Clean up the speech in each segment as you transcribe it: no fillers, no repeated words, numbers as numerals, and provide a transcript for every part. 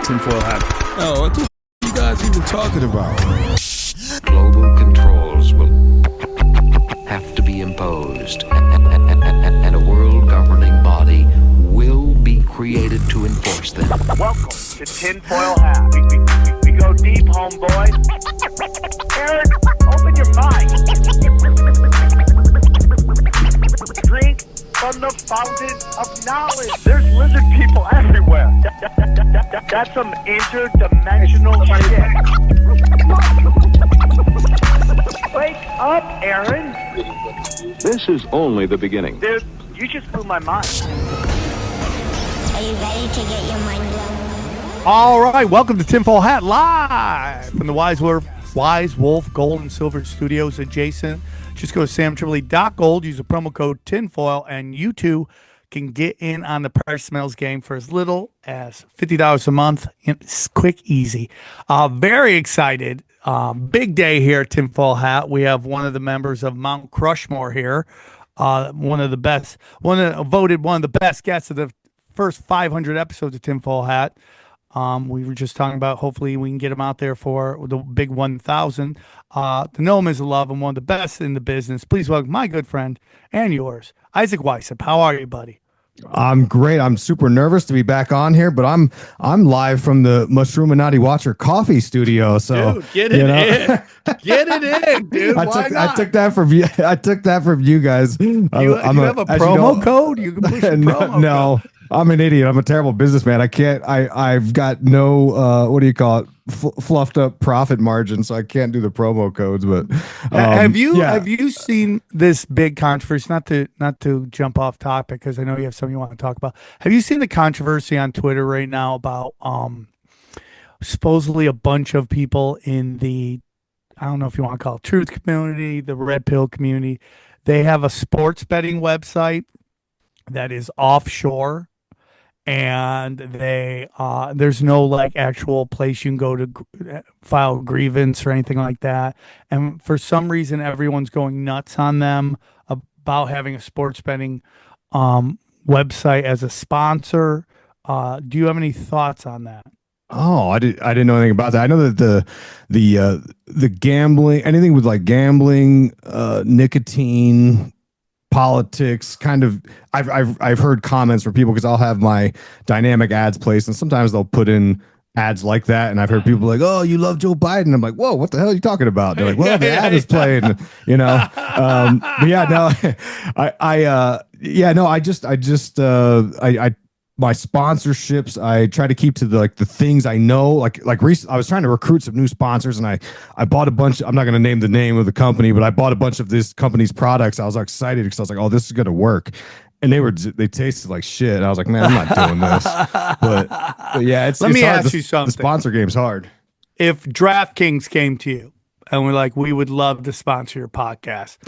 tinfoil hat. Oh, what the you guys even talking about? Global controls will have to be imposed, and a world governing body will be created to enforce them. Welcome to Tinfoil Hat. We go deep, homeboy. Eric, open your mind. Drink from the fountain of knowledge. There's lizard people everywhere. That's some interdimensional shit. Wake up, Aaron. This is only the beginning. Dude, you just blew my mind. Are you ready to get your mind blown? All right, welcome to Tinfoil Hat live from the Wise Wolf Gold and Silver Studios adjacent. Just go to samtripoli.gold, use the promo code TINFOIL, and you too can get in on the Price Smells game for as little as $50 a month. It's quick, easy. Very excited. Big day here at Tinfoil Hat. We have one of the members of Mount Crushmore here. Voted one of the best guests of the first 500 episodes of Tinfoil Hat. We were just talking about hopefully we can get him out there for the big 1,000. To know him as a love and one of the best in the business. Please welcome my good friend and yours, Isaac Weishaupt. How are you, buddy? I'm great. I'm super nervous to be back on here, but I'm live from the Mushroomati Watcher Coffee Studio. So dude, get it in, get it in, dude. I took that from you. I took that from you guys. You have a promo code? You can push a promo no. code. I'm an idiot. I'm a terrible businessman. I can't. I've got no. What do you call it? Fluffed up profit margin, so I can't do the promo codes. But have you seen this big controversy? Not to jump off topic because I know you have something you want to talk about. Have you seen the controversy on Twitter right now about supposedly a bunch of people in the, I don't know if you want to call it truth community, the red pill community, they have a sports betting website that is offshore. And there's no like actual place you can go to file grievance or anything like that. And for some reason, everyone's going nuts on them about having a sports betting website as a sponsor. Do you have any thoughts on that? Oh, I didn't know anything about that. I know that the gambling, anything with like gambling, nicotine, politics, kind of I've heard comments from people because I'll have my dynamic ads placed and sometimes they'll put in ads like that, and I've heard people like, oh, you love Joe Biden. I'm like, whoa, what the hell are you talking about? They're like, well, the ad is playing, you know. But yeah, no, I my sponsorships, I try to keep to the things I know. Like recently, I was trying to recruit some new sponsors, and I bought a bunch. I'm not going to name the name of the company, but I bought a bunch of this company's products. I was excited because I was like, oh, this is going to work. And they tasted like shit. And I was like, man, I'm not doing this. But yeah, Let me ask you something. The sponsor game's hard. If DraftKings came to you and we're like, we would love to sponsor your podcast.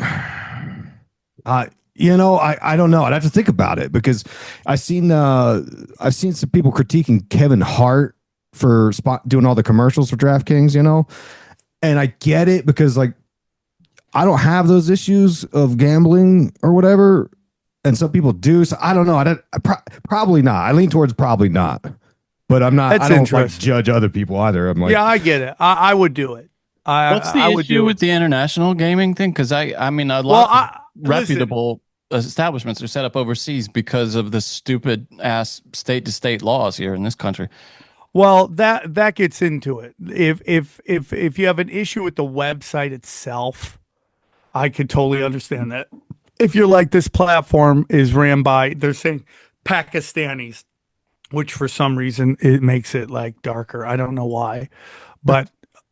You know, I don't know. I'd have to think about it because I've seen some people critiquing Kevin Hart for doing all the commercials for DraftKings, you know, and I get it because like I don't have those issues of gambling or whatever, and some people do. So I don't know. Probably not. I lean towards probably not, but I'm not. That's I don't like judge other people either. I'm like, yeah, I get it. I would do it. What's the issue with the international gaming thing? Because I mean, a lot of reputable establishments are set up overseas because of the stupid ass state to state laws here in this country. Well, that gets into it. If you have an issue with the website itself, I could totally understand that. If you're like, this platform is ran by, they're saying Pakistanis, which for some reason it makes it like darker. I don't know why, but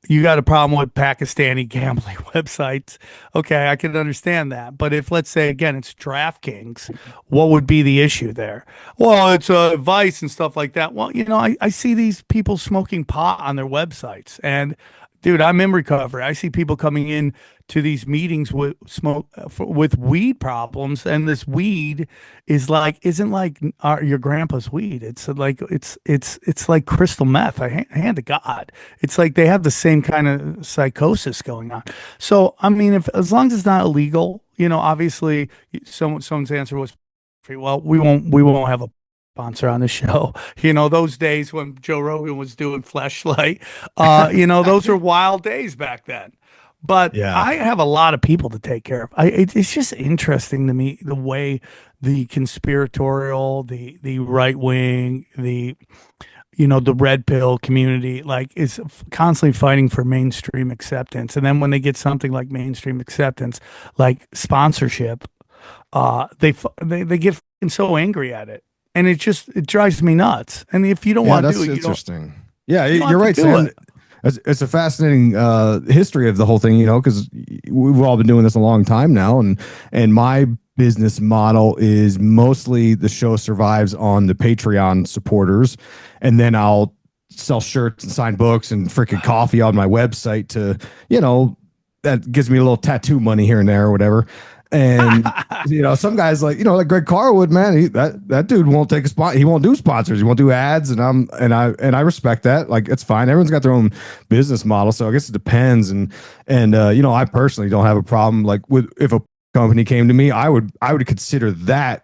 you got a problem with Pakistani gambling websites. Okay, I can understand that. But if, let's say, again, it's DraftKings, what would be the issue there? Well, it's advice and stuff like that. Well, you know, I see these people smoking pot on their websites. And, dude, I'm in recovery. I see people coming in to these meetings with with weed problems, and this weed isn't like your grandpa's weed. It's like it's like crystal meth. Hand to God, it's like they have the same kind of psychosis going on. So I mean, as long as it's not illegal, you know, obviously, someone's answer was, well, we won't have a sponsor on the show. Those days when Joe Rogan was doing Fleshlight, those were wild days back then. But Yeah. I have a lot of people to take care of. It's just interesting to me the way the conspiratorial, the right wing, the red pill community is constantly fighting for mainstream acceptance. And then when they get something like mainstream acceptance, like sponsorship, they get so angry at it, and it drives me nuts. And if you don't want to do it, interesting. You're right, Sam. It's a fascinating history of the whole thing, because we've all been doing this a long time now, and my business model is mostly the show survives on the Patreon supporters, and then I'll sell shirts and sign books and freaking coffee on my website to, that gives me a little tattoo money here and there or whatever. And some guys like Greg Carwood, man, that dude won't take a spot. He won't do sponsors. He won't do ads. And I respect that. Like, it's fine. Everyone's got their own business model. So I guess it depends. And I personally don't have a problem. Like, if a company came to me, I would consider that.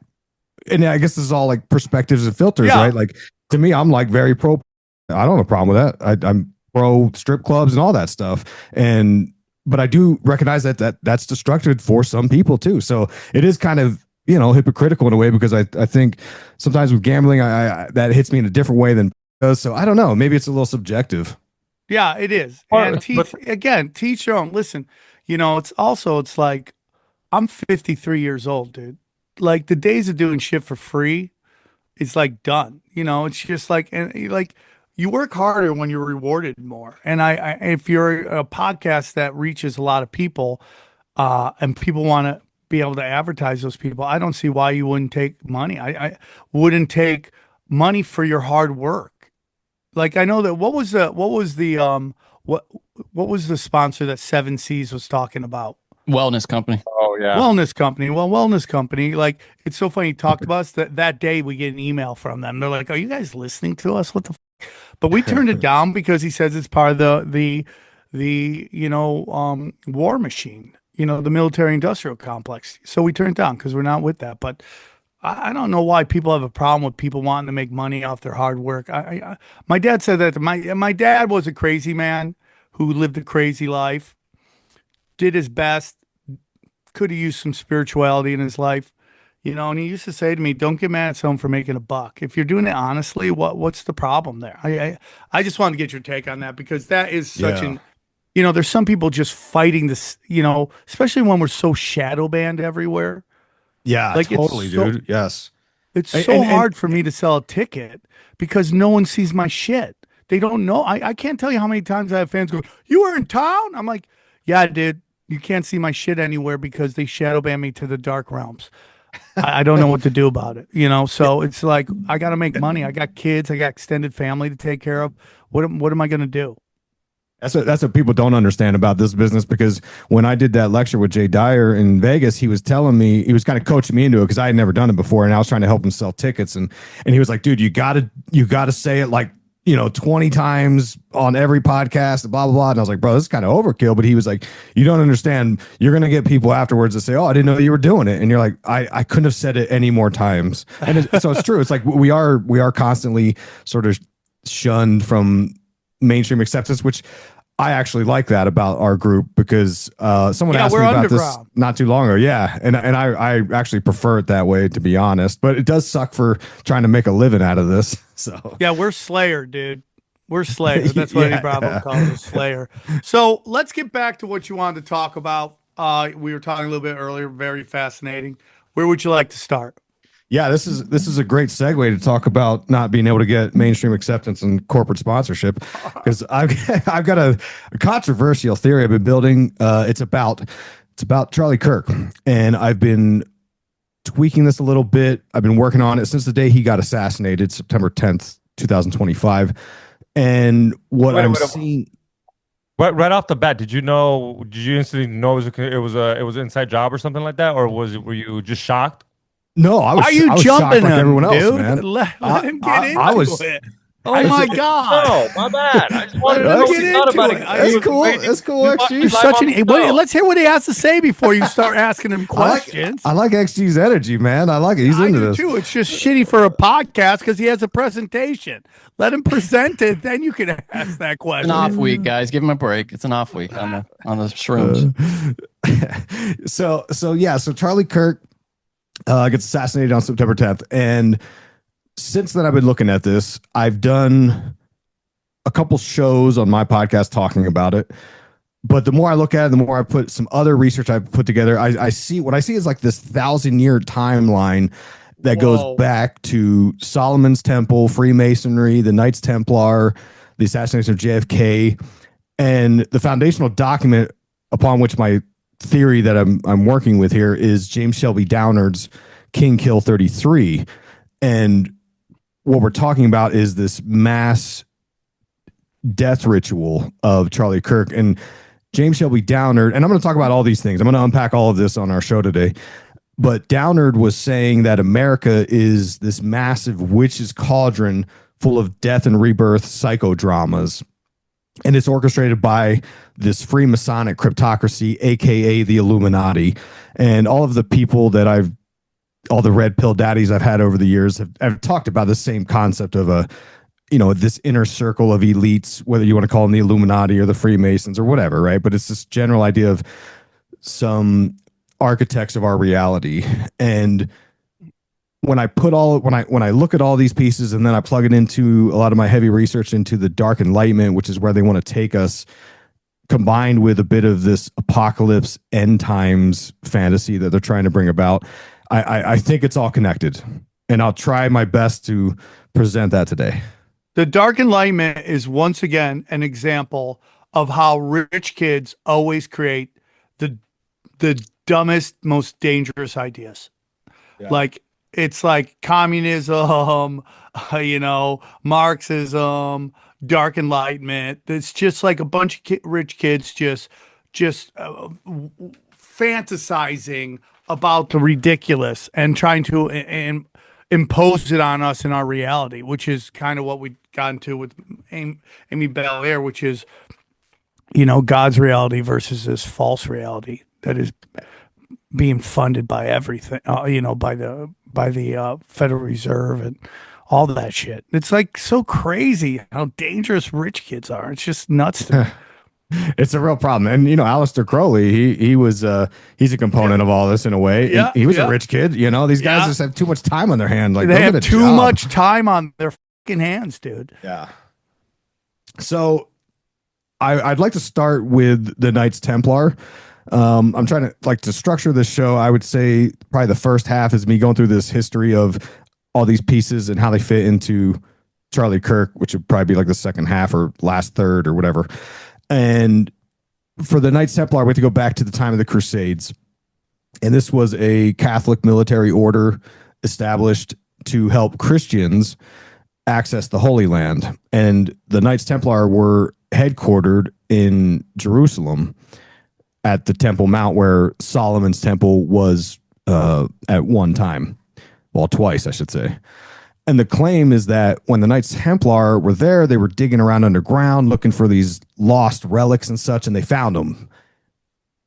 And I guess this is all like perspectives and filters, right? Like, to me, I'm like very pro. I don't have a problem with that. I'm pro strip clubs and all that stuff. But I do recognize that's destructive for some people too. So it is kind of, hypocritical in a way, because I think sometimes with gambling, I that hits me in a different way than does. So I don't know. Maybe it's a little subjective. Yeah, it is. And teach your own. Listen, it's like, I'm 53 years old, dude. Like, the days of doing shit for free, it's like done. It's just like, and like, you work harder when you're rewarded more. And if you're a podcast that reaches a lot of people, and people want to be able to advertise those people, I don't see why you wouldn't take money. I wouldn't take money for your hard work. Like, I know that what was the sponsor that Seven Seas was talking about? Wellness company. Oh yeah. Wellness company. Well, wellness company. Like, it's so funny. He talked about us that day we get an email from them. They're like, "Are you guys listening to us? What the?" But we turned it down because he says it's part of the war machine, the military industrial complex. So we turned it down because we're not with that. But I don't know why people have a problem with people wanting to make money off their hard work. My dad said that. My dad was a crazy man who lived a crazy life, did his best, could have used some spirituality in his life. And he used to say to me, "Don't get mad at someone for making a buck. If you're doing it honestly, what's the problem there?" I just wanted to get your take on that, because that is such there's some people just fighting this, especially when we're so shadow banned everywhere. Yeah, like, totally, dude. Yes. It's so hard for me to sell a ticket because no one sees my shit. They don't know. I can't tell you how many times I have fans go, "You were in town?" I'm like, "Yeah, dude. You can't see my shit anywhere because they shadow ban me to the dark realms." I don't know what to do about it, so it's like, I got to make money. I got kids, I got extended family to take care of. What am I going to do? That's what people don't understand about this business, because when I did that lecture with Jay Dyer in Vegas, he was telling me, he was kind of coaching me into it, because I had never done it before, and I was trying to help him sell tickets, and he was like, "Dude, you gotta say it like 20 times on every podcast, blah, blah, blah." And I was like, "Bro, this is kind of overkill." But he was like, "You don't understand. You're going to get people afterwards that say, 'Oh, I didn't know you were doing it.'" And you're like, I couldn't have said it any more times. And so it's true. It's like, we are constantly sort of shunned from mainstream acceptance, which I actually like that about our group, because someone asked me about this not too long ago. Yeah. And I actually prefer it that way, to be honest, but it does suck for trying to make a living out of this. So yeah, we're Slayer, dude. We're Slayer. That's what Eddie Bravo calls us, Slayer. So let's get back to what you wanted to talk about. We were talking a little bit earlier. Very fascinating. Where would you like to start? Yeah, this is a great segue to talk about not being able to get mainstream acceptance and corporate sponsorship, because I've got a controversial theory I've been building. It's about Charlie Kirk, and I've been tweaking this a little bit. I've been working on it since the day he got assassinated, September 10th, 2025. And what I'm seeing. Right off the bat, did you instantly know it was an inside job or something like that, or were you just shocked? No, I was. Why are you jumping shocked like everyone else, dude? man. Let him get into it. Oh my God! No, my bad. I just wanted to know what you thought about it. That's cool. That's cool. You're such an. Let's hear what he has to say before you start asking him questions. I like XG's energy, man. I like it. He's into this too. It's just shitty for a podcast because he has a presentation. Let him present it, then you can ask that question. An off week, guys. Give him a break. It's an off week on the shrooms. So Charlie Kirk gets assassinated on September 10th, and since then, I've been looking at this. I've done a couple shows on my podcast talking about it. But the more I look at it, the more I put some other research I've put together. I see what I see is like this 1,000-year timeline that goes back to Solomon's Temple, Freemasonry, the Knights Templar, the assassination of JFK, and the foundational document upon which my theory that I'm working with here is James Shelby Downard's King Kill 33. And what we're talking about is this mass death ritual of Charlie Kirk and James Shelby Downard. And I'm going to talk about all these things. I'm going to unpack all of this on our show today. But Downard was saying that America is this massive witch's cauldron full of death and rebirth psychodramas. And it's orchestrated by this Freemasonic cryptocracy, aka the Illuminati. And all of the people that all the red pill daddies I've had over the years have talked about the same concept of this inner circle of elites, whether you want to call them the Illuminati or the Freemasons or whatever, right? But it's this general idea of some architects of our reality. And when I look at all these pieces and then I plug it into a lot of my heavy research into the Dark Enlightenment, which is where they want to take us, combined with a bit of this apocalypse end times fantasy that they're trying to bring about, I think it's all connected, and I'll try my best to present that today. The Dark Enlightenment is once again an example of how rich kids always create the dumbest, most dangerous ideas. Yeah. Like it's like communism, Marxism, Dark Enlightenment. It's just like a bunch of rich kids just fantasizing about the ridiculous and trying to impose it on us in our reality, which is kind of what we got into with Amy Belair, which is, God's reality versus this false reality that is being funded by everything, by the Federal Reserve and all that shit. It's like so crazy how dangerous rich kids are. It's just nuts to me. It's a real problem. And, Aleister Crowley, he's a component of all this in a way. Yeah, he was a rich kid. These guys just have too much time on their hand. Like they have too much time on their fucking hands, dude. Yeah. So I'd like to start with the Knights Templar. I'm trying to structure this show. I would say probably the first half is me going through this history of all these pieces and how they fit into Charlie Kirk, which would probably be like the second half or last third or whatever. And for the Knights Templar, we have to go back to the time of the Crusades. And this was a Catholic military order established to help Christians access the Holy Land. And the Knights Templar were headquartered in Jerusalem at the Temple Mount, where Solomon's Temple was at one time. Well, twice, I should say. And the claim is that when the Knights Templar were there, they were digging around underground looking for these lost relics and such, and they found them.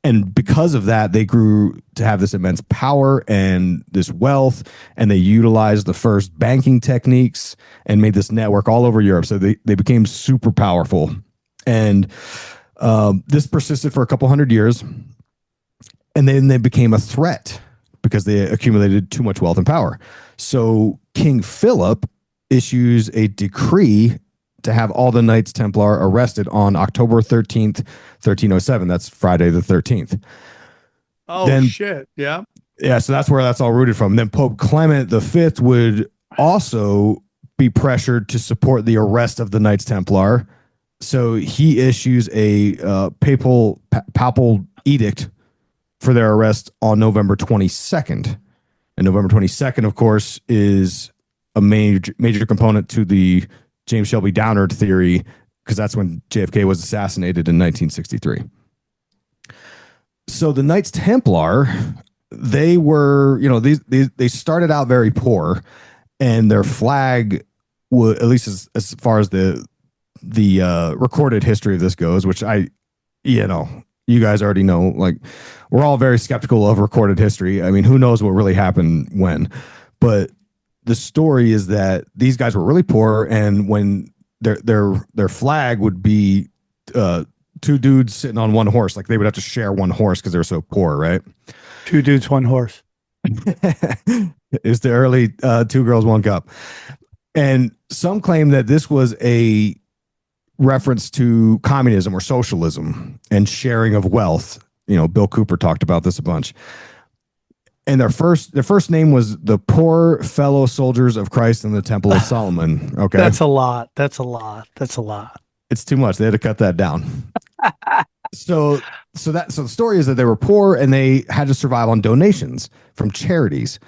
And because of that, they grew to have this immense power and this wealth, and they utilized the first banking techniques and made this network all over Europe. So they became super powerful. And this persisted for a couple hundred years, and then they became a threat because they accumulated too much wealth and power. So King Philip issues a decree to have all the Knights Templar arrested on October 13th, 1307. That's Friday the 13th. Oh, shit. Yeah. Yeah, so that's where that's all rooted from. Then Pope Clement V would also be pressured to support the arrest of the Knights Templar. So he issues a papal edict for their arrest on November 22nd. And November 22nd, of course, is a major component to the James Shelby Downard theory, because that's when JFK was assassinated in 1963. So the Knights Templar, they were, they started out very poor, and their flag would, at least as far as the recorded history of this goes, which you guys already know, like we're all very skeptical of recorded history. I mean, who knows what really happened when, but the story is that these guys were really poor, and when their flag would be two dudes sitting on one horse, like they would have to share one horse because they were so poor, right? Two dudes, one horse. It's the early two girls, one cup. And some claim that this was a reference to communism or socialism and sharing of wealth. Bill Cooper talked about this a bunch. And their first name was the Poor Fellow Soldiers of Christ in the Temple of Solomon. Okay. That's a lot. That's a lot. It's too much. They had to cut that down. So the story is that they were poor and they had to survive on donations from charities.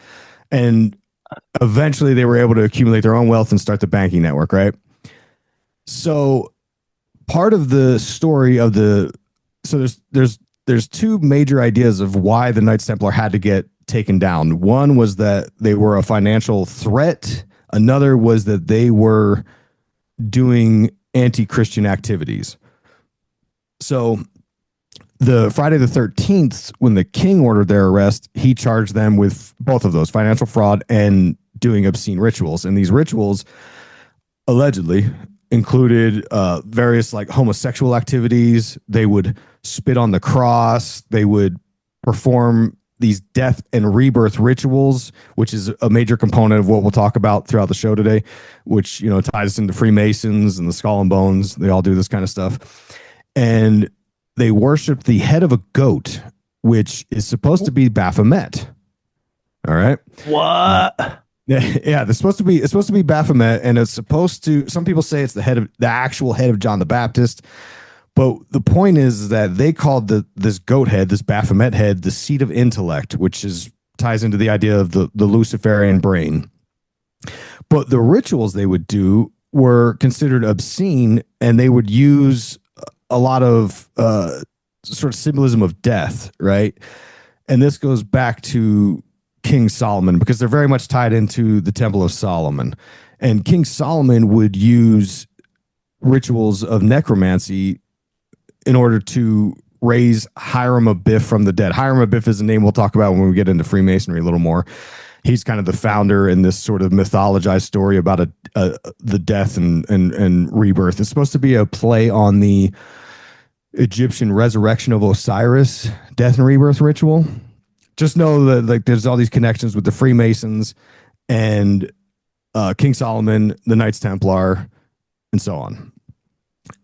And eventually they were able to accumulate their own wealth and start the banking network, right? So part of the story of there's two major ideas of why the Knights Templar had to get taken down. One was that they were a financial threat. Another was that they were doing anti-Christian activities. So the Friday the 13th, when the king ordered their arrest, he charged them with both of those, financial fraud and doing obscene rituals. And these rituals allegedly included various like homosexual activities. They would spit on the cross. They would perform these death and rebirth rituals, which is a major component of what we'll talk about throughout the show today, which, ties us into Freemasons and the Skull and Bones. They all do this kind of stuff. And they worship the head of a goat, which is supposed to be Baphomet. All right. What? Yeah, it's supposed to be Baphomet, and it's supposed to. Some people say it's the actual head of John the Baptist, but the point is that they called this goat head, this Baphomet head, the seat of intellect, which ties into the idea of the Luciferian brain. But the rituals they would do were considered obscene, and they would use a lot of sort of symbolism of death, right? And this goes back to King Solomon, because they're very much tied into the Temple of Solomon. And King Solomon would use rituals of necromancy in order to raise Hiram Abiff from the dead. Hiram Abiff is a name we'll talk about when we get into Freemasonry a little more. He's kind of the founder in this sort of mythologized story about the death and rebirth. It's supposed to be a play on the Egyptian resurrection of Osiris death and rebirth ritual. Just know that like there's all these connections with the Freemasons and King Solomon, the Knights Templar, and so on.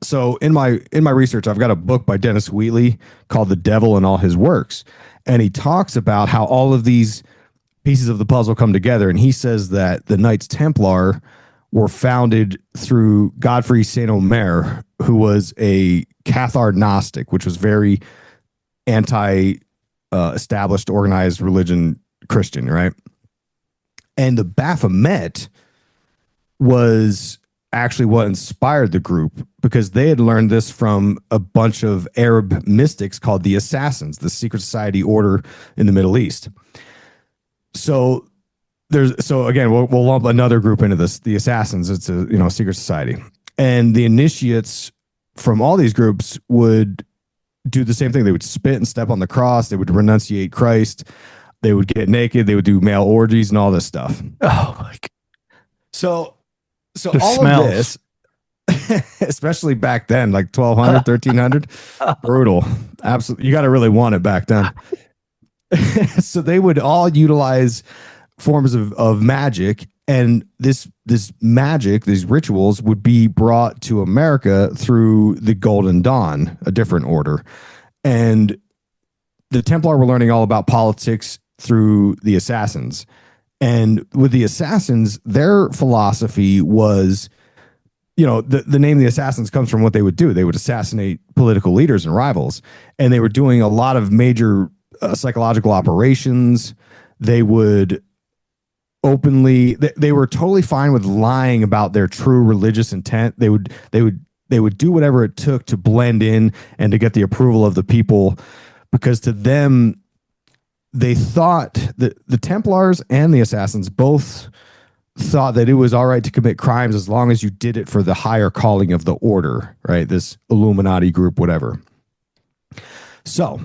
So in my research, I've got a book by Dennis Wheatley called The Devil and All His Works. And he talks about how all of these pieces of the puzzle come together. And he says that the Knights Templar were founded through Godfrey Saint Omer, who was a Cathar Gnostic, which was very established organized religion Christian, right? And the Baphomet was actually what inspired the group, because they had learned this from a bunch of Arab mystics called the Assassins, the secret society order in the Middle East. So again, we'll lump another group into this, the Assassins. It's a secret society, and the initiates from all these groups would do the same thing. They would spit and step on the cross. They would renunciate Christ. They would get naked. They would do male orgies and all this stuff. Oh my God. So the all smells. of this, especially back then, like 1200, 1300, brutal. Absolutely. You got to really want it back then. So they would all utilize forms of magic, and this magic, these rituals, would be brought to America through the Golden Dawn, a different order. And the Templar were learning all about politics through the Assassins. And with the Assassins, their philosophy was, the name of the Assassins comes from what they would do. They would assassinate political leaders and rivals. And they were doing a lot of major psychological operations. They would they were totally fine with lying about their true religious intent. They would do whatever it took to blend in and to get the approval of the people, because to them, they thought that the Templars and the Assassins both thought that it was all right to commit crimes as long as you did it for the higher calling of the order, right? This Illuminati group, whatever. So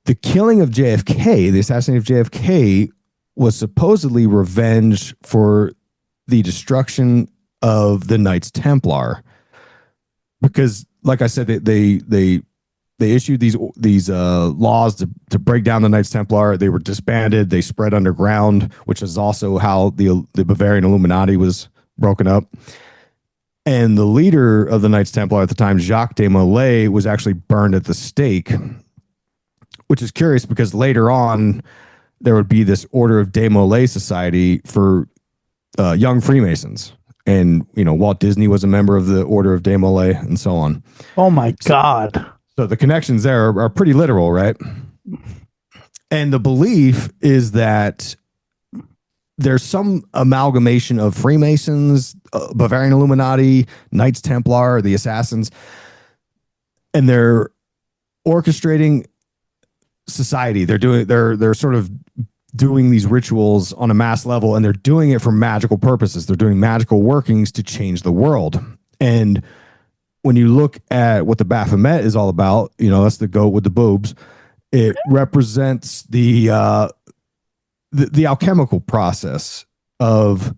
the killing of JFK, the assassination of JFK, was supposedly revenge for the destruction of the Knights Templar, because, like I said, they issued these laws to break down the Knights Templar. They were disbanded. They spread underground, which is also how the Bavarian Illuminati was broken up. And the leader of the Knights Templar at the time, Jacques de Molay, was actually burned at the stake, which is curious because later on there would be this Order of de Molay Society for young Freemasons. And, Walt Disney was a member of the Order of de Molay and so on. Oh, my God. So the connections there are pretty literal, right? And the belief is that there's some amalgamation of Freemasons, Bavarian Illuminati, Knights Templar, the Assassins, and they're orchestrating society. They're sort of doing these rituals on a mass level, and they're doing it for magical purposes. They're doing magical workings to change the world. And when you look at what the Baphomet is all about, that's the goat with the boobs. It represents the alchemical process of,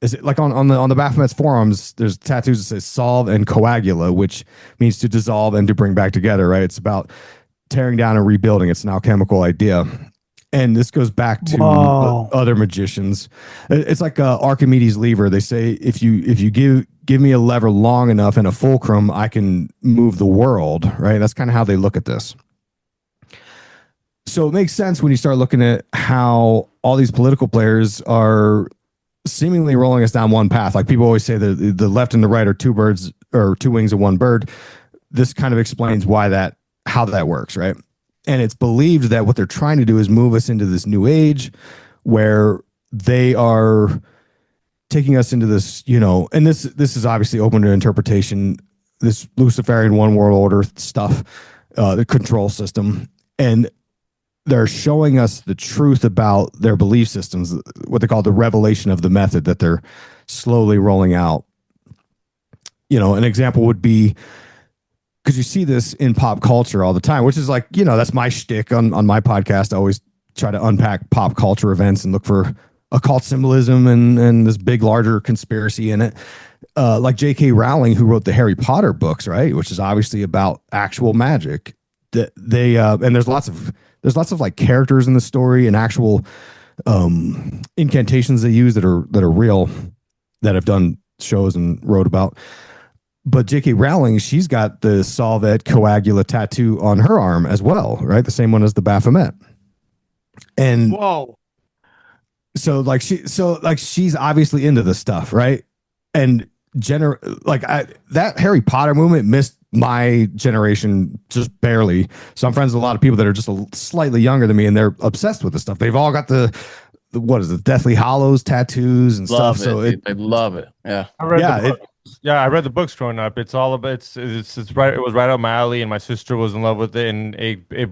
is it like on the Baphomet's forearms, there's tattoos that say solve and coagula, which means to dissolve and to bring back together, right? It's about tearing down and rebuilding. It's an alchemical idea. And this goes back to other magicians. It's like Archimedes' lever. They say if you give me a lever long enough and a fulcrum, I can move the world, right? That's kind of how they look at this. So it makes sense when you start looking at how all these political players are seemingly rolling us down one path. Like people always say that the left and the right are two birds or two wings of one bird. This kind of explains how that works, right? And it's believed that what they're trying to do is move us into this new age where they are taking us into this, and this is obviously open to interpretation, this Luciferian one world order stuff, the control system. And they're showing us the truth about their belief systems, what they call the revelation of the method that they're slowly rolling out. An example would be, because you see this in pop culture all the time, which is like, that's my shtick on my podcast. I always try to unpack pop culture events and look for occult symbolism and this big, larger conspiracy in it. Like J.K. Rowling, who wrote the Harry Potter books, right? Which is obviously about actual magic. And there's lots of like characters in the story and actual incantations they use that are real, that have done shows and wrote about. But J.K. Rowling, she's got the solve et coagula tattoo on her arm as well, right? The same one as the Baphomet. And whoa. So she's obviously into this stuff, right? And that Harry Potter movement missed my generation just barely. So I'm friends with a lot of people that are just slightly younger than me, and they're obsessed with this stuff. They've all got the what is it, Deathly Hallows tattoos and love stuff. It, so they love it. Yeah, I read the books growing up. It's all about it's right. It was right up my alley, and my sister was in love with it, and it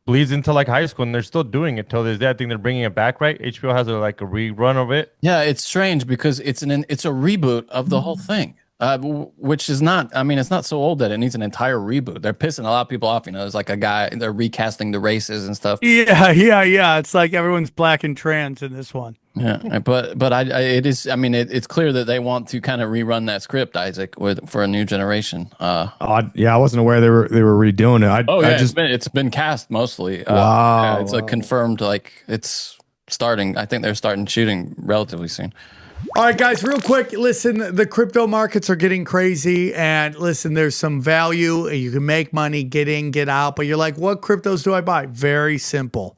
bleeds into like high school, and they're still doing it till this day. I think they're bringing it back. Right? HBO has a rerun of it. Yeah, it's strange because it's a reboot of the whole thing. Which is not, it's not so old that it needs an entire reboot. They're pissing a lot of people off. There's like a guy, they're recasting the races and stuff. Yeah. It's like everyone's black and trans in this one. Yeah, but it's clear that they want to kind of rerun that script, Isaac, for a new generation. I wasn't aware they were redoing it. It's been cast mostly. Wow. It's confirmed, it's starting. I think they're starting shooting relatively soon. All right, guys, real quick, listen, the crypto markets are getting crazy, and listen, there's some value. You can make money, get in, get out, but you're like, what cryptos do I buy? Very simple.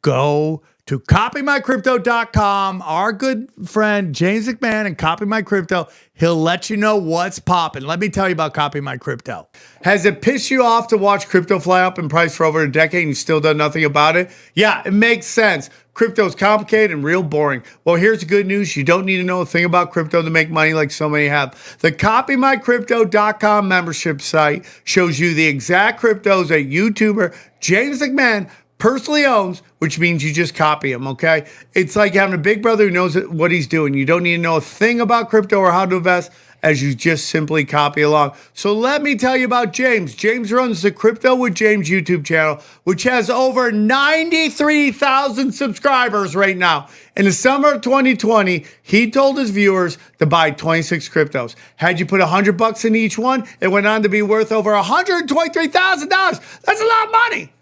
Go to copymycrypto.com. Our good friend James McMahon and Copy My Crypto, he'll let you know what's popping. Let me tell you about Copy My Crypto. Has it pissed you off to watch crypto fly up in price for over a decade and you still done nothing about it? Yeah, it makes sense. Crypto is complicated and real boring. Well, here's the good news. You don't need to know a thing about crypto to make money like so many have. The copymycrypto.com membership site shows you the exact cryptos that YouTuber James McMahon personally owns, which means you just copy him, okay? It's like having a big brother who knows what he's doing. You don't need to know a thing about crypto or how to invest, as you just simply copy along. So let me tell you about James. James runs the Crypto with James YouTube channel, which has over 93,000 subscribers right now. In the summer of 2020, he told his viewers to buy 26 cryptos. Had you put $100 in each one, it went on to be worth over $123,000. That's a lot of money.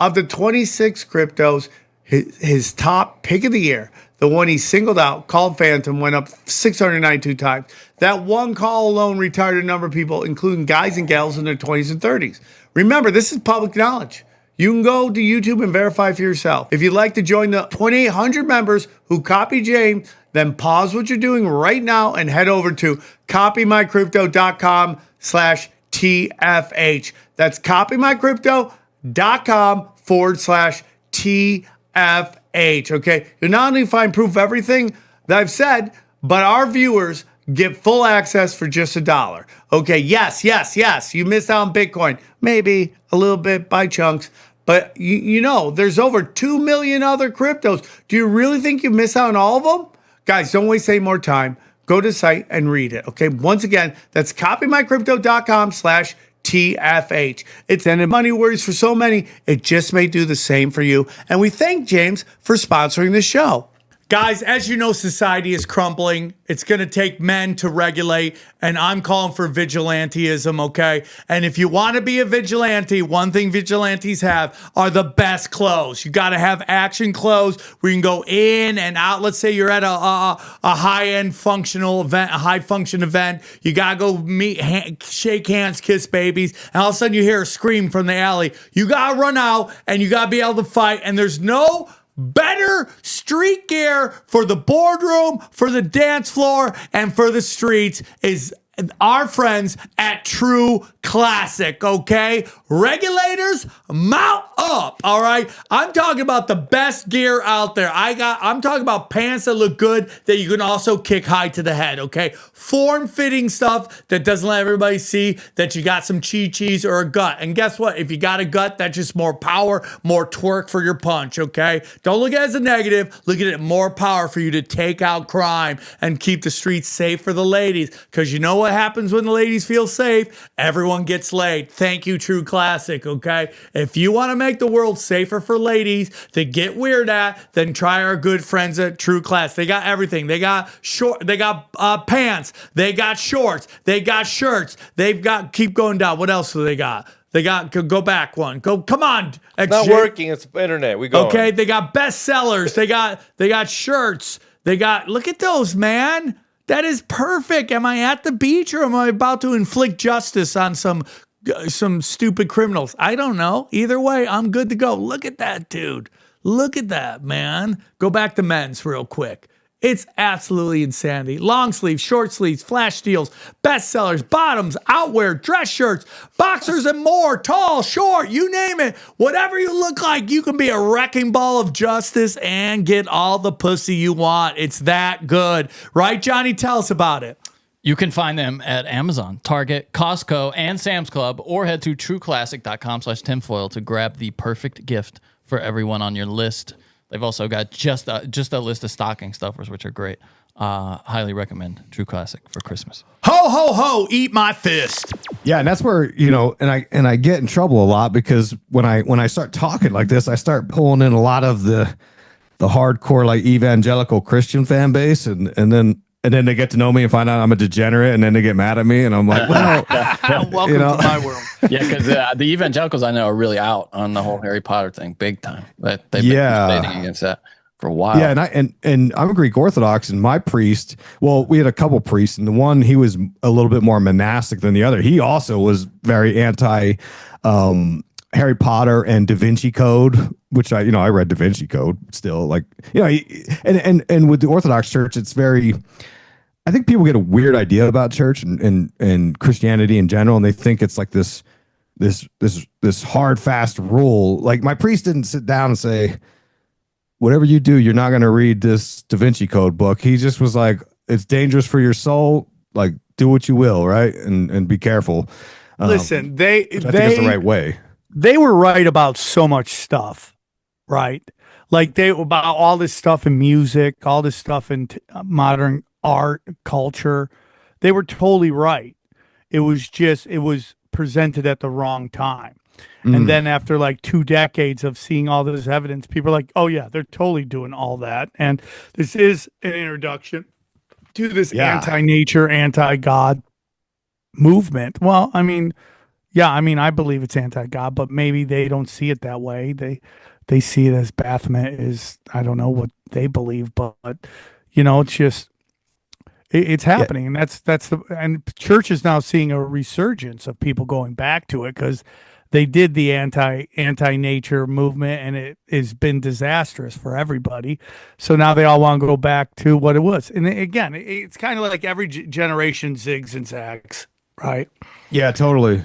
Of the 26 cryptos, his top pick of the year, the one he singled out, called Phantom, went up 692 times. That one call alone retired a number of people, including guys and gals in their 20s and 30s. Remember, this is public knowledge. You can go to YouTube and verify for yourself. If you'd like to join the 2,800 members who copy James, then pause what you're doing right now and head over to copymycrypto.com/TFH. That's copymycrypto.com/TFH. Okay, you'll not only find proof of everything that I've said, but our viewers get full access for just $1. Okay, yes, you missed out on Bitcoin, maybe a little bit by chunks, but you know, there's over 2 million other cryptos. Do you really think you miss out on all of them? Guys, don't waste any more time. Go to the site and read it. Okay, once again, that's copymycrypto.com/TFH. It's ended money worries for so many, it just may do the same for you. And we thank James for sponsoring the show. Guys, as you know, society is crumbling. It's going to take men to regulate, and I'm calling for vigilantism, okay? And if you want to be a vigilante, one thing vigilantes have are the best clothes. You got to have action clothes where you can go in and out. Let's say you're at a high-end functional event, a high-function event. You got to go meet, shake hands, kiss babies, and all of a sudden you hear a scream from the alley. You got to run out, and you got to be able to fight, and there's no better street gear for the boardroom, for the dance floor, and for the streets is our friends at True Classic, okay? Regulators, mount up, all right? I'm talking about the best gear out there. I'm talking about pants that look good that you can also kick high to the head, okay? Form-fitting stuff that doesn't let everybody see that you got some cheese or a gut. And guess what? If you got a gut, that's just more power, more twerk for your punch, okay? Don't look at it as a negative. Look at it more power for you to take out crime and keep the streets safe for the ladies. Because you know what happens when the ladies feel safe? Everyone gets laid. Thank you, True Classic, okay? If you want to make the world safer for ladies to get weird at, then try our good friends at True Classic. They got everything. They got pants. They got shorts. They got shirts. They've got, keep going down. What else do they got? They got, go back one. Go, come on. It's not working. It's the internet. We go. Okay, they got bestsellers. They got shirts. They got, look at those, man. That is perfect. Am I at the beach or am I about to inflict justice on some stupid criminals? I don't know. Either way, I'm good to go. Look at that, dude. Look at that, man. Go back to men's real quick. It's absolutely insanity. Long sleeves, short sleeves, flash deals, bestsellers, bottoms, outwear, dress shirts, boxers, and more. Tall, short, you name it. Whatever you look like, you can be a wrecking ball of justice and get all the pussy you want. It's that good. Right, Johnny? Tell us about it. You can find them at Amazon, Target, Costco, and Sam's Club, or head to trueclassic.com/tinfoil to grab the perfect gift for everyone on your list. They've also got just a list of stocking stuffers, which are great. Highly recommend True Classic for Christmas. Ho, ho, ho, eat my fist. Yeah, and that's where, you know, and I get in trouble a lot because when I start talking like this, I start pulling in a lot of the hardcore like evangelical Christian fan base, and then they get to know me and find out I'm a degenerate, and then they get mad at me, and I'm like, well, welcome to my world. Yeah, because the evangelicals I know are really out on the whole Harry Potter thing, big time. They've been debating against that for a while. Yeah, and I'm a Greek Orthodox, and my priest. Well, we had a couple priests, and the one he was a little bit more monastic than the other. He also was very anti Harry Potter and Da Vinci Code, which I read Da Vinci Code still, like, you know, and with the Orthodox Church, it's very. I think people get a weird idea about church and Christianity in general, and they think it's like this hard, fast rule. Like, my priest didn't sit down and say, whatever you do, you're not going to read this Da Vinci Code book. He just was like, it's dangerous for your soul. Like, do what you will, right? And be careful. Listen, I think it's the right way. They were right about so much stuff. right? Like they about all this stuff in music, all this stuff in modern art, culture. They were totally right. It was presented at the wrong time. And then after like 2 decades of seeing all this evidence, people are like, oh yeah, they're totally doing all that. And this is an introduction to this anti-nature, anti-God movement. Well, I mean, yeah, I mean, I believe it's anti-God, but maybe they don't see it that way. They see it as Baphomet is, I don't know what they believe, but it's just it's happening, and and church is now seeing a resurgence of people going back to it because they did the anti-nature movement, and it has been disastrous for everybody. So now they all want to go back to what it was. And again, it's kind of like every generation zigs and zags, right? Yeah, totally.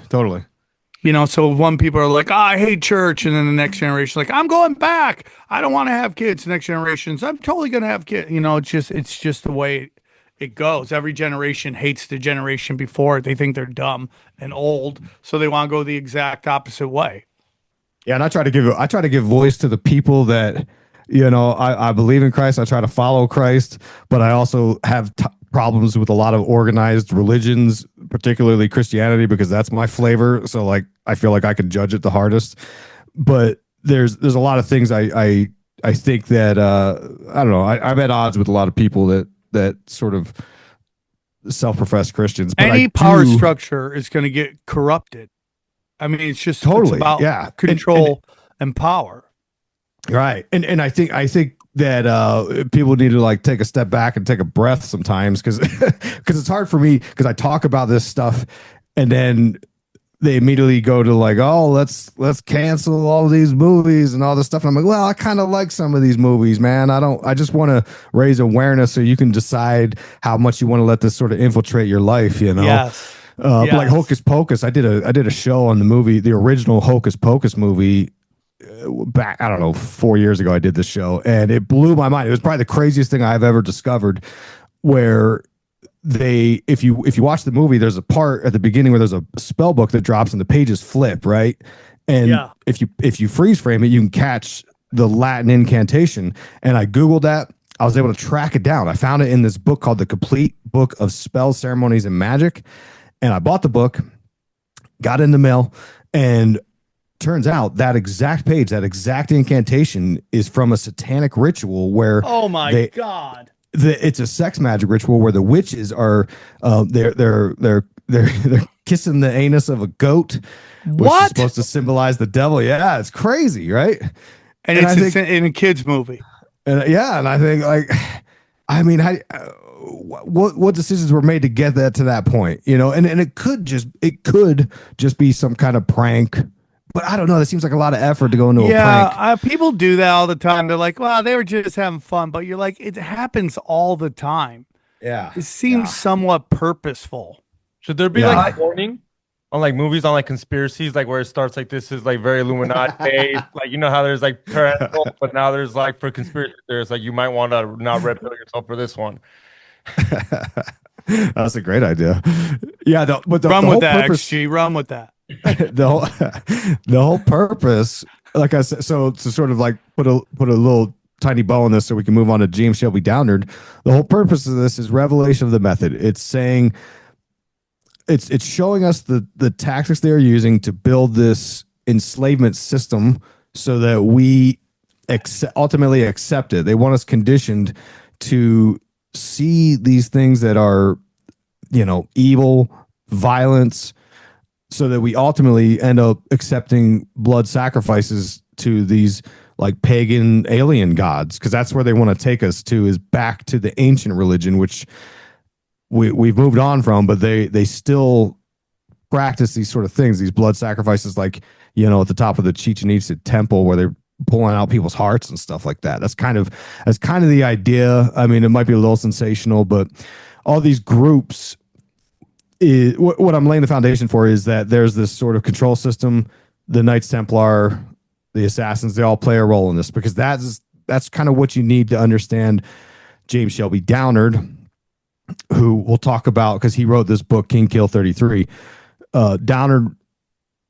So one people are like, I hate church. And then the next generation, like, I'm going back. I don't want to have kids. The next generations, I'm totally going to have kids. It's just the way it goes. Every generation hates the generation before it. They think they're dumb and old. So they want to go the exact opposite way. Yeah. And I try to give voice to the people that, I believe in Christ. I try to follow Christ, but I also have problems with a lot of organized religions, particularly Christianity, because that's my flavor. So like, I feel like I can judge it the hardest, but there's a lot of things I think that, I don't know. I'm at odds with a lot of people that sort of self-professed Christians. But any power structure is going to get corrupted. I mean, it's just totally it's about control and power. Right. And I think that people need to like take a step back and take a breath sometimes because it's hard for me because I talk about this stuff and then they immediately go to like, oh, let's cancel all these movies and all this stuff. And I'm like, well, I kind of like some of these movies, man. I just want to raise awareness so you can decide how much you want to let this sort of infiltrate your life, Yes. Yes. Like Hocus Pocus. I did a show on the original Hocus Pocus movie back, I don't know, 4 years ago. I did this show and it blew my mind. It was probably the craziest thing I've ever discovered where if you watch the movie, there's a part at the beginning where there's a spell book that drops and the pages flip, right? And if you freeze frame it, you can catch the Latin incantation. And I Googled that. I was able to track it down. I found it in this book called The Complete Book of Spells, Ceremonies, and Magic. And I bought the book, got it in the mail, and turns out that exact page, that exact incantation is from a satanic ritual where oh my God. It's a sex magic ritual where the witches are they're kissing the anus of a goat, which is supposed to symbolize the devil. Yeah, it's crazy, right? And it's in a kids movie. And and I think like, I mean, what decisions were made to get that to that point, And it could just be some kind of prank. But I don't know. That seems like a lot of effort to go into a prank. Yeah, people do that all the time. They're like, well, they were just having fun. But you're like, it happens all the time. Yeah. It seems somewhat purposeful. Should there be like warning on like movies on like conspiracies, like where it starts like this is like very Illuminati based, like how there's like parental, but now there's like for conspiracy there's like you might want to not red pill yourself for this one. That's a great idea. Yeah, run with that, XG. Run with that. the whole purpose, like I said, so to sort of like put a little tiny bow on this so we can move on to James Shelby Downard. The whole purpose of this is revelation of the method. It's saying it's showing us the tactics they're using to build this enslavement system so that we ultimately accept it. They want us conditioned to see these things that are, evil, violence, so that we ultimately end up accepting blood sacrifices to these like pagan alien gods, because that's where they want to take us to, is back to the ancient religion, which we've moved on from, but they still practice these sort of things, these blood sacrifices, like, at the top of the Chichen Itza temple where they're pulling out people's hearts and stuff like that. That's kind of the idea. I mean, it might be a little sensational, but all these groups, what I'm laying the foundation for is that there's this sort of control system. The Knights Templar, the Assassins, they all play a role in this, because that's kind of what you need to understand James Shelby Downard, who we'll talk about because he wrote this book, King Kill 33. Downard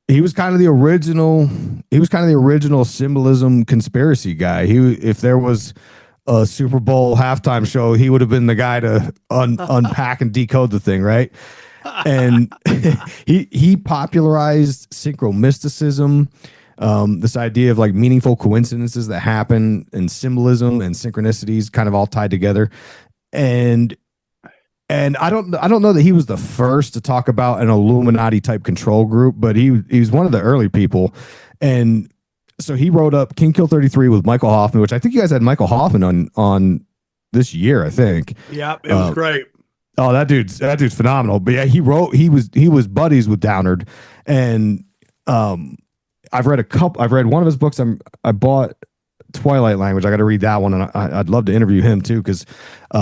he was kind of the original. He was kind of the original symbolism conspiracy guy. If there was a Super Bowl halftime show, he would have been the guy to unpack and decode the thing, right? And he popularized synchromysticism, this idea of like meaningful coincidences that happen, and symbolism and synchronicities kind of all tied together. And I don't know that he was the first to talk about an Illuminati type control group, but he was one of the early people. And so he wrote up King Kill 33 with Michael Hoffman, which I think you guys had Michael Hoffman on this year, I think. Yeah, it was great. Oh, that dude's phenomenal. But yeah, he was buddies with Downard, and I've read one of his books. I bought Twilight Language. I got to read that one, and I'd love to interview him too, because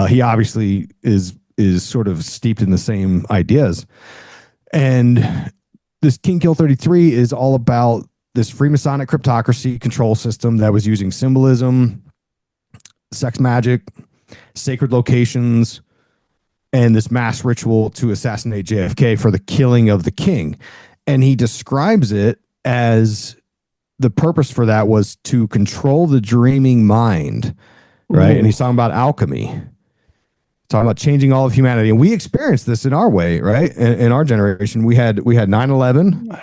he obviously is sort of steeped in the same ideas. And this King Kill 33 is all about this Freemasonic cryptocracy control system that was using symbolism, sex magic, sacred locations, and this mass ritual to assassinate JFK for the killing of the king. And he describes it as the purpose for that was to control the dreaming mind, right? Ooh. And he's talking about alchemy, talking about changing all of humanity. And we experienced this in our way, right? In our generation, we had 9/11,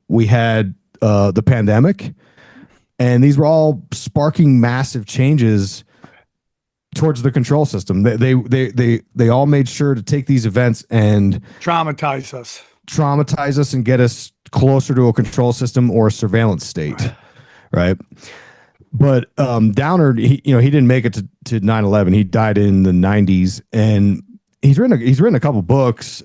we had the pandemic, and these were all sparking massive changes towards the control system. They all made sure to take these events and traumatize us and get us closer to a control system or a surveillance state, right? But Downard, he didn't make it to 9/11. He died in the 90s, and he's written a couple books.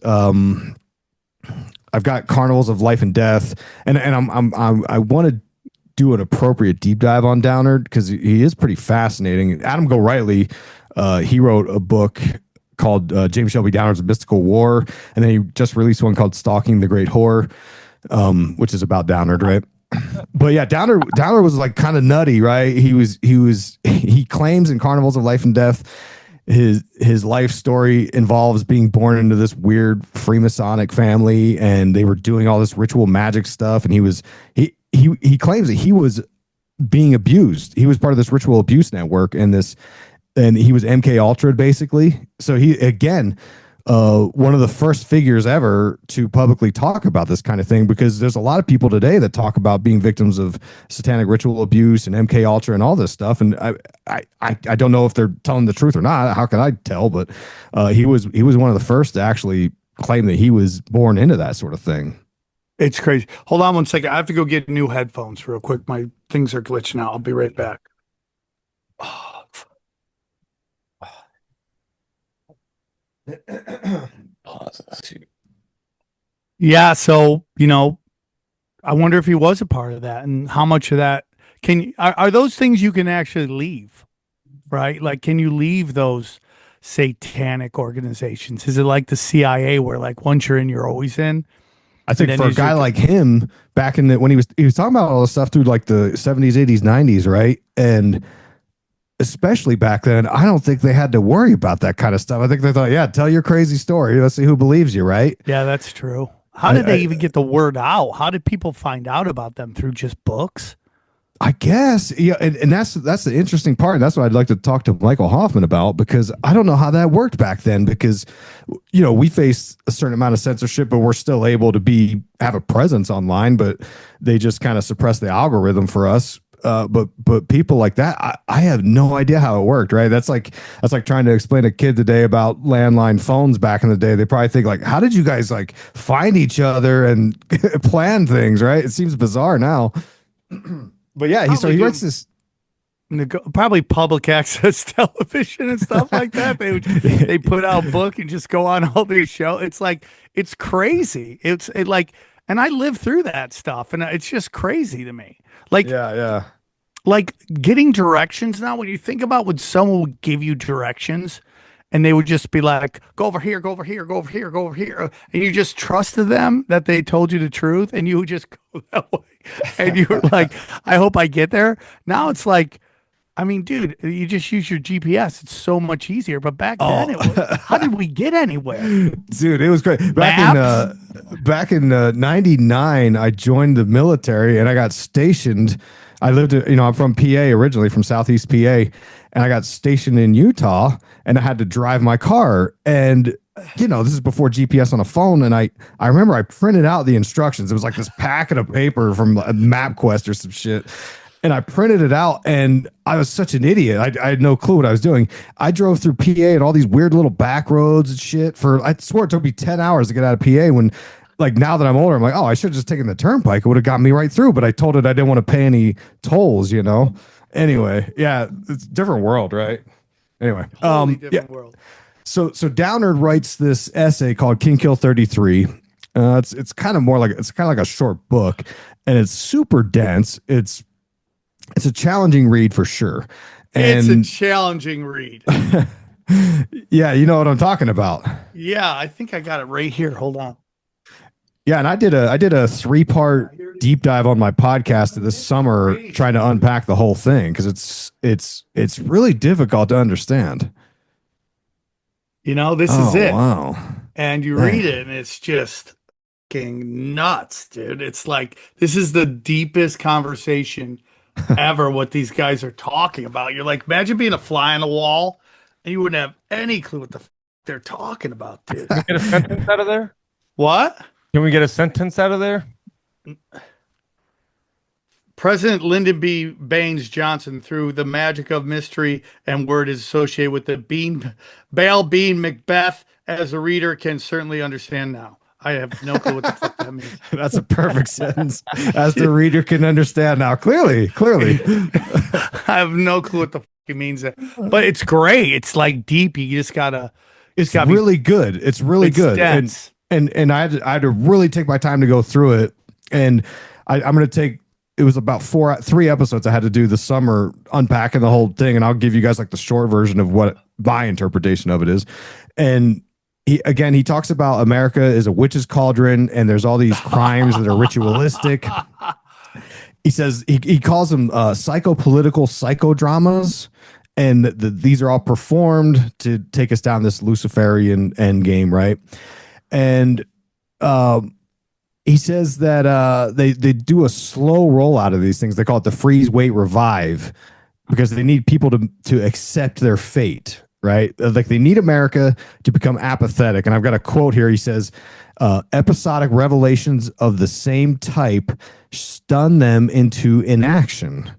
I've got Carnivals of Life and Death, and I want to do an appropriate deep dive on Downard because he is pretty fascinating. Adam Gorightly, he wrote a book called James Shelby Downard's Mystical War, and then he just released one called Stalking the Great Whore, which is about Downard, right? But yeah, Downard was like kind of nutty, right? He claims in Carnivals of Life and Death, his life story involves being born into this weird Freemasonic family, and they were doing all this ritual magic stuff, and he claims that he was being abused. He was part of this ritual abuse network, and he was MK Ultra basically. So he, again, one of the first figures ever to publicly talk about this kind of thing, because there's a lot of people today that talk about being victims of satanic ritual abuse and MK Ultra and all this stuff. And I don't know if they're telling the truth or not. How can I tell? But he was one of the first to actually claim that he was born into that sort of thing. It's crazy. Hold on one second. I have to go get new headphones real quick. My things are glitching out. I'll be right back. Yeah, so I wonder if he was a part of that, and how much of that are those things you can actually leave, right? Like, can you leave those satanic organizations? Is it like the CIA, where like once you're in, you're always in? I think for a guy like him, back in when he was talking about all this stuff through like the 70s, 80s, 90s, right? And especially back then, I don't think they had to worry about that kind of stuff. I think they thought, yeah, tell your crazy story. Let's see who believes you, right? Yeah, that's true. How did they even get the word out? How did people find out about them? Through just books? I guess. Yeah, and that's the interesting part. And that's what I'd like to talk to Michael Hoffman about, because I don't know how that worked back then, because we faced a certain amount of censorship, but we're still able to have a presence online, but they just kind of suppressed the algorithm for us. But people like that, I have no idea how it worked, right? That's like trying to explain to a kid today about landline phones back in the day. They probably think like, how did you guys like find each other and plan things, right? It seems bizarre now. But yeah, he writes this. Probably public access television and stuff like that. They put out a book and just go on all these shows. It's like, it's crazy. And I lived through that stuff, and it's just crazy to me. Like, yeah. Like getting directions now, when you think about when someone would give you directions and they would just be like, go over here, go over here, go over here, go over here. And you just trusted them that they told you the truth, and you would just go that way. And you were like, I hope I get there. Now it's like, I mean, dude, you just use your GPS. It's so much easier. But back then, it was, how did we get anywhere? Dude, it was great. Maps? Back in '99, I joined the military and I got stationed. I lived, I'm from PA originally, from Southeast PA, and I got stationed in Utah, and I had to drive my car. And this is before GPS on a phone, and I remember I printed out the instructions. It was like this packet of paper from MapQuest or some shit. And I printed it out, and I was such an idiot. I had no clue what I was doing. I drove through PA and all these weird little back roads and shit I swear it took me 10 hours to get out of PA when, like, now that I'm older, I'm like, oh, I should have just taken the turnpike. It would have gotten me right through, but I told it I didn't want to pay any tolls, Anyway, yeah, it's a different world, right? Anyway, Totally different world. So Downard writes this essay called King Kill 33. It's kind of like a short book, and it's super dense. It's a challenging read for sure. And It's a challenging read. yeah, you know what I'm talking about. Yeah, I think I got it right here. Hold on. Yeah, and I did a 3-part deep dive on my podcast this summer trying to unpack the whole thing because it's really difficult to understand. This is it. Wow. And you read it, and it's just fucking nuts, dude. It's like this is the deepest conversation ever what these guys are talking about. You're like, imagine being a fly on the wall and you wouldn't have any clue what the they're talking about, dude. Can we get a sentence out of there? What? Can we get a sentence out of there? President Lyndon B. Baines Johnson, through the magic of mystery and word, is associated with the Baal Bean Macbeth, as the reader can certainly understand now. I have no clue what the fuck that means. That's a perfect sentence. As the reader can understand now. Clearly. I have no clue what the fuck it means. But it's great. It's like deep. You just gotta. It's really good. It's really good. Dense. And I had to really take my time to go through it. And I'm going to take. It was about 3 episodes I had to do this summer unpacking the whole thing, and I'll give you guys like the short version of what my interpretation of it is. And he talks about America is a witch's cauldron, and there's all these crimes that are ritualistic. He says he calls them psychopolitical psychodramas, and these are all performed to take us down this Luciferian end game, right? And he says that they do a slow rollout of these things. They call it the freeze, wait, revive, because they need people to accept their fate. Right? Like they need America to become apathetic. And I've got a quote here. He says, episodic revelations of the same type stun them into inaction.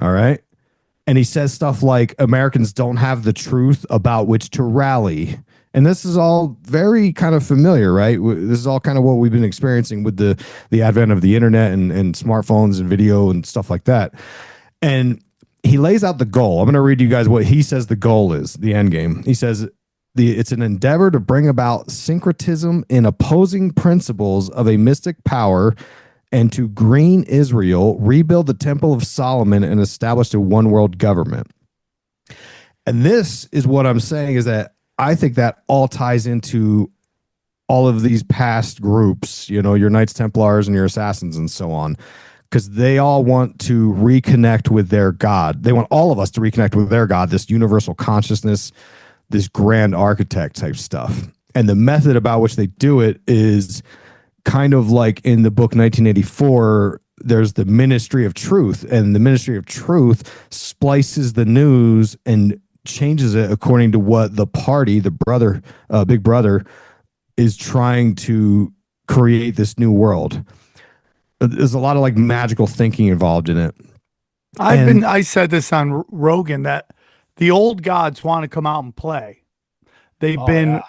All right. And he says stuff like Americans don't have the truth about which to rally. And this is all very kind of familiar, right? This is all kind of what we've been experiencing with the advent of the internet and smartphones and video and stuff like that. And he lays out the goal. I'm going to read you guys what he says the goal is, the end game. He says it's an endeavor to bring about syncretism in opposing principles of a mystic power and to green Israel, rebuild the Temple of Solomon, and establish a one world government. And this is what I'm saying is that I think that all ties into all of these past groups, your Knights Templars and your Assassins and so on. Because they all want to reconnect with their God. They want all of us to reconnect with their God, this universal consciousness, this grand architect type stuff. And the method about which they do it is kind of like in the book 1984, there's the Ministry of Truth. And the Ministry of Truth splices the news and changes it according to what the party, the brother, Big Brother, is trying to create this new world. There's a lot of like magical thinking involved in it. I said this on Rogan that the old gods want to come out and play. They've been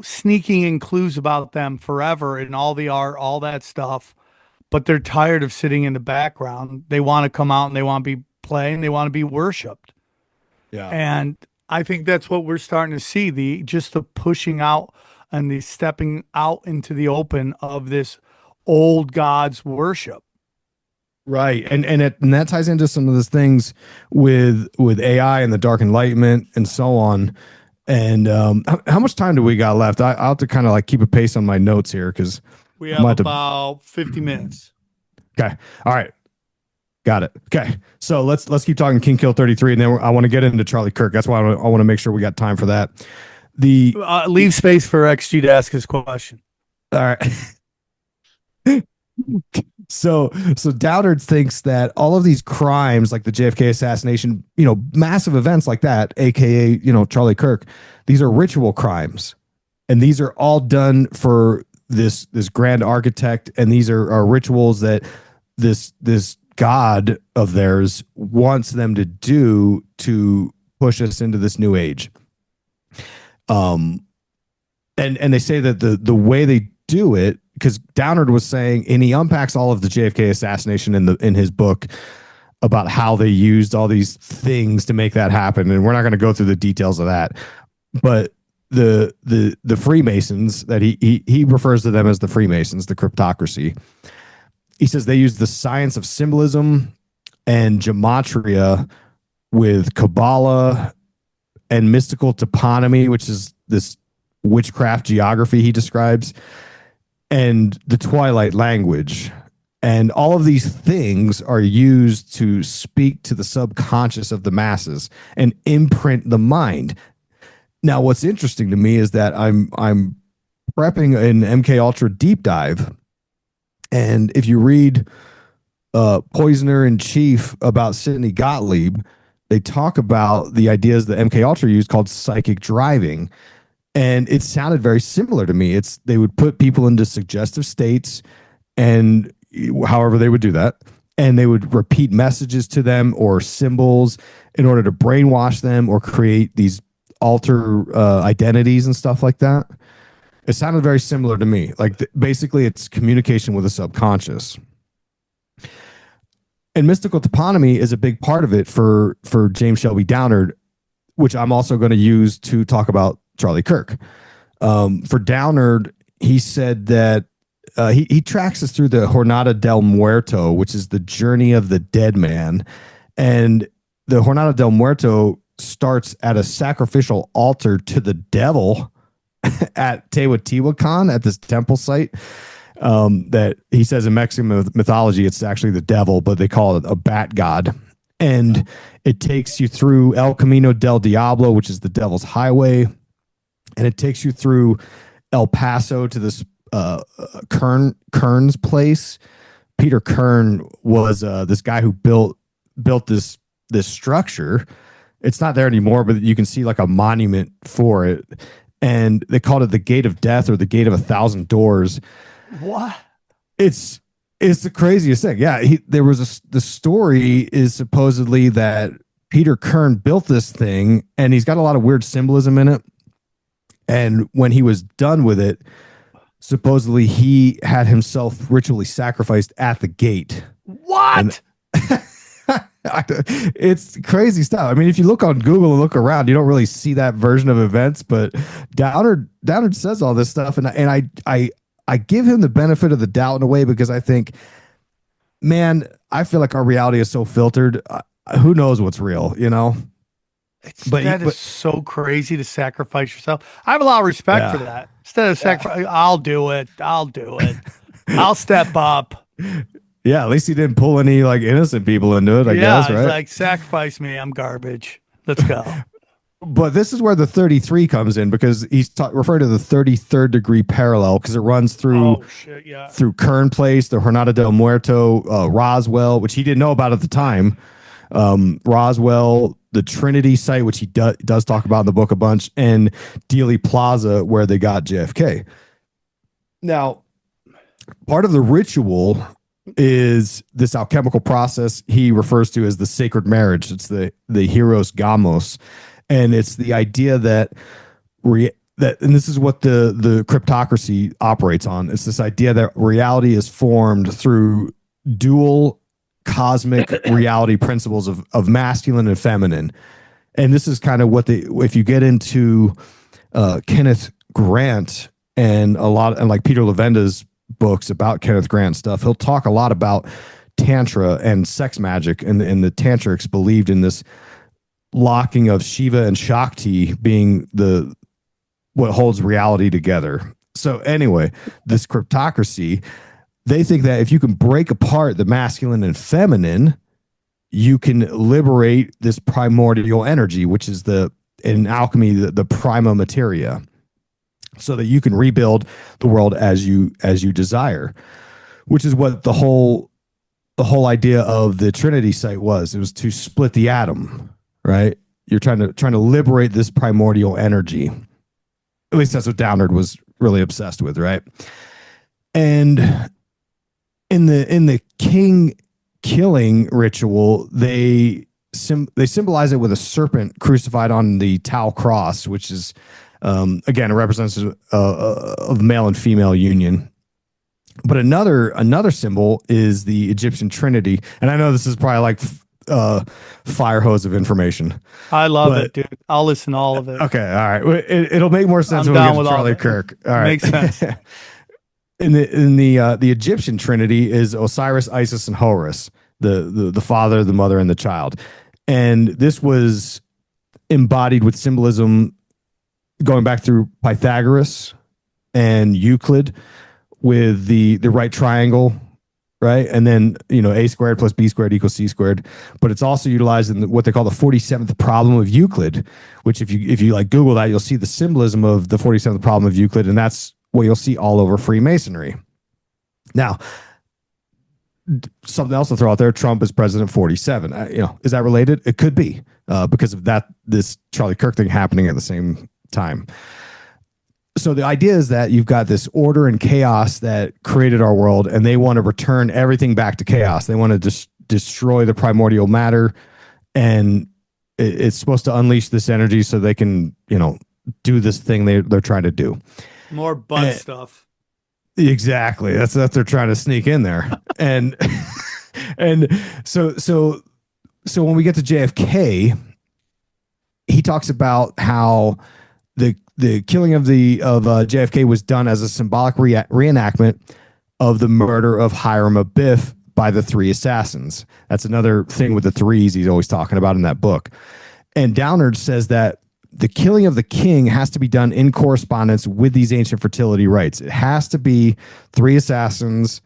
sneaking in clues about them forever in all the art, all that stuff, but they're tired of sitting in the background. They want to come out and they want to be playing, they want to be worshipped. Yeah. And I think that's what we're starting to see, the pushing out and the stepping out into the open of this old God's worship. Right. And that ties into some of those things with AI and the dark enlightenment and so on. And how much time do we got left? I'll have to kind of like keep a pace on my notes here because we have about 50 minutes. Okay. All right. Got it. Okay. So let's keep talking King Kill 33, and then I want to get into Charlie Kirk. That's why I want to make sure we got time for that. Leave space for XG to ask his question. All right. So Downard thinks that all of these crimes, like the JFK assassination, massive events like that, aka Charlie Kirk, these are ritual crimes, and these are all done for this grand architect, and these are rituals that this god of theirs wants them to do to push us into this new age. And they say that the way they do it, because Downard was saying, and he unpacks all of the JFK assassination in his book about how they used all these things to make that happen, and we're not going to go through the details of that, but the Freemasons, that he refers to them as the Freemasons, the cryptocracy. He says they use the science of symbolism and gematria with Kabbalah and mystical toponymy, which is this witchcraft geography he describes, and the Twilight language. And all of these things are used to speak to the subconscious of the masses and imprint the mind. Now, what's interesting to me is that I'm prepping an MK Ultra deep dive, and if you read Poisoner in Chief about Sidney Gottlieb, they talk about the ideas that MK Ultra used called psychic driving, and it sounded very similar to me. They would put people into suggestive states, and however they would do that, and they would repeat messages to them or symbols in order to brainwash them or create these alter identities and stuff like that. It sounded very similar to me. Like basically it's communication with the subconscious. And mystical toponymy is a big part of it for James Shelby Downard, which I'm also going to use to talk about Charlie Kirk. For Downard, he said that he tracks us through the Jornada del Muerto, which is the journey of the dead man. And the Jornada del Muerto starts at a sacrificial altar to the devil at Teotihuacan, at this temple site, that he says in Mexican mythology, it's actually the devil, but they call it a bat god. And it takes you through El Camino del Diablo, which is the devil's highway. And it takes you through El Paso to this Kern's place. Peter Kern was this guy who built this structure. It's not there anymore, but you can see like a monument for it. And they called it the Gate of Death or the Gate of 1,000 Doors. What? It's the craziest thing. Yeah, the story is supposedly that Peter Kern built this thing, and he's got a lot of weird symbolism in it. And when he was done with it, supposedly he had himself ritually sacrificed at the gate. What? It's crazy stuff. I mean, if you look on Google and look around, you don't really see that version of events, but Downard says all this stuff, and I give him the benefit of the doubt in a way, because I think, man, I feel like our reality is so filtered. Who knows what's real, That is so crazy to sacrifice yourself. I have a lot of respect for that. Instead of sacrifice, I'll do it. I'll step up. Yeah, at least he didn't pull any like innocent people into it, I guess, right? Like, sacrifice me. I'm garbage. Let's go. But this is where the 33 comes in, because he's referring to the 33rd degree parallel, because it runs through through Kern Place, the Jornada del Muerto, Roswell, which he didn't know about at the time. Roswell, the Trinity site, which he does talk about in the book a bunch, and Dealey Plaza, where they got JFK. Now, part of the ritual is this alchemical process he refers to as the sacred marriage. It's the Hieros Gamos. And it's the idea that and this is what the cryptocracy operates on. It's this idea that reality is formed through dual cosmic reality principles of masculine and feminine. And this is kind of what if you get into Kenneth Grant and like Peter Levenda's books about Kenneth Grant stuff, he'll talk a lot about Tantra and sex magic, and the Tantrics believed in this locking of Shiva and Shakti being what holds reality together. So anyway, this cryptocracy, they think that if you can break apart the masculine and feminine, you can liberate this primordial energy, which is in alchemy, the prima materia, so that you can rebuild the world as you desire, which is what the whole idea of the Trinity site was. It was to split the atom, right? You're trying to liberate this primordial energy. At least that's what Downard was really obsessed with, right? And in the king killing ritual, they symbolize it with a serpent crucified on the Tau cross, which is again a representative of male and female union. But another symbol is the Egyptian Trinity, and I know this is probably like fire hose of information. I love it, dude. I'll listen to all of it. Okay, all right. It'll make more sense I'm when we down get to with Charlie all of it. Kirk. All right, Makes sense. in the Egyptian Trinity is Osiris, Isis, and Horus, the father, the mother, and the child, and this was embodied with symbolism going back through Pythagoras and Euclid with the right triangle, right? And then, a squared plus b squared equals c squared. But it's also utilized in what they call the 47th problem of Euclid, which if you like Google that, you'll see the symbolism of the 47th problem of Euclid, and that's what you'll see all over Freemasonry. Now, something else to throw out there: Trump is president 47. Is that related? It could be because of this Charlie Kirk thing happening at the same time. So the idea is that you've got this order and chaos that created our world, and they want to return everything back to chaos. They want to destroy the primordial matter, and it's supposed to unleash this energy so they can, do this thing they're trying to do. More butt stuff. Exactly. That's what they're trying to sneak in there. and so when we get to JFK, he talks about how the killing of JFK was done as a symbolic reenactment of the murder of Hiram Abiff by the three assassins. That's another thing with the threes he's always talking about in that book. And Downard says that the killing of the king has to be done in correspondence with these ancient fertility rites. It has to be three assassins,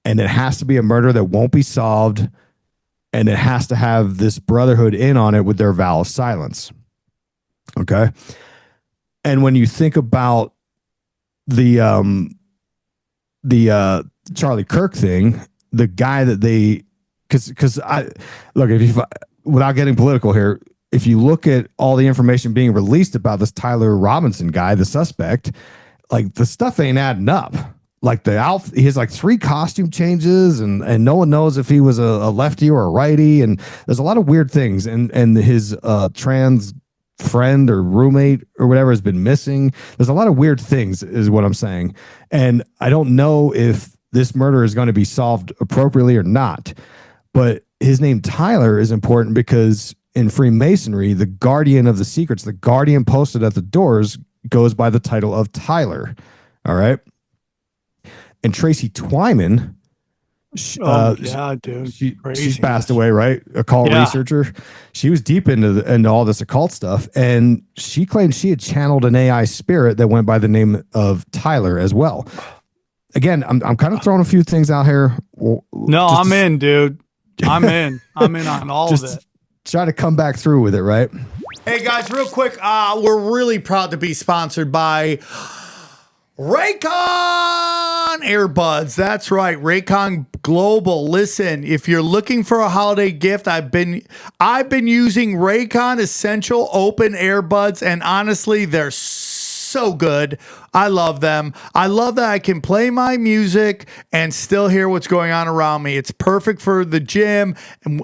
and it has to be a murder that won't be solved, and it has to have this brotherhood in on it with their vow of silence. Okay. And when you think about the Charlie Kirk thing, the guy that because I look, without getting political here, if you look at all the information being released about this Tyler Robinson guy, the suspect, like the stuff ain't adding up. Like he has like 3 costume changes, and no one knows if he was a lefty or a righty, and there's a lot of weird things, and his trans friend or roommate or whatever has been missing. There's a lot of weird things is what I'm saying. And I don't know if this murder is going to be solved appropriately or not, but his name Tyler is important because in Freemasonry, the guardian of the secrets, the guardian posted at the doors, goes by the title of Tyler. All right. And Tracy Twyman, dude. She's passed away, right? Occult researcher. She was deep into all this occult stuff, and she claimed she had channeled an AI spirit that went by the name of Tyler as well. Again, I'm kind of throwing a few things out here. I'm in, dude. I'm in on all of it. Try to come back through with it, right? Hey guys, real quick, we're really proud to be sponsored by Raycon earbuds. That's right, Raycon Global. Listen, if you're looking for a holiday gift, I've been using Raycon Essential Open Earbuds, and honestly, they're so good. I love them. I love that I can play my music and still hear what's going on around me. It's perfect for the gym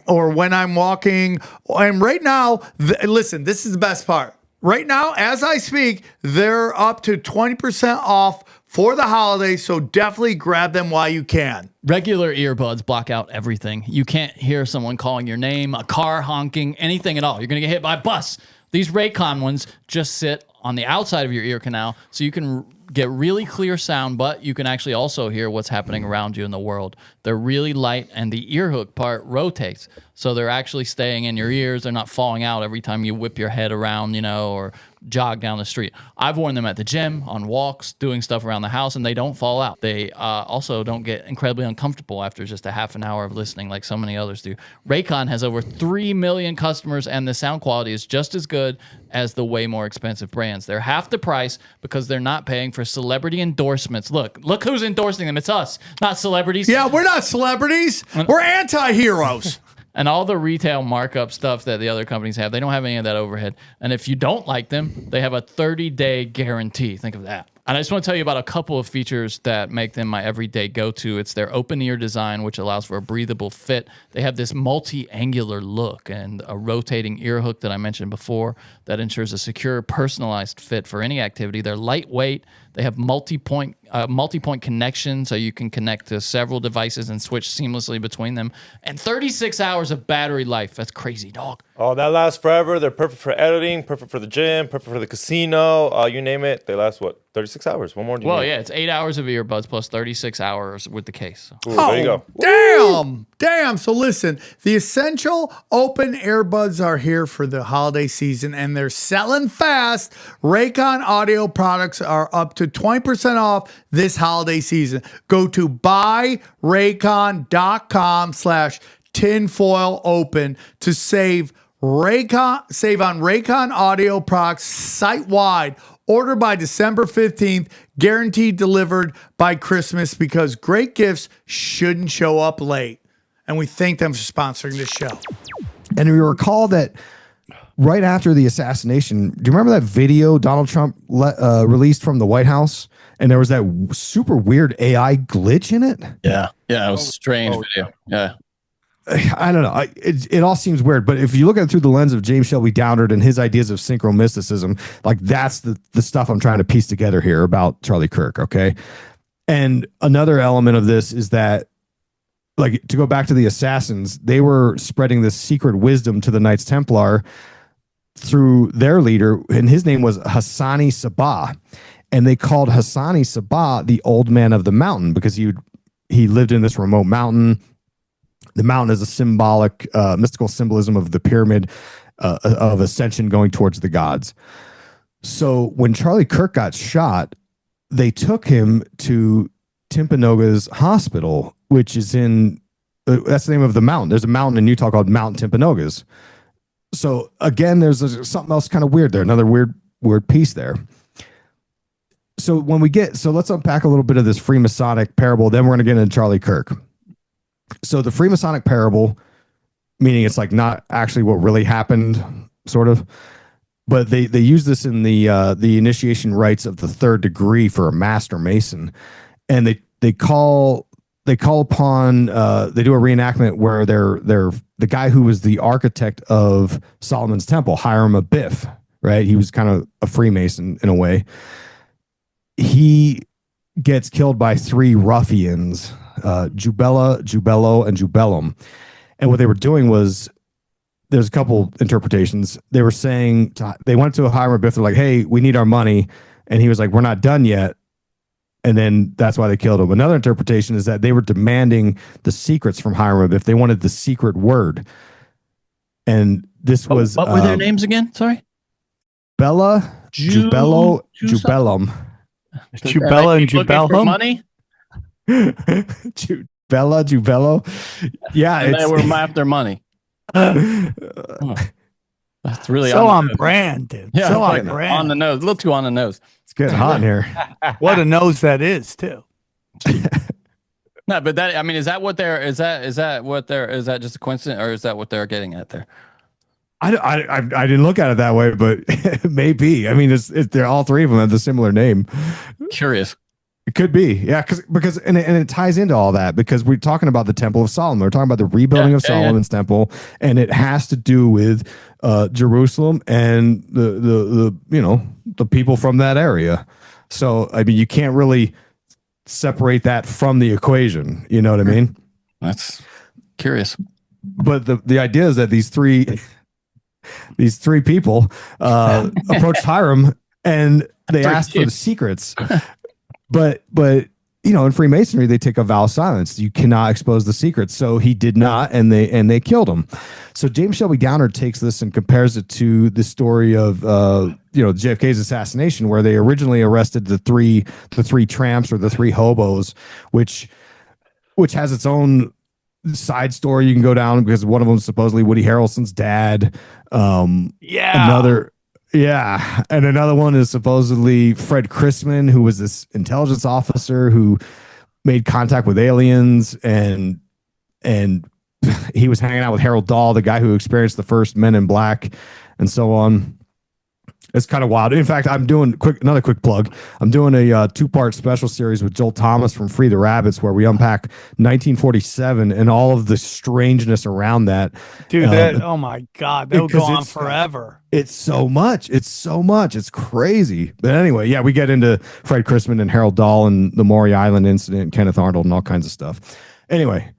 or when I'm walking. And right now, listen, this is the best part. Right now, as I speak, they're up to 20% off for the holidays, so definitely grab them while you can. Regular earbuds block out everything. You can't hear someone calling your name, a car honking, anything at all. You're going to get hit by a bus. These Raycon ones just sit on the outside of your ear canal, so you can get really clear sound, but you can actually also hear what's happening around you in the world. They're really light, and the ear hook part rotates, so they're actually staying in your ears. They're not falling out every time you whip your head around, or jog down the street. I've worn them at the gym, on walks, doing stuff around the house, and they don't fall out. They also don't get incredibly uncomfortable after just a half an hour of listening like so many others do. Raycon has over 3 million customers, and the sound quality is just as good as the way more expensive brands. They're half the price because they're not paying for celebrity endorsements. Look who's endorsing them. It's us, not celebrities. Yeah, we're not celebrities. We're anti-heroes. And all the retail markup stuff that the other companies have, they don't have any of that overhead. And if you don't like them, they have a 30-day guarantee. Think of that. And I just want to tell you about a couple of features that make them my everyday go-to. It's their open ear design, which allows for a breathable fit. They have this multi-angular look and a rotating ear hook that I mentioned before that ensures a secure, personalized fit for any activity. They're lightweight. They have multi-point connection, so you can connect to several devices and switch seamlessly between them. And 36 hours of battery life. That's crazy, dog. Oh, that lasts forever. They're perfect for editing, perfect for the gym, perfect for the casino. You name it. They last, 36 hours? One more? Well, yeah, it's 8 hours of earbuds plus 36 hours with the case. So. Ooh, there you go. Damn. So listen, the essential open earbuds are here for the holiday season, and they're selling fast. Raycon audio products are up to 20% off this holiday season. Go to buyraycon.com/tinfoilopen to save on Raycon audio products site-wide. Order by December 15th, guaranteed delivered by Christmas, because great gifts shouldn't show up late. And we thank them for sponsoring this show. And we recall that right after the assassination, do you remember that video Donald Trump released from the White House? And there was that super weird AI glitch in it. Yeah, it was a strange video. Yeah. I don't know. It all seems weird, but if you look at it through the lens of James Shelby Downard and his ideas of synchromysticism, like that's the stuff I'm trying to piece together here about Charlie Kirk. Okay. And another element of this is that, like, to go back to the assassins, they were spreading this secret wisdom to the Knights Templar through their leader, and his name was Hassani Sabah. And they called Hassani Sabah the old man of the mountain because he lived in this remote mountain. The mountain is a symbolic, mystical symbolism of the pyramid of ascension going towards the gods. So when Charlie Kirk got shot, they took him to Timpanogos Hospital, which is in, that's the name of the mountain. There's a mountain in Utah called Mount Timpanogos. So again, there's something else kind of weird there. Another weird piece there. So let's unpack a little bit of this Freemasonic parable. Then we're going to get into Charlie Kirk. So the Freemasonic parable, meaning it's like not actually what really happened, sort of, but they use this in the initiation rites of the third degree for a master mason, and they call upon they do a reenactment where they're the guy who was the architect of Solomon's temple, Hiram Abiff, right? He was kind of a Freemason in a way. He gets killed by 3 ruffians. Jubella, Jubello, and Jubellum. And what they were doing was, there's a couple interpretations. They were saying, they went to Hiram Abiff, they're like, hey, we need our money. And he was like, we're not done yet. And then that's why they killed him. Another interpretation is that they were demanding the secrets from Hiram Abiff. They wanted the secret word. And this was... What were their names again? Sorry? Bella, Jubello, Jubellum. Jubella and Jubellum? Money? Jubello. Yeah, and they were after money. That's really so on brand, dude. Yeah, so like on brand. On the nose. A little too on the nose. It's getting hot in here. What a nose that is, too. No, but that, I mean, is that just a coincidence, or is that what they're getting at there? I didn't look at it that way, but it may be. I mean, they're all 3 of them have the similar name. Curious. It could be, yeah, because it ties into all that, because we're talking about the Temple of Solomon. We're talking about the rebuilding of Solomon's temple, and it has to do with Jerusalem and the people from that area. So I mean, you can't really separate that from the equation. You know what I mean? That's curious. But the idea is that these three people approached Hiram and they asked for the secrets. But in Freemasonry, they take a vow of silence. You cannot expose the secrets. So he did not, and they killed him. So James Shelby Downard takes this and compares it to the story of JFK's assassination, where they originally arrested the three tramps or the three hobos, which has its own side story you can go down, because one of them is supposedly Woody Harrelson's dad. And another one is supposedly Fred Chrisman, who was this intelligence officer who made contact with aliens, and he was hanging out with Harold Dahl, the guy who experienced the first Men in Black, and so on. It's kind of wild. In fact, I'm doing another quick plug. I'm doing a 2-part special series with Joel Thomas from Free the Rabbits, where we unpack 1947 and all of the strangeness around that. Dude, oh my God, that would go on forever. It's so much. It's crazy. But anyway, yeah, we get into Fred Chrisman and Harold Dahl and the Maury Island incident, Kenneth Arnold, and all kinds of stuff. Anyway,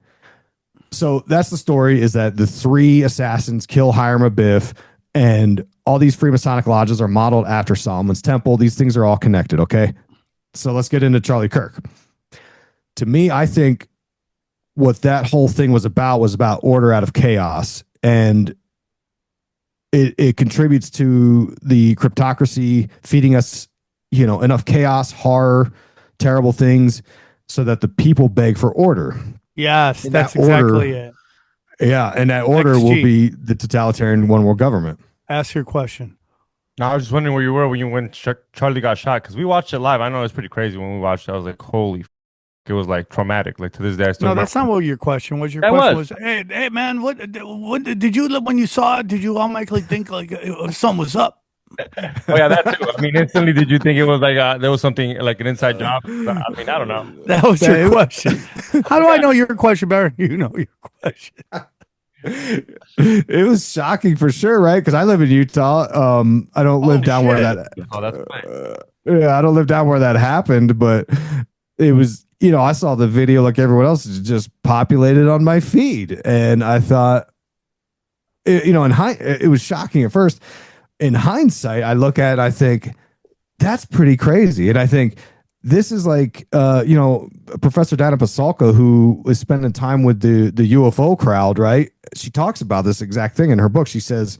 so that's the story, is that the 3 assassins kill Hiram Abiff, and all these Freemasonic lodges are modeled after Solomon's Temple. These things are all connected, okay? So let's get into Charlie Kirk. To me, I think what that whole thing was about order out of chaos, and it contributes to the cryptocracy feeding us, enough chaos, horror, terrible things, so that the people beg for order. Yes, that's exactly it. Yeah, and that order will be the totalitarian one world government. Ask your question. No, I was just wondering where you were when Charlie got shot, because we watched it live. I know it was pretty crazy when we watched it. I was like, holy f-. It was like traumatic. Like to this day, I still remember. That's not what your question was. Your question was, hey man, what did you, when you saw it, did you automatically think like something was up? Oh yeah, that too. I mean, instantly, did you think it was like there was something like an inside job? I mean, I don't know. That was your question. How do I know your question better than you know your question? It was shocking for sure, right? Because I live in Utah. I don't live down where that. Oh, that's right. Yeah, I don't live down where that happened, but it was. I saw the video like everyone else, just populated on my feed, and I thought, it was shocking at first. In hindsight, I look at it, I think that's pretty crazy, and I think this is like, Professor Dana Pasulka, who was spending time with the UFO crowd, right? She talks about this exact thing in her book. She says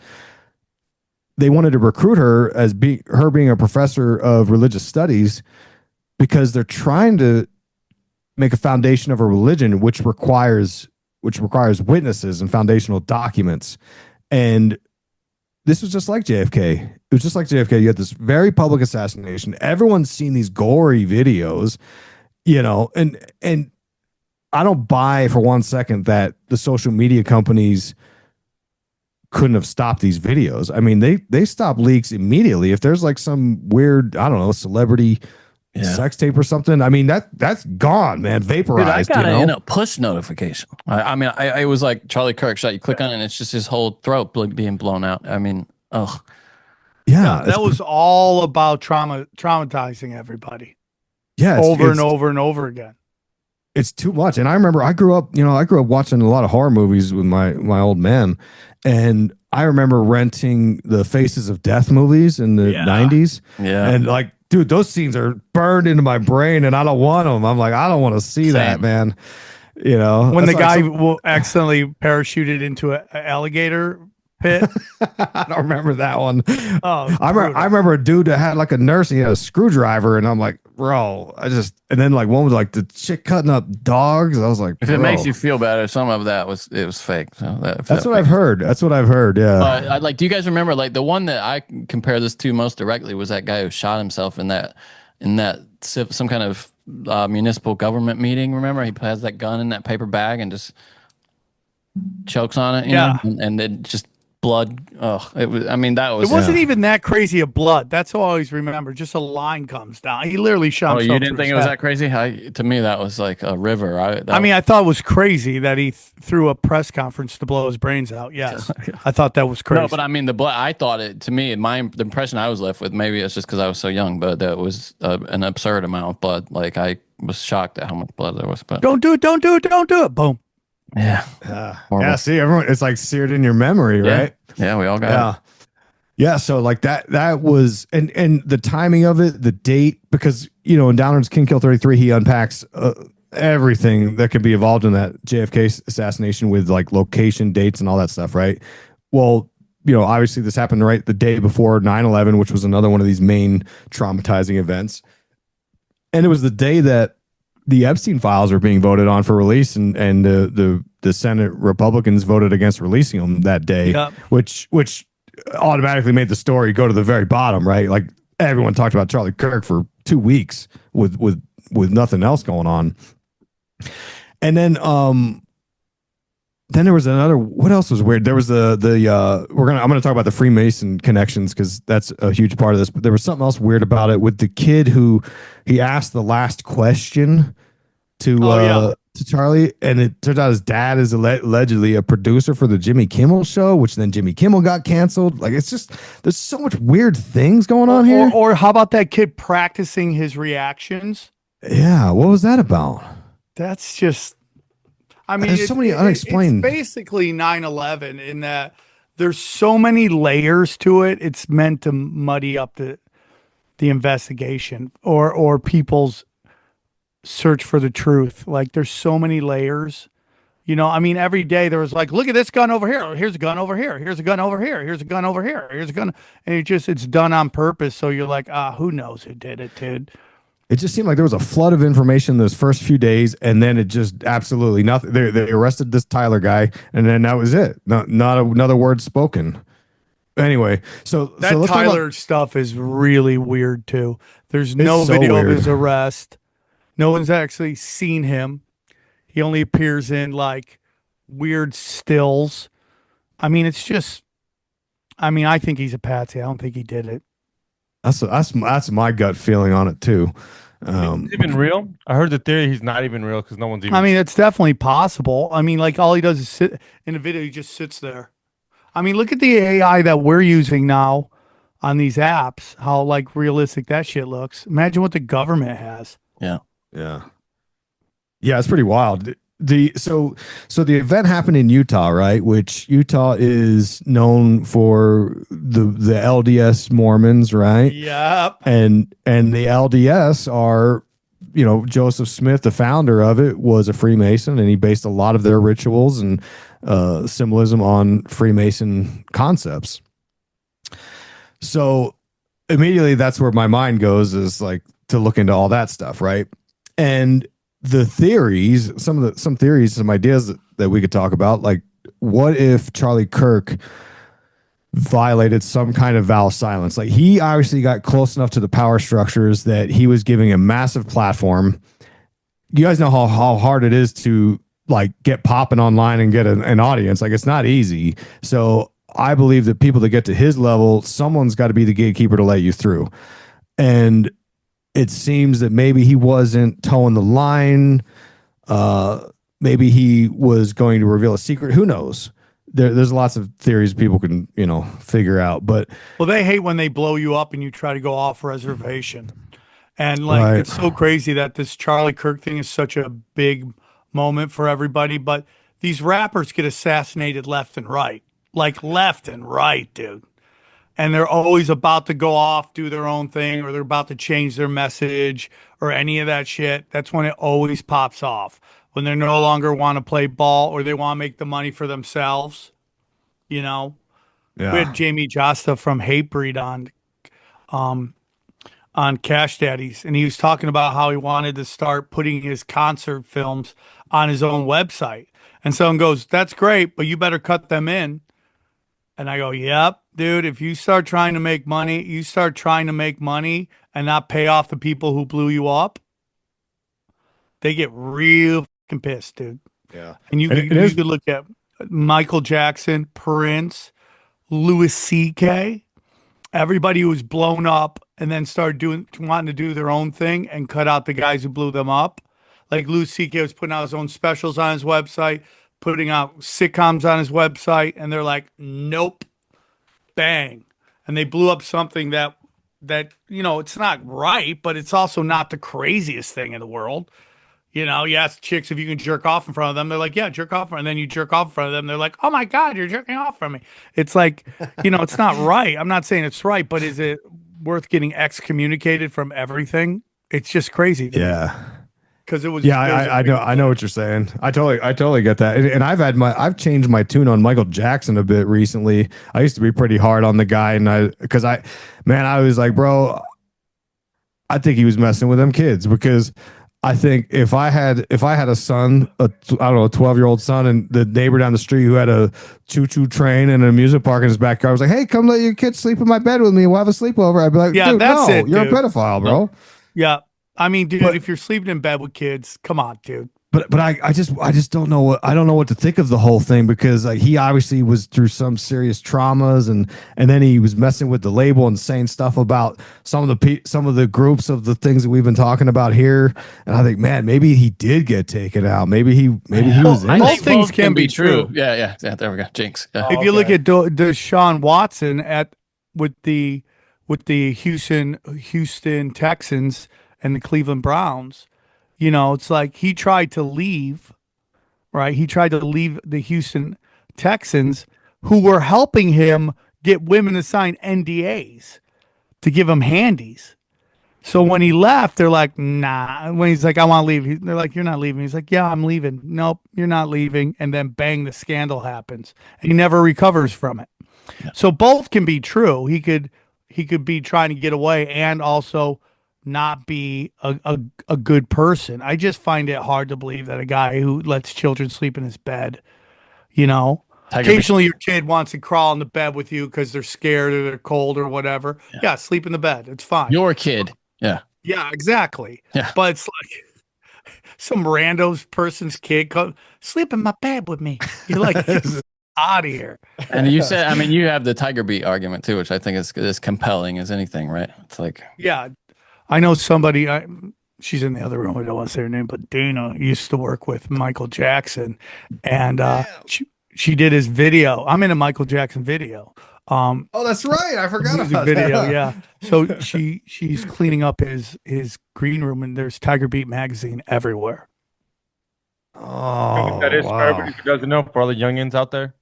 they wanted to recruit her as being a professor of religious studies because they're trying to make a foundation of a religion, which requires witnesses and foundational documents. And this was just like JFK. It was just like JFK. You had this very public assassination. Everyone's seen these gory videos, and I don't buy for 1 second that the social media companies couldn't have stopped these videos. I mean, they stop leaks immediately. If there's like some weird, I don't know, celebrity sex tape or something, I mean, that's gone, man, vaporized. Dude, I got it in a push notification. I was like Charlie Kirk shot. You click on it, and it's just his whole throat being blown out. I mean, ugh. Yeah, that was all about traumatizing everybody. Yeah, over and over and over again. It's too much. And I remember I grew up watching a lot of horror movies with my old man, and I remember renting the Faces of Death movies in the 90s. Yeah, and like, dude, those scenes are burned into my brain, and I don't want them. I'm like, I don't want to see that, man. When the guy will accidentally parachuted into an alligator pit. I don't remember that one. Oh, I remember a dude that had like a nurse. He had a screwdriver, and I'm like, bro, and then like one was like the chick cutting up dogs. I was like, if it makes you feel better, some of that was fake. So that's what I've heard. That's what I've heard. Yeah. Do you guys remember like the one that I compare this to most directly was that guy who shot himself in that some kind of municipal government meeting? Remember, he has that gun in that paper bag and just chokes on it. You know? And then just blood. Oh, it was. I mean, that was. It wasn't even that crazy of blood. That's all I always remember. Just a line comes down. He literally shot himself. Oh, you didn't think it was that crazy? To me, that was like a river. I thought it was crazy that he threw a press conference to blow his brains out. Yes, I thought that was crazy. No, but I mean the blood. I thought it. To me, the impression I was left with. Maybe it's just because I was so young, but that was an absurd amount of blood. Like I was shocked at how much blood there was. But don't do it. Don't do it. Don't do it. Boom. Yeah. Yeah. See, everyone, it's like seared in your memory, right? Yeah, we all got it. Yeah, so like that was and the timing of it, the date, because in Downard's King Kill 33, he unpacks everything that could be involved in that JFK assassination with like location, dates, and all that stuff, right? Well, obviously this happened right the day before 9/11, which was another one of these main traumatizing events. And it was the day that the Epstein files were being voted on for release, and the Senate Republicans voted against releasing them that day, which automatically made the story go to the very bottom, right? Like everyone talked about Charlie Kirk for 2 weeks with nothing else going on. And then there was another, what else was weird? There was I'm going to talk about the Freemason connections because that's a huge part of this, but there was something else weird about it with the kid who he asked the last question to Charlie, and it turns out his dad is allegedly a producer for the Jimmy Kimmel show, which then Jimmy Kimmel got canceled. Like, it's just, there's so much weird things going on here. Or how about that kid practicing his reactions? Yeah, what was that about? That's just, I mean, there's so many unexplained. It's basically 9/11 in that there's so many layers to it. It's meant to muddy up the investigation or people's search for the truth. Like, there's so many layers. I mean, every day there was like, look at this gun over here. Here's a gun over here. Here's a gun over here. Here's a gun over here. Here's a gun. And it's done on purpose. So you're like, who knows who did it, dude? It just seemed like there was a flood of information those first few days, and then it just absolutely nothing. They arrested this Tyler guy, and then that was it. Not another word spoken. Anyway, so Tyler stuff is really weird too. There's no video of his arrest. No one's actually seen him. He only appears in like weird stills. I mean, it's just, I think he's a patsy. I don't think he did it. That's my gut feeling on it too. Is he even real? I heard the theory he's not even real because no one's even. It's definitely possible. Like all he does is sit in a video. He just sits there. Look at the AI that we're using now on these apps. How like realistic that shit looks. Imagine what the government has. Yeah. It's pretty wild. So the event happened in Utah, right? Which Utah is known for the LDS Mormons, right? Yep. And the LDS are, Joseph Smith, the founder of it, was a Freemason, and he based a lot of their rituals and symbolism on Freemason concepts. So immediately that's where my mind goes, is like to look into all that stuff, right? And the theories, some theories, some ideas that we could talk about, like what if Charlie Kirk violated some kind of vow of silence? Like, he obviously got close enough to the power structures that he was giving a massive platform. You guys know how hard it is to like get popping online and get an audience. Like, it's not easy. So I believe that people that get to his level, someone's got to be the gatekeeper to let you through. And it seems that maybe he wasn't towing the line. Maybe he was going to reveal a secret. Who knows? There's lots of theories people can, figure out. But they hate when they blow you up and you try to go off reservation. And like, It's so crazy that this Charlie Kirk thing is such a big moment for everybody. But these rappers get assassinated left and right, like left and right, dude. And they're always about to go off, do their own thing, or they're about to change their message or any of that shit. That's when it always pops off. When they no longer want to play ball or they want to make the money for themselves, Yeah. We had Jamie Josta from Hatebreed on Cash Daddies, and he was talking about how he wanted to start putting his concert films on his own website. And someone goes, "That's great, but you better cut them in." And I go, "Yep, dude, if you start trying to make money, and not pay off the people who blew you up, they get real fucking pissed, dude." Yeah. And you could look at Michael Jackson, Prince, Louis C.K., everybody who was blown up and then started wanting to do their own thing and cut out the guys who blew them up. Like Louis C.K. was putting out his own specials on his website, putting out sitcoms on his website, and they're like, nope, bang. And they blew up something that it's not right, but it's also not the craziest thing in the world. You know, you ask chicks if you can jerk off in front of them. They're like, yeah, jerk off. And then you jerk off in front of them. They're like, oh my God, you're jerking off from me. It's like, you know, it's not right. I'm not saying it's right, but is it worth getting excommunicated from everything? It's just crazy. Yeah. Because it was. Yeah, I know what you're saying. I totally get that. And I've changed my tune on Michael Jackson a bit recently. I used to be pretty hard on the guy, and I was like, bro, I think he was messing with them kids, because I think if I had a son, a 12-year-old son, and the neighbor down the street who had a choo-choo train and an amusement park in his backyard was like, hey, come let your kids sleep in my bed with me. We'll have a sleepover. I'd be like, yeah, dude, that's no, it. You're Dude. a pedophile, bro. Yeah. I mean, dude, if you're sleeping in bed with kids, come on, dude. But I just don't know what to think of the whole thing, because like he obviously was through some serious traumas, and then he was messing with the label and saying stuff about some of the groups of the things that we've been talking about here. And I think, man, maybe he did get taken out. Maybe he was. I think things can be true. Yeah. There we go. Jinx. Yeah. If you look at Deshaun Watson with the Houston Texans and the Cleveland Browns, you know, it's like he tried to leave, right? He tried to leave the Houston Texans, who were helping him get women to sign NDAs to give him handies. So when he left, they're like, nah. When he's like, I want to leave, they're like, you're not leaving. He's like, yeah, I'm leaving. Nope, you're not leaving. And then bang, the scandal happens. And he never recovers from it. Yeah. So both can be true. He could be trying to get away and also not be a good person. I just find it hard to believe that a guy who lets children sleep in his bed, you know, occasionally your kid wants to crawl in the bed with you because they're scared or they're cold or whatever. Yeah, sleep in the bed. It's fine. Your kid. Yeah. Yeah, exactly. Yeah. But it's like some rando person's kid sleep in my bed with me. You're like, out of here. And you said, I mean, you have the Tiger Beat argument too, which I think is as compelling as anything, right? It's like, yeah, I know somebody. She's in the other room. I don't want to say her name, but Dana used to work with Michael Jackson, and she did his video. I'm in a Michael Jackson video. Oh, that's right. I forgot about video. that. Yeah. So she's cleaning up his green room, and there's Tiger Beat magazine everywhere. Oh, that is for everybody who doesn't know, for all the youngins out there.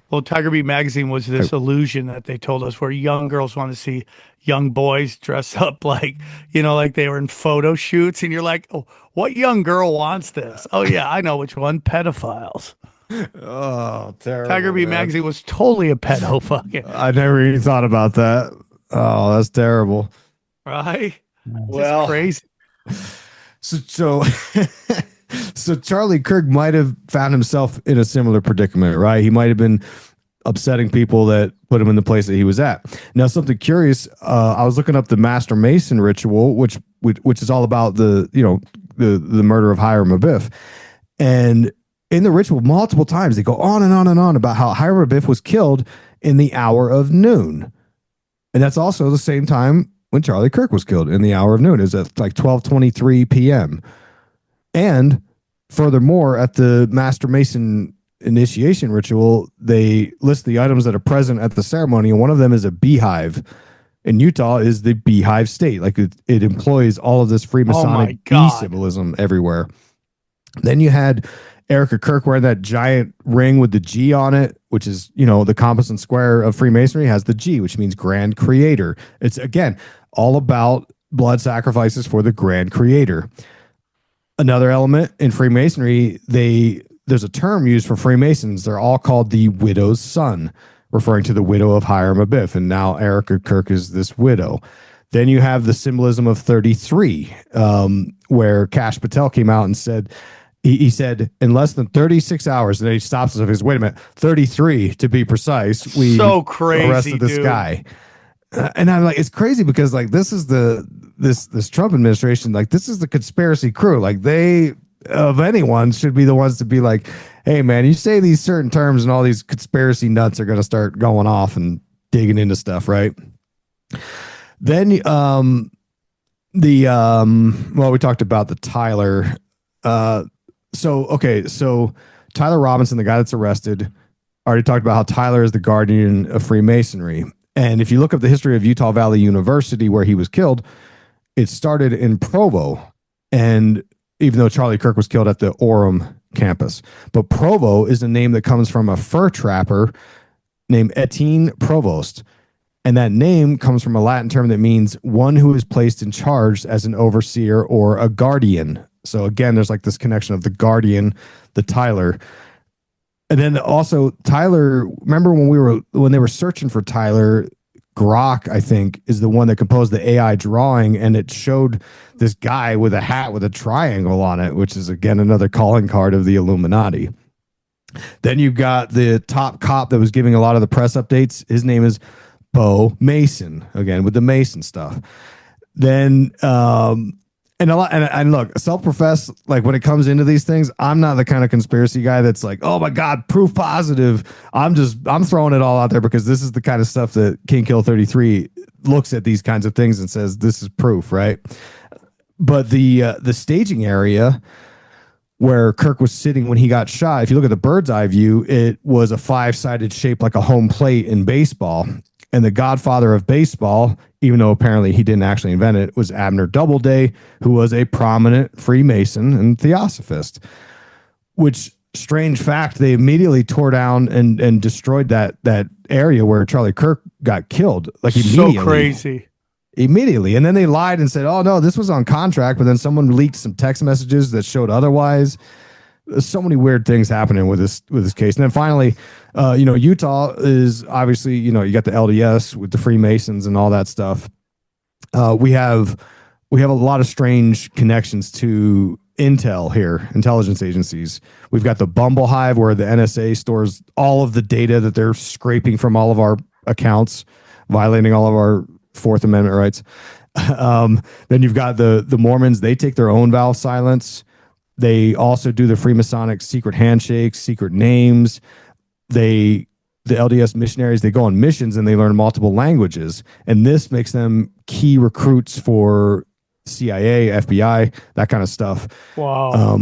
Well, Tiger Beat magazine was this illusion that they told us where young girls want to see young boys dress up like, you know, like they were in photo shoots. And you're like, oh, what young girl wants this? Oh, yeah, I know which one. Pedophiles. Oh, terrible. Tiger Beat magazine was totally a pedo fucking. I never even thought about that. Oh, that's terrible. Right? Well, crazy. So So Charlie Kirk might have found himself in a similar predicament, right? He might have been upsetting people that put him in the place that he was at. Now, something curious, I was looking up the Master Mason ritual, which is all about the murder of Hiram Abiff. And in the ritual, multiple times they go on and on and on about how Hiram Abiff was killed in the hour of noon. And that's also the same time when Charlie Kirk was killed, in the hour of noon. It was at like 12:23 p.m. And furthermore, at the Master Mason initiation ritual, they list the items that are present at the ceremony, and one of them is a beehive. In Utah is the beehive state. Like it employs all of this Freemasonic bee symbolism everywhere. Then you had Erica Kirk wearing that giant ring with the G on it, which is, you know, the compass and square of Freemasonry has the G, which means Grand Creator. It's, again, all about blood sacrifices for the Grand Creator. Another element in Freemasonry, there's a term used for Freemasons. They're all called the widow's son, referring to the widow of Hiram Abiff. And now Erica Kirk is this widow. Then you have the symbolism of 33, where Kash Patel came out and said, he said, in less than 36 hours, and then he stops us. He goes, wait a minute, 33 to be precise. We so crazy, arrested this guy. And I'm like, it's crazy because like this is this Trump administration, like this is the conspiracy crew. Like they, of anyone, should be the ones to be like, hey man, you say these certain terms and all these conspiracy nuts are going to start going off and digging into stuff, right? Then well, we talked about the Tyler. So Tyler Robinson, the guy that's arrested, already talked about how Tyler is the guardian of Freemasonry. And if you look up the history of Utah Valley University, where he was killed, it started in Provo. And even though Charlie Kirk was killed at the Orem campus. But Provo is a name that comes from a fur trapper named Etienne Provost. And that name comes from a Latin term that means one who is placed in charge as an overseer or a guardian. So again, there's like this connection of the guardian, the Tyler. And then also Tyler, remember when they were searching for Tyler, Grok, I think, is the one that composed the AI drawing, and it showed this guy with a hat with a triangle on it, which is again another calling card of the Illuminati. Then you've got the top cop that was giving a lot of the press updates. His name is Bo Mason, again with the Mason stuff. Then and look, self-professed, like when it comes into these things, I'm not the kind of conspiracy guy that's like, oh my God, proof positive. I'm throwing it all out there because this is the kind of stuff that King Kill 33 looks at these kinds of things and says, this is proof, right? But the staging area where Kirk was sitting when he got shot, if you look at the bird's eye view, it was a 5-sided shape like a home plate in baseball. And the godfather of baseball, even though apparently he didn't actually invent it, was Abner Doubleday, who was a prominent Freemason and Theosophist. Which, strange fact, they immediately tore down and destroyed that area where Charlie Kirk got killed. Like immediately. So crazy. Immediately. And then they lied and said, oh no, this was on contract, but then someone leaked some text messages that showed otherwise. There's so many weird things happening with this case. And then finally, Utah is obviously, you got the LDS with the Freemasons and all that stuff. We have a lot of strange connections to intel here, intelligence agencies. We've got the Bumble Hive where the NSA stores all of the data that they're scraping from all of our accounts, violating all of our Fourth Amendment rights. Then you've got the Mormons. They take their own vow of silence. They also do the Freemasonic secret handshakes, secret names. The LDS missionaries, they go on missions and they learn multiple languages. And this makes them key recruits for CIA, FBI, that kind of stuff. Wow.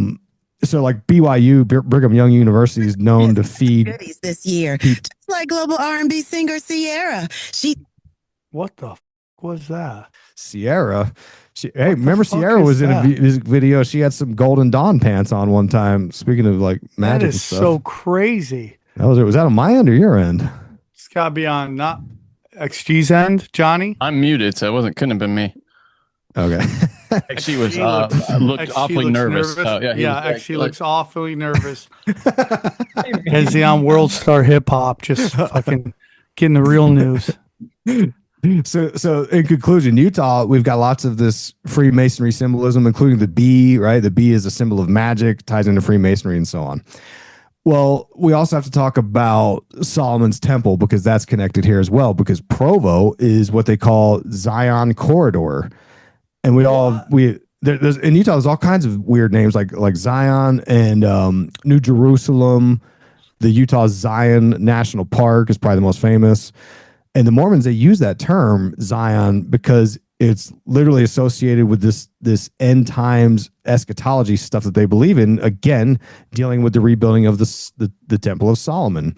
So like BYU, Brigham Young University, is known to feed this year, just like global R&B singer Sierra. What the was that? Sierra. Remember Sierra was in a video. She had some Golden Dawn pants on one time. Speaking of like magic, that is and stuff. so crazy. That was it. Was that on my end or your end? It's got to be on not XG's end, Johnny. I'm muted, so couldn't have been me. Okay. She was looked awfully nervous. She looks awfully nervous. As the on World Star Hip Hop, just fucking getting the real news. So in conclusion, Utah, we've got lots of this Freemasonry symbolism, including the bee, right? The bee is a symbol of magic, ties into Freemasonry and so on. Well, we also have to talk about Solomon's Temple because that's connected here as well, because Provo is what they call Zion Corridor. And there's in Utah, there's all kinds of weird names like Zion and New Jerusalem. The Utah Zion National Park is probably the most famous. And the Mormons, they use that term Zion because it's literally associated with this end times eschatology stuff that they believe in. Again, dealing with the rebuilding of the Temple of Solomon.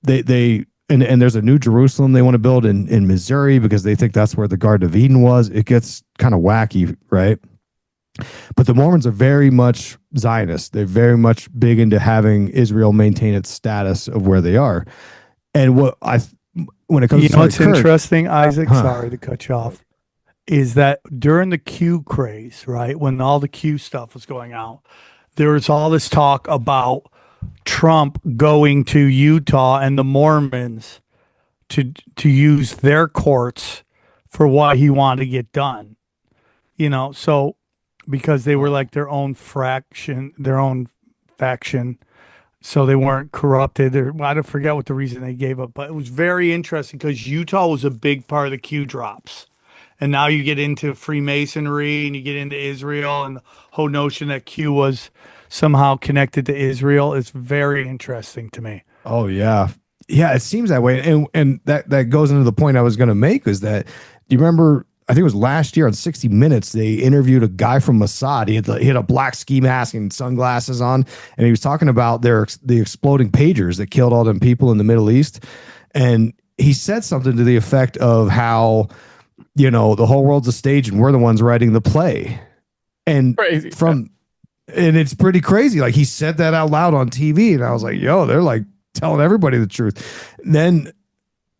And there's a New Jerusalem they want to build in Missouri because they think that's where the Garden of Eden was. It gets kind of wacky, right? But the Mormons are very much Zionist. They're very much big into having Israel maintain its status of where they are. And when it comes to what's interesting, Isaac, sorry to cut you off, is that during the Q craze, right, when all the Q stuff was going out, there was all this talk about Trump going to Utah and the Mormons to use their courts for what he wanted to get done. So because they were like their own faction, so they weren't corrupted, or I don't forget what the reason they gave up, but it was very interesting because Utah was a big part of the Q drops. And now you get into Freemasonry and you get into Israel, and the whole notion that Q was somehow connected to Israel is very interesting to me. Oh yeah. Yeah, it seems that way. And that goes into the point I was going to make, is that you remember, I think it was last year on 60 Minutes, they interviewed a guy from Mossad. He had a black ski mask and sunglasses on, and he was talking about the exploding pagers that killed all them people in the Middle East. And he said something to the effect of how, the whole world's a stage and we're the ones writing the play. And Crazy. and it's pretty crazy. Like he said that out loud on TV, and I was like, yo, they're like telling everybody the truth. Then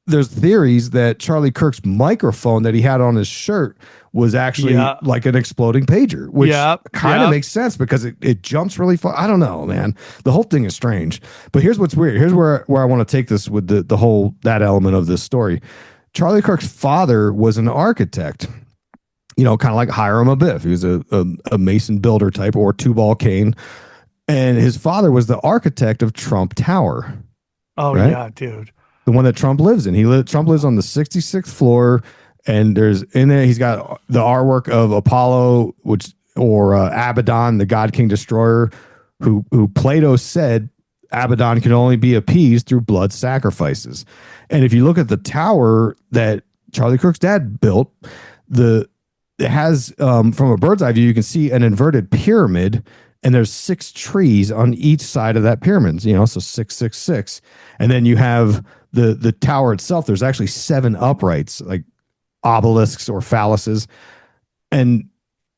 there's theories that Charlie Kirk's microphone that he had on his shirt was actually like an exploding pager, which kind of makes sense because it jumps really far. I don't know, man. The whole thing is strange. But here's what's weird. Here's where I want to take this with the whole that element of this story. Charlie Kirk's father was an architect, you know, kind of like Hiram Abiff. He was a Mason builder type, or Tubal Cain. And his father was the architect of Trump Tower. Oh, right? yeah, dude. The one that Trump lives in. Trump lives on the 66th floor, and there's in there he's got the artwork of Apollo, or Abaddon, the God King Destroyer, who Plato said Abaddon can only be appeased through blood sacrifices. And if you look at the tower that Charlie Kirk's dad built, it has from a bird's eye view, you can see an inverted pyramid, and there's 6 trees on each side of that pyramid, you know, so 666. And then you have the tower itself. There's actually 7 uprights, like obelisks or phalluses. And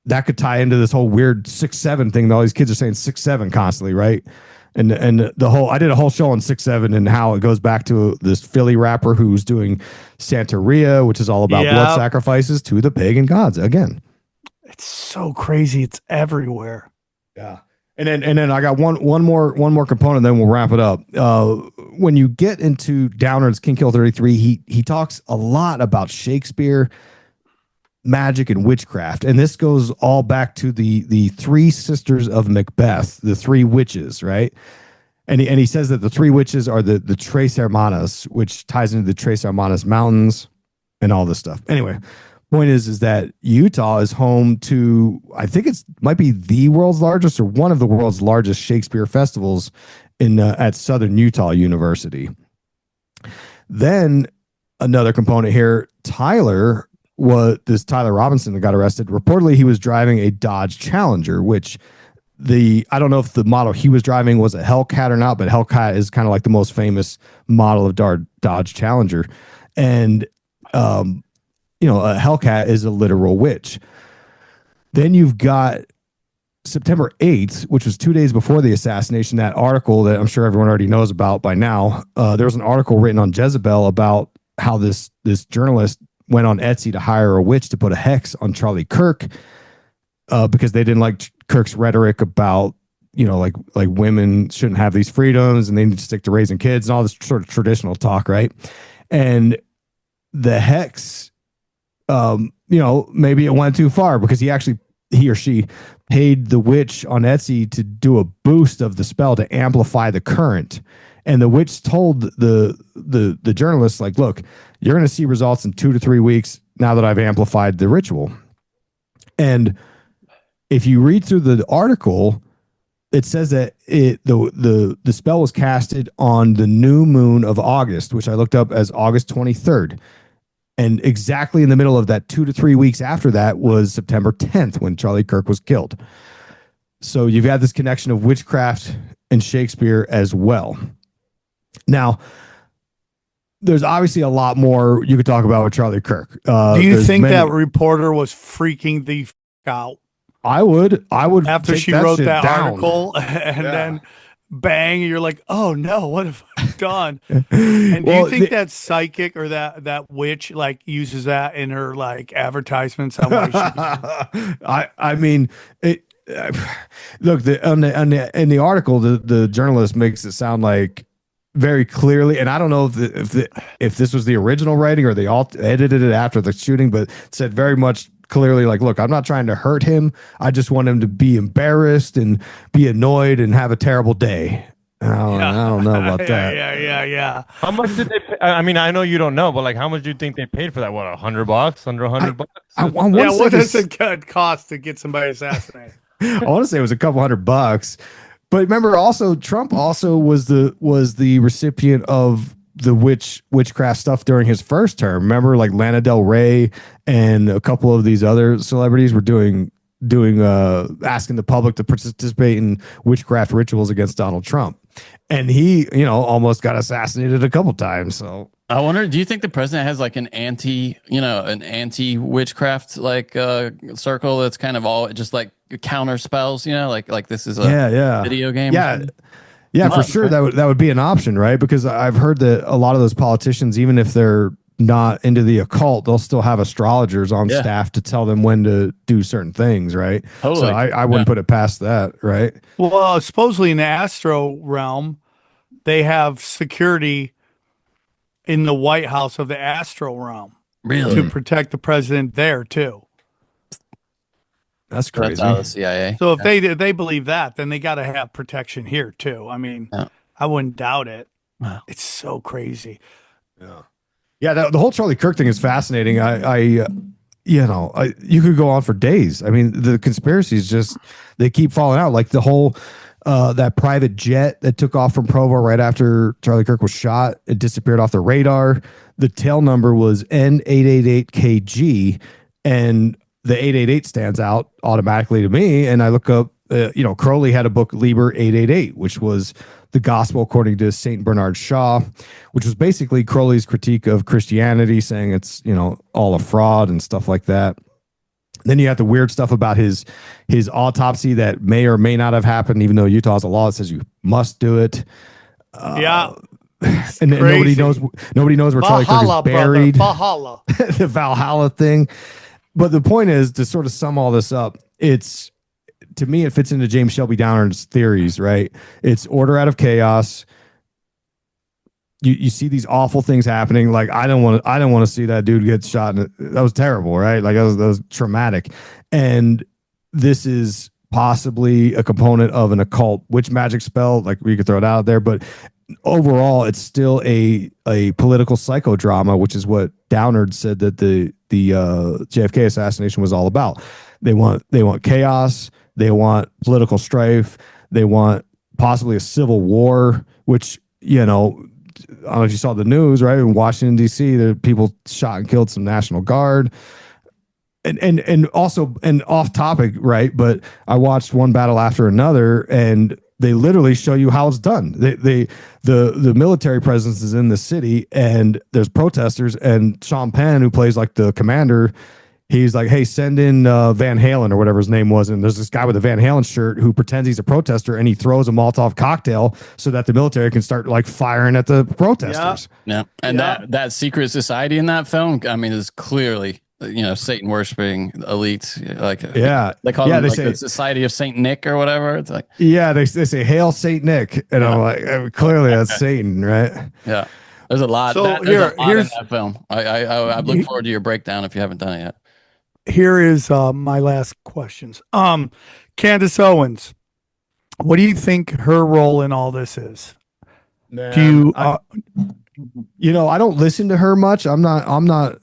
that could tie into this whole weird 6'7" thing that all these kids are saying 6'7" constantly, right? And I did a whole show on 6'7" and how it goes back to this Philly rapper who's doing Santeria, which is all about blood sacrifices to the pagan gods again. It's so crazy. It's everywhere. Yeah. And then I got one more component, then we'll wrap it up. When you get into Downard's King Kill 33, he talks a lot about Shakespeare, magic, and witchcraft. And this goes all back to the 3 sisters of Macbeth, the 3 witches, right? And he says that the 3 witches are the Tres Hermanas, which ties into the Tres Hermanas Mountains and all this stuff. Anyway, point is that Utah is home to, I think might be the world's largest or one of the world's largest Shakespeare festivals at Southern Utah University. Then another component here, Tyler Robinson that got arrested. Reportedly, he was driving a Dodge Challenger, which I don't know if the model he was driving was a Hellcat or not, but Hellcat is kind of like the most famous model of Dodge Challenger. And, you know, a Hellcat is a literal witch. Then you've got September 8th, which was 2 days before the assassination, that article that I'm sure everyone already knows about by now. There was an article written on Jezebel about how this journalist went on Etsy to hire a witch to put a hex on Charlie Kirk because they didn't like Kirk's rhetoric about, you know, like women shouldn't have these freedoms and they need to stick to raising kids and all this sort of traditional talk, right? And the hex, you know, maybe it went too far because he or she paid the witch on Etsy to do a boost of the spell to amplify the current. And the witch told the journalist, like, look, you're going to see results in 2 to 3 weeks now that I've amplified the ritual. And if you read through the article, it says that the spell was casted on the new moon of August, which I looked up as August 23rd. And exactly in the middle of that 2 to 3 weeks after that was September 10th when Charlie Kirk was killed. So you've got this connection of witchcraft and Shakespeare as well. Now, there's obviously a lot more you could talk about with Charlie Kirk. Do you think that reporter was freaking the f- out? I would. After she wrote that article and then bang, you're like, oh no, what have I done? And do you think that psychic or that witch like uses that in her like advertisements? I mean, look, in the article, the journalist makes it sound like very clearly, and I don't know if this was the original writing or they all edited it after the shooting, but it said very much clearly, like, look, I'm not trying to hurt him. I just want him to be embarrassed and be annoyed and have a terrible day. I don't know about that. Yeah. How much did they pay? I mean, I know you don't know, but like, how much do you think they paid for that? What, $100? Under $100? What does it cost to get somebody assassinated? I want to say it was a couple $100. But remember, also Trump also was the recipient of the witchcraft stuff during his first term. Remember, like Lana Del Rey and a couple of these other celebrities were doing asking the public to participate in witchcraft rituals against Donald Trump, and he, you know, almost got assassinated a couple times. So I wonder, do you think the president has like an anti witchcraft like circle that's kind of all just like counter spells, like this is a video game. Yeah, for sure. Right? That would be an option, right? Because I've heard that a lot of those politicians, even if they're not into the occult, they'll still have astrologers on staff to tell them when to do certain things, right? Totally. So I wouldn't put it past that, right? Well, supposedly in the astro realm, they have security in the White House of the astro realm, to protect the president there too. That's crazy. That's out of the CIA. So if they believe that, then they got to have protection here too. I mean, I wouldn't doubt it. Wow. It's so crazy. Yeah, the whole Charlie Kirk thing is fascinating. You could go on for days. I mean, the conspiracies they keep falling out. Like the whole that private jet that took off from Provo right after Charlie Kirk was shot, it disappeared off the radar. The tail number was N888KG, and the 888 stands out automatically to me. And I look up, Crowley had a book, Liber 888, which was the gospel according to Saint Bernard Shaw, which was basically Crowley's critique of Christianity, saying it's, all a fraud and stuff like that. Then you have the weird stuff about his autopsy that may or may not have happened, even though Utah has a law that says you must do it. And nobody knows where Charlie Kirk is buried. Valhalla. The Valhalla thing. But the point is, to sort of sum all this up, to me, it fits into James Shelby Downard's theories, right? It's order out of chaos. You see these awful things happening. Like I don't want to see that dude get shot. That was terrible, right? Like that was traumatic. And this is possibly a component of an occult witch magic spell. Like we could throw it out there, but overall, it's still a political psychodrama, which is what Downard said that the JFK assassination was all about. They want chaos. They want political strife. They want possibly a civil war, which, I don't know if you saw the news, right? In Washington, D.C., there people shot and killed some National Guard. And also, and off topic, right? But I watched One Battle After Another, and they literally show you how it's done. The military presence is in the city, and there's protesters, and Sean Penn, who plays like the commander, he's like, hey, send in Van Halen or whatever his name was. And there's this guy with a Van Halen shirt who pretends he's a protester, and he throws a Molotov cocktail so that the military can start like firing at the protesters. Yeah. And that secret society in that film, I mean, is clearly, Satan worshiping elites. Like, they call them the Society of Saint Nick or whatever. It's like, they say, Hail Saint Nick. And I'm like, clearly that's Satan, right? Yeah. There's a lot. So there's a lot in that film. I look forward to your breakdown if you haven't done it yet. Here is my last questions. Candace Owens, what do you think her role in all this is? Man, do you I don't listen to her much. I don't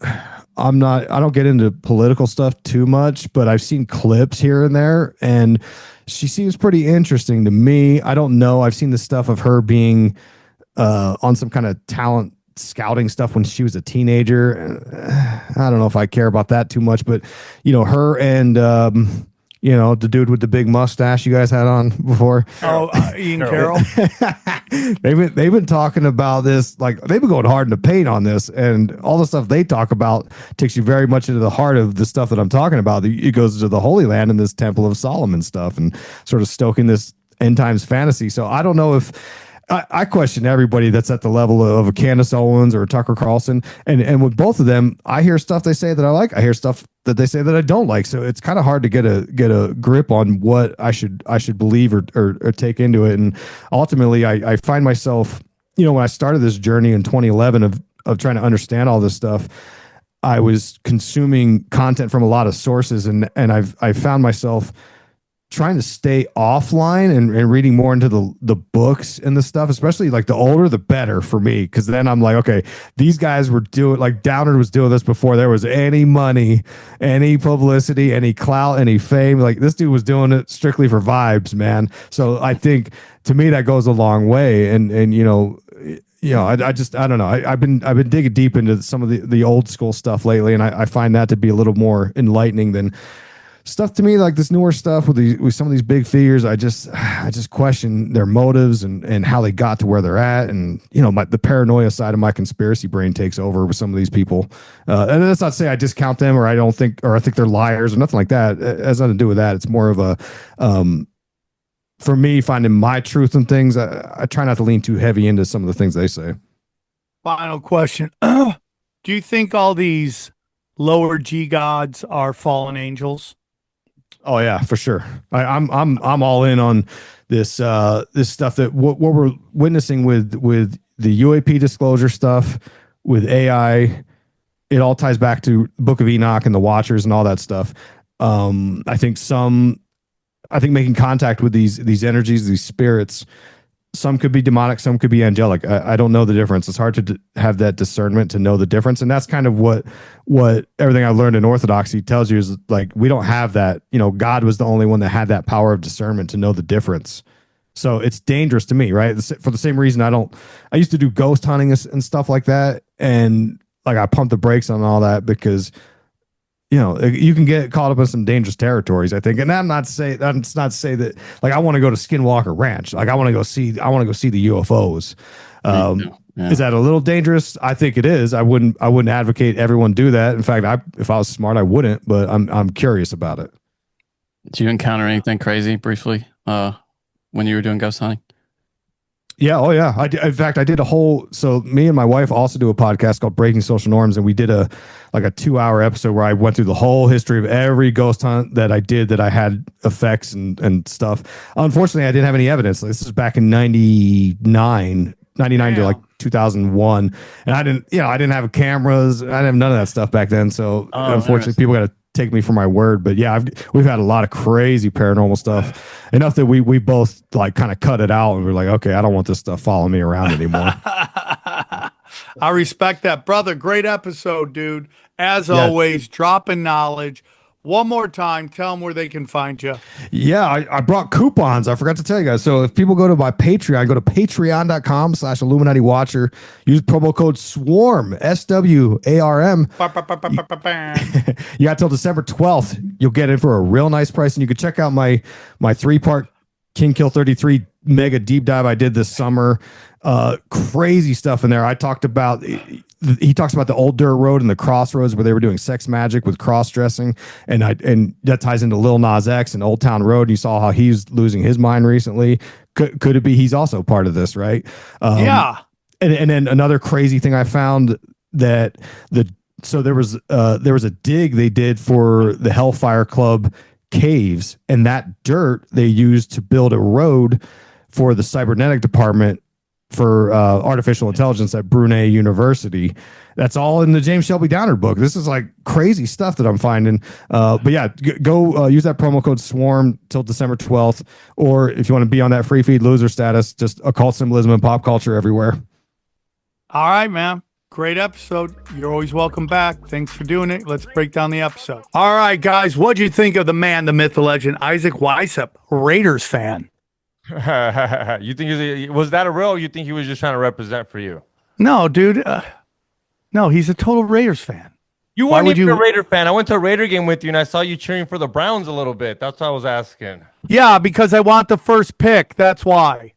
get into political stuff too much, but I've seen clips here and there, and she seems pretty interesting to me. I don't know. I've seen the stuff of her being on some kind of talent scouting stuff when she was a teenager. I don't know if I care about that too much, but her and the dude with the big mustache you guys had on before. Ian Carroll. they've been talking about this, like they've been going hard in the paint on this, and all the stuff they talk about takes you very much into the heart of the stuff that I'm talking about. It goes to the Holy Land and this Temple of Solomon stuff, and sort of stoking this end times fantasy. So I don't know if I question everybody that's at the level of a Candace Owens or a Tucker Carlson, and with both of them, I hear stuff they say that I like. I hear stuff that they say that I don't like. So it's kind of hard to get a grip on what I should believe or take into it. And ultimately, I find myself, when I started this journey in 2011 of trying to understand all this stuff, I was consuming content from a lot of sources, and I found myself trying to stay offline and reading more into the books and the stuff, especially like the older, the better for me. Cause then I'm like, okay, these guys were doing, like Downard was doing this before there was any money, any publicity, any clout, any fame. Like this dude was doing it strictly for vibes, man. So I think to me that goes a long way. And I don't know. I've been digging deep into some of the old school stuff lately, and I find that to be a little more enlightening than stuff to me like this newer stuff with some of these big figures, I just question their motives and how they got to where they're at, and the paranoia side of my conspiracy brain takes over with some of these people. And that's not to say I discount them or I think they're liars or nothing like that. It has nothing to do with that. It's more of a for me, finding my truth in things. I try not to lean too heavy into some of the things they say. Final question. Do you think all these lower G gods are fallen angels? Oh yeah, for sure. I'm all in on this this stuff that what we're witnessing with the UAP disclosure stuff, with AI. It all ties back to Book of Enoch and the Watchers and all that stuff. I think making contact with these energies, these spirits, some could be demonic, some could be angelic. I don't know the difference. It's hard to have that discernment to know the difference. And that's kind of what everything I learned in Orthodoxy tells you is like, we don't have that. God was the only one that had that power of discernment to know the difference. So it's dangerous to me, right? For the same reason I used to do ghost hunting and stuff like that. And like I pumped the brakes on all that because you can get caught up in some dangerous territories, I think. And that's not to say that like I want to go to Skinwalker Ranch. Like I want to go see the UFOs. Yeah. Is that a little dangerous? I think it is. I wouldn't advocate everyone do that. In fact, if I was smart, I wouldn't, but I'm curious about it. Did you encounter anything crazy briefly when you were doing ghost hunting? Yeah. Oh, yeah. In fact, I did so me and my wife also do a podcast called Breaking Social Norms, and we did a 2-hour episode where I went through the whole history of every ghost hunt that I did that I had effects and stuff. Unfortunately, I didn't have any evidence. This is back in 99 to like 2001. And I didn't have cameras. I didn't have none of that stuff back then. So unfortunately, people got to take me for my word. But yeah, we've had a lot of crazy paranormal stuff, enough that we both like kind of cut it out and we're like, okay, I don't want this stuff following me around anymore. I respect that, brother. Great episode, dude. As always, dropping knowledge. One more time, tell them where they can find you. Yeah, I brought coupons. I forgot to tell you guys. So if people go to my Patreon, go to patreon.com/Illuminati Watcher. Use promo code SWARM, SWARM. You got till December 12th. You'll get it for a real nice price. And you can check out my 3-part King Kill 33 mega deep dive I did this summer. Crazy stuff in there. He talks about the old dirt road and the crossroads where they were doing sex magic with cross dressing, and that ties into Lil Nas X and Old Town Road. You saw how he's losing his mind recently. Could it be he's also part of this, right? Yeah. And then another crazy thing I found that there was a dig they did for the Hellfire Club caves, and that dirt they used to build a road for the cybernetic department for artificial intelligence at Brunei University. That's all in the James Shelby Downard book. This is like crazy stuff that I'm finding. But yeah, go use that promo code SWARM till December 12th. Or if you want to be on that free feed loser status, just occult symbolism and pop culture everywhere. All right, man. Great episode. You're always welcome back. Thanks for doing it. Let's break down the episode. All right, guys. What'd you think of the man, the myth, the legend, Isaac Weishaupt, Raiders fan? You think was that a real? Or you think he was just trying to represent for you? No, dude. No, he's a total Raiders fan. You weren't even a Raider fan. I went to a Raider game with you, and I saw you cheering for the Browns a little bit. That's what I was asking. Yeah, because I want the first pick. That's why.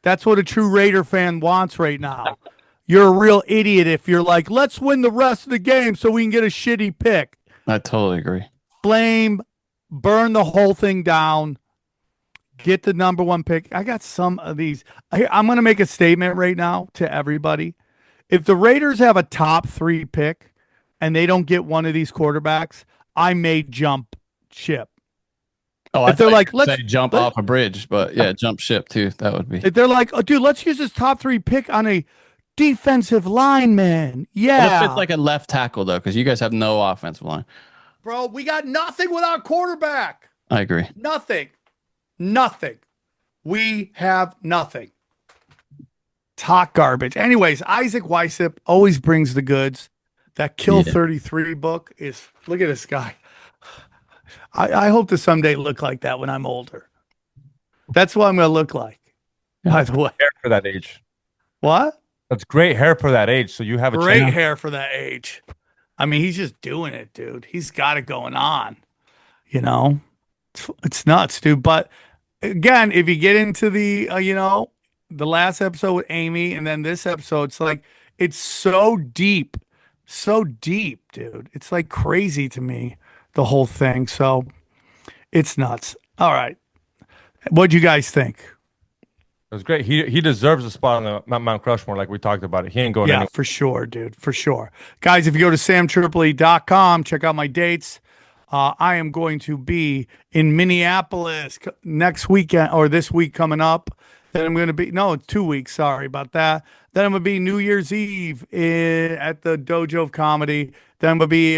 That's what a true Raider fan wants right now. You're a real idiot if you're like, let's win the rest of the game so we can get a shitty pick. I totally agree. Burn the whole thing down. Get the number one pick. I got some of these. I'm going to make a statement right now to everybody. If the Raiders have a top 3 pick and they don't get one of these quarterbacks, I may jump ship. Oh, if they're like, let's jump off a bridge, but yeah, jump ship too. That would be. If they're like, oh, dude, let's use this top 3 pick on a defensive lineman. Yeah. What if it's like a left tackle though? Because you guys have no offensive line. Bro, we got nothing without quarterback. I agree. Nothing. We have nothing. Talk garbage. Anyways, Isaac Weishaupt always brings the goods. That Kill 33 book is, look at this guy. I hope to someday look like that when I'm older. That's what I'm going to look like. By the way. Hair for that age. What? That's great hair for that age. So you have great hair for that age. I mean, he's just doing it, dude. He's got it going on. You know, it's nuts, dude. But again, if you get into the, the last episode with Amy and then this episode, it's like, it's so deep, dude. It's like crazy to me, the whole thing. So it's nuts. All right. What'd you guys think? It was great. He deserves a spot on the Mount Crushmore, like we talked about it. He ain't going anywhere. For sure, dude. For sure. Guys, if you go to samtripoli.com, check out my dates. I am going to be in Minneapolis next weekend or this week coming up. Then I'm going to be, no, 2 weeks. Sorry about that. Then I'm going to be New Year's Eve at the Dojo of Comedy. Then I'm going to be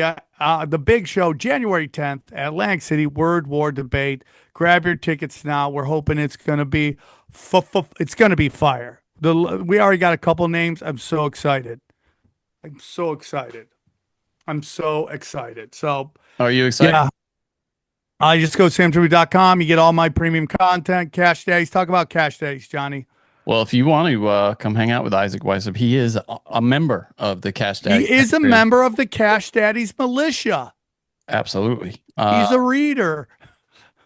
the big show January 10th at Atlantic City, Word War Debate. Grab your tickets now. We're hoping it's going to be it's going to be fire. We already got a couple names. I'm so excited. So, are you excited? Yeah. Just go to samtripoli.com. You get all my premium content, Cash Days. Talk about Cash Days, Johnny. Well, if you want to come hang out with Isaac Weishaupt, he is a member of the Cash Daddies. He is a member of the Cash Daddies militia. Absolutely. He's a reader.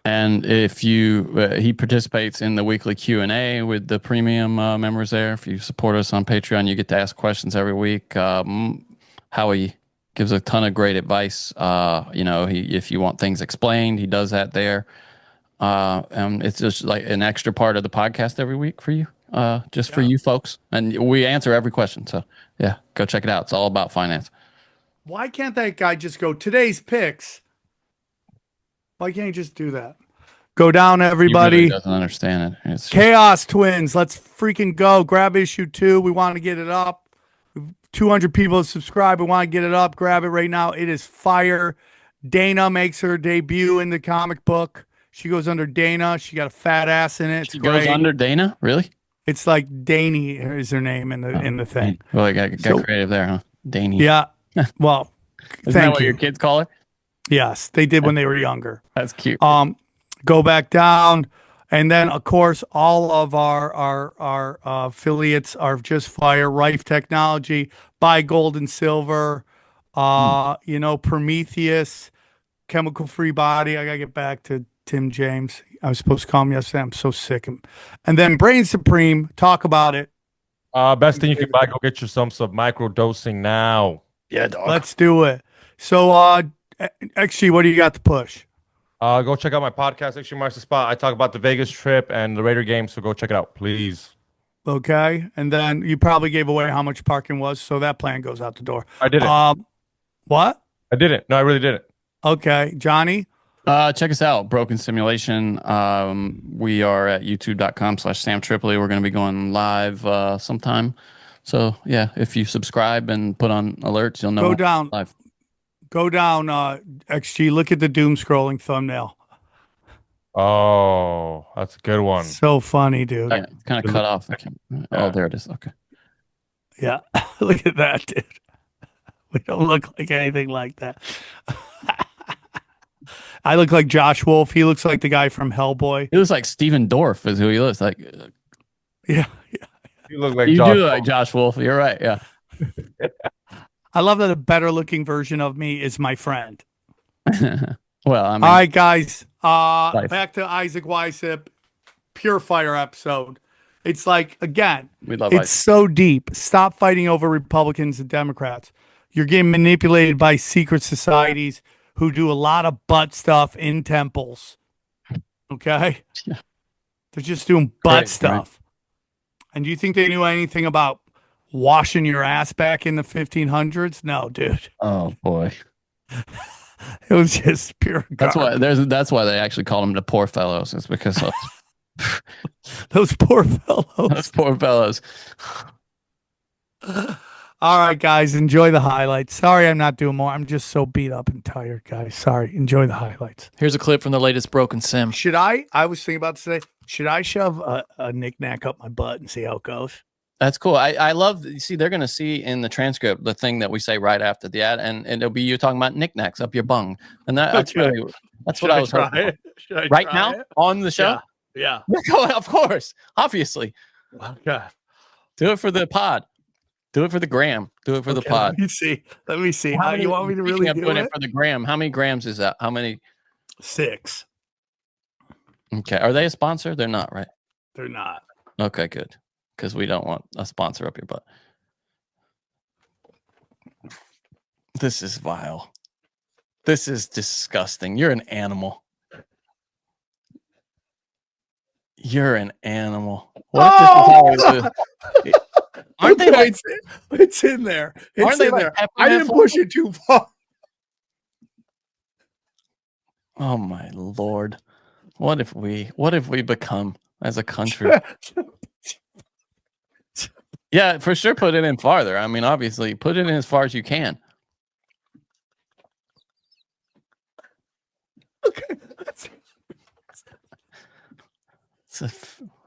And if he participates in the weekly Q&A with the premium members there. If you support us on Patreon, you get to ask questions every week. Howie gives a ton of great advice. If you want things explained, he does that there. And it's just like an extra part of the podcast every week for you, for you folks. And we answer every question. So yeah, go check it out. It's all about finance. Why can't that guy just go today's picks? Why can't you just do that? Go down, everybody. He really doesn't understand it. It's Chaos Twins. Let's freaking go. Grab issue 2. We want to get it up. 200 people subscribe. We want to get it up. Grab it right now. It is fire. Dana makes her debut in the comic book. She goes under Dana. She got a fat ass in it. She goes under Dana? Really? It's like Danny is her name in the thing. Well, I got creative there, huh? Danny. Yeah. Well, isn't that what your kids call her? Yes, they did when they were younger. That's cute. Go back down, and then of course all of our affiliates are just fire. Rife Technology, Buy Gold and Silver, Prometheus, Chemical Free Body. I gotta get back to Tim James. I was supposed to call him yesterday. I'm so sick. And then Brain Supreme. Talk about it. Best thing you can buy. Go get yourself some micro dosing now. Yeah, dog. Let's do it. So, XG, what do you got to push? Go check out my podcast, XG Marks the Spot. I talk about the Vegas trip and the Raider game, so go check it out, please. Okay. And then you probably gave away how much parking was, so that plan goes out the door. I didn't. What? I didn't. No, I really didn't. Okay. Johnny? Check us out, Broken Simulation. We are at youtube.com/Sam Tripoli. We're going to be going live sometime. So, yeah, if you subscribe and put on alerts, you'll know. Go down. Live. Go down, XG. Look at the doom scrolling thumbnail. Oh, that's a good one. So funny, dude. Yeah, it's kind of cut off. Oh, there it is. Okay. Yeah. Look at that, dude. We don't look like anything like that. I look like Josh Wolf. He looks like the guy from Hellboy. He looks like Steven Dorff is who he looks like. Yeah. You look like you Josh do Wolf. like Josh Wolf. You're right. Yeah. I love that a better looking version of me is my friend. Well, I mean, all right, guys. life. Back to Isaac Weishaupt, Pure Fire episode. It's like, again, we love it's Isaac. so deep. Stop fighting over Republicans and Democrats. You're getting manipulated by secret societies who do a lot of butt stuff in temples. Okay? Yeah. They're just doing butt Right, stuff. right. And do you think they knew anything about washing your ass back in the 1500s? No, dude. Oh boy. It was just pure garbage. That's why they actually call them the poor fellows. It's because of Those poor fellows. those poor fellows. All right, guys, enjoy the highlights. Sorry I'm not doing more. I'm just so beat up and tired, guys. Sorry. Enjoy the highlights. Here's a clip from the latest Broken Sim. Should I was thinking about today, should I shove a knick-knack up my butt and see how it goes? That's cool. I love. You see, they're going to see in the transcript the thing that we say right after the ad, and it'll be you talking about knickknacks up your bung, and that's Okay. really what I was hoping. Should I Right try now it? on the show. Yeah. Of course, obviously. Okay. Do it for the pod. Do it for the gram. Do it for the pod. Let me see. How You want me to speaking really of do doing it? for the gram? How many grams is that? How many? 6. Okay. Are they a sponsor? They're not, right? They're not. Okay, good. Because we don't want a sponsor up your butt. This is vile. This is disgusting. You're an animal. You're an animal. What if this is how we do? Aren't they like? It's in there. It's Aren't they in like there. I peppermint didn't push it too far. Oh my Lord. What if we become as a country? Yeah, for sure put it in farther. I mean, obviously, put it in as far as you can.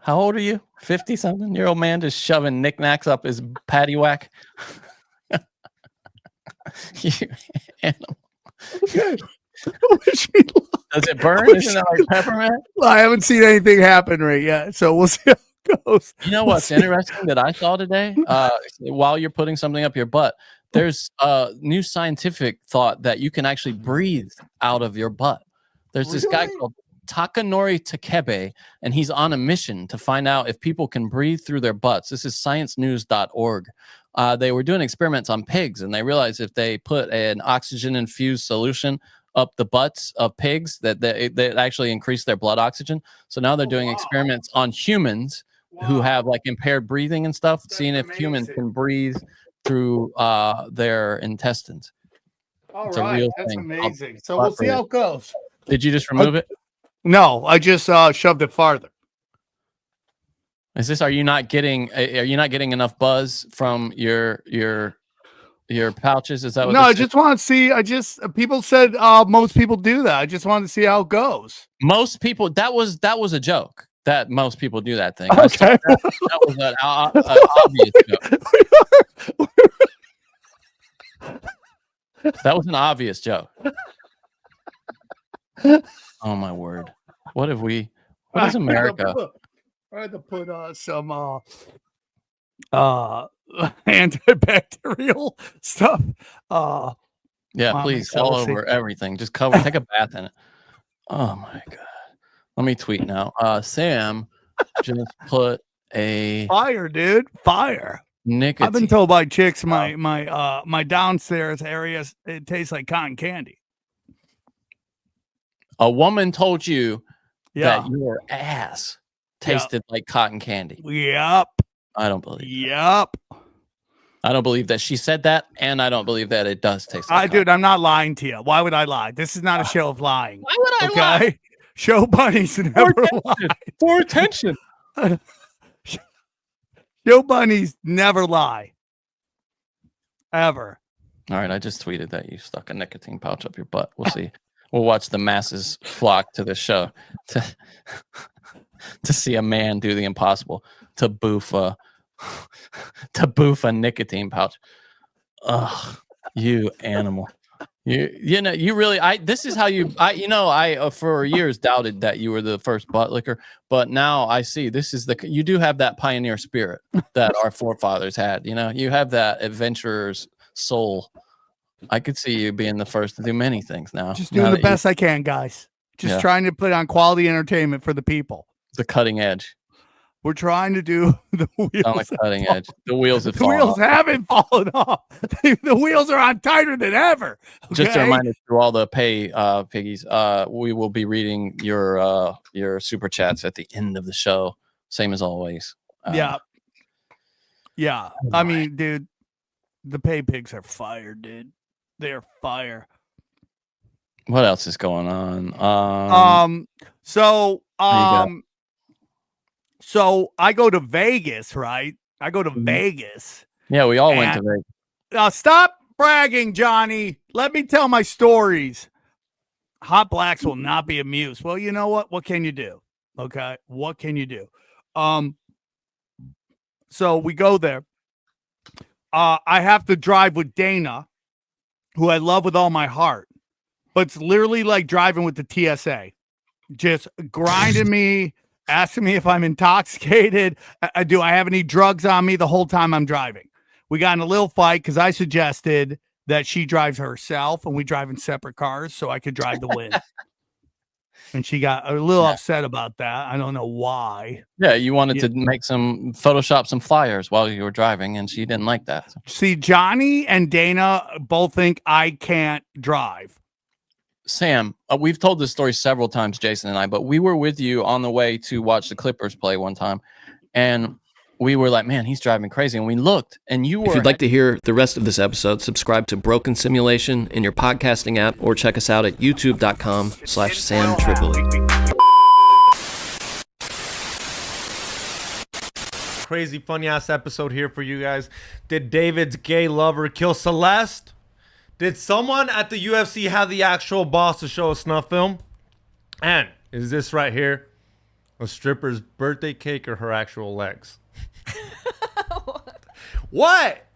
How old are you? 50-something-year-old man just shoving knickknacks up his patty whack. You animal. Okay. Does it burn? Isn't that like peppermint? Well, I haven't seen anything happen right yet, so we'll see how it goes. You know what's interesting that I saw today? While you're putting something up your butt, there's new scientific thought that you can actually breathe out of your butt. There's this guy called Takanori Takebe, and he's on a mission to find out if people can breathe through their butts. This is sciencenews.org. They were doing experiments on pigs, and they realized if they put an oxygen-infused solution up the butts of pigs, that they actually increase their blood oxygen. So now they're doing experiments on humans who have like impaired breathing and stuff, seeing if humans can breathe through their intestines. All It's a right, real that's thing. amazing. So we'll see how it goes. Did you just remove it? No, I just shoved it farther. Is this? Are you not getting enough buzz from your pouches? Is that what No, this I is? just want to see. People said most people do that. I just wanted to see how it goes. Most people. That was a joke. That most people do that thing. Okay. That was an obvious joke. That was an obvious joke. Oh my word! What have we? What is America? I had to put some antibacterial stuff. Yeah, please, all over everything. Just cover. Take a bath in it. Oh my god! Let me tweet now. Sam just put a fire, dude. Fire. Nicotine. I've been told by chicks my downstairs areas it tastes like cotton candy. A woman told you that your ass tasted like cotton candy. Yep. I don't believe. Yep. I don't believe that she said that, and I don't believe that it does taste like dude, I'm not lying to you. Why would I lie? This is not a show of lying. Why would I lie? Show bunnies never lie. For attention. Show bunnies never lie. Ever. All right, I just tweeted that you stuck a nicotine pouch up your butt. We'll see. We'll watch the masses flock to this show to see a man do the impossible, to boof a nicotine pouch. Ugh, you animal. You know, you really, this is how I for years doubted that you were the first butt licker, but now I see you do have that pioneer spirit that our forefathers had. You know, you have that adventurer's soul. I could see you being the first to do many things now. Just doing the best I can, guys. Just trying to put on quality entertainment for the people. The cutting edge. We're trying to do the wheels. On the cutting edge. The wheels have fallen off. Haven't fallen off. The wheels are on tighter than ever. Okay? Just a reminder to all the piggies, we will be reading your super chats at the end of the show. Same as always. Yeah. I mean, dude, the pay pigs are fire, dude. They're fire. What else is going on? So I go to Vegas, right? I go to Vegas. Yeah, we all went to Vegas. Stop bragging, Johnny. Let me tell my stories. Hot blacks will not be amused. Well, you know what? What can you do? Okay. What can you do? So we go there. I have to drive with Dana, who I love with all my heart, but it's literally like driving with the TSA, just grinding me, asking me if I'm intoxicated. Do I have any drugs on me the whole time I'm driving? We got in a little fight because I suggested that she drives herself and we drive in separate cars so I could drive the win. and she got a little upset about that. I don't know why. Yeah, you wanted to make some Photoshop some flyers while you were driving, and she didn't like that. See, Johnny and Dana both think I can't drive. Sam, we've told this story several times, Jason and I, but we were with you on the way to watch the Clippers play one time, and we were like, man, he's driving crazy. And we looked, and you were... If you'd like to hear the rest of this episode, subscribe to Broken Simulation in your podcasting app, or check us out at youtube.com/Sam Tripoli. Crazy funny ass episode here for you guys. Did David's gay lover kill Celeste? Did someone at the UFC have the actual boss to show a snuff film? And is this right here a stripper's birthday cake or her actual legs? What?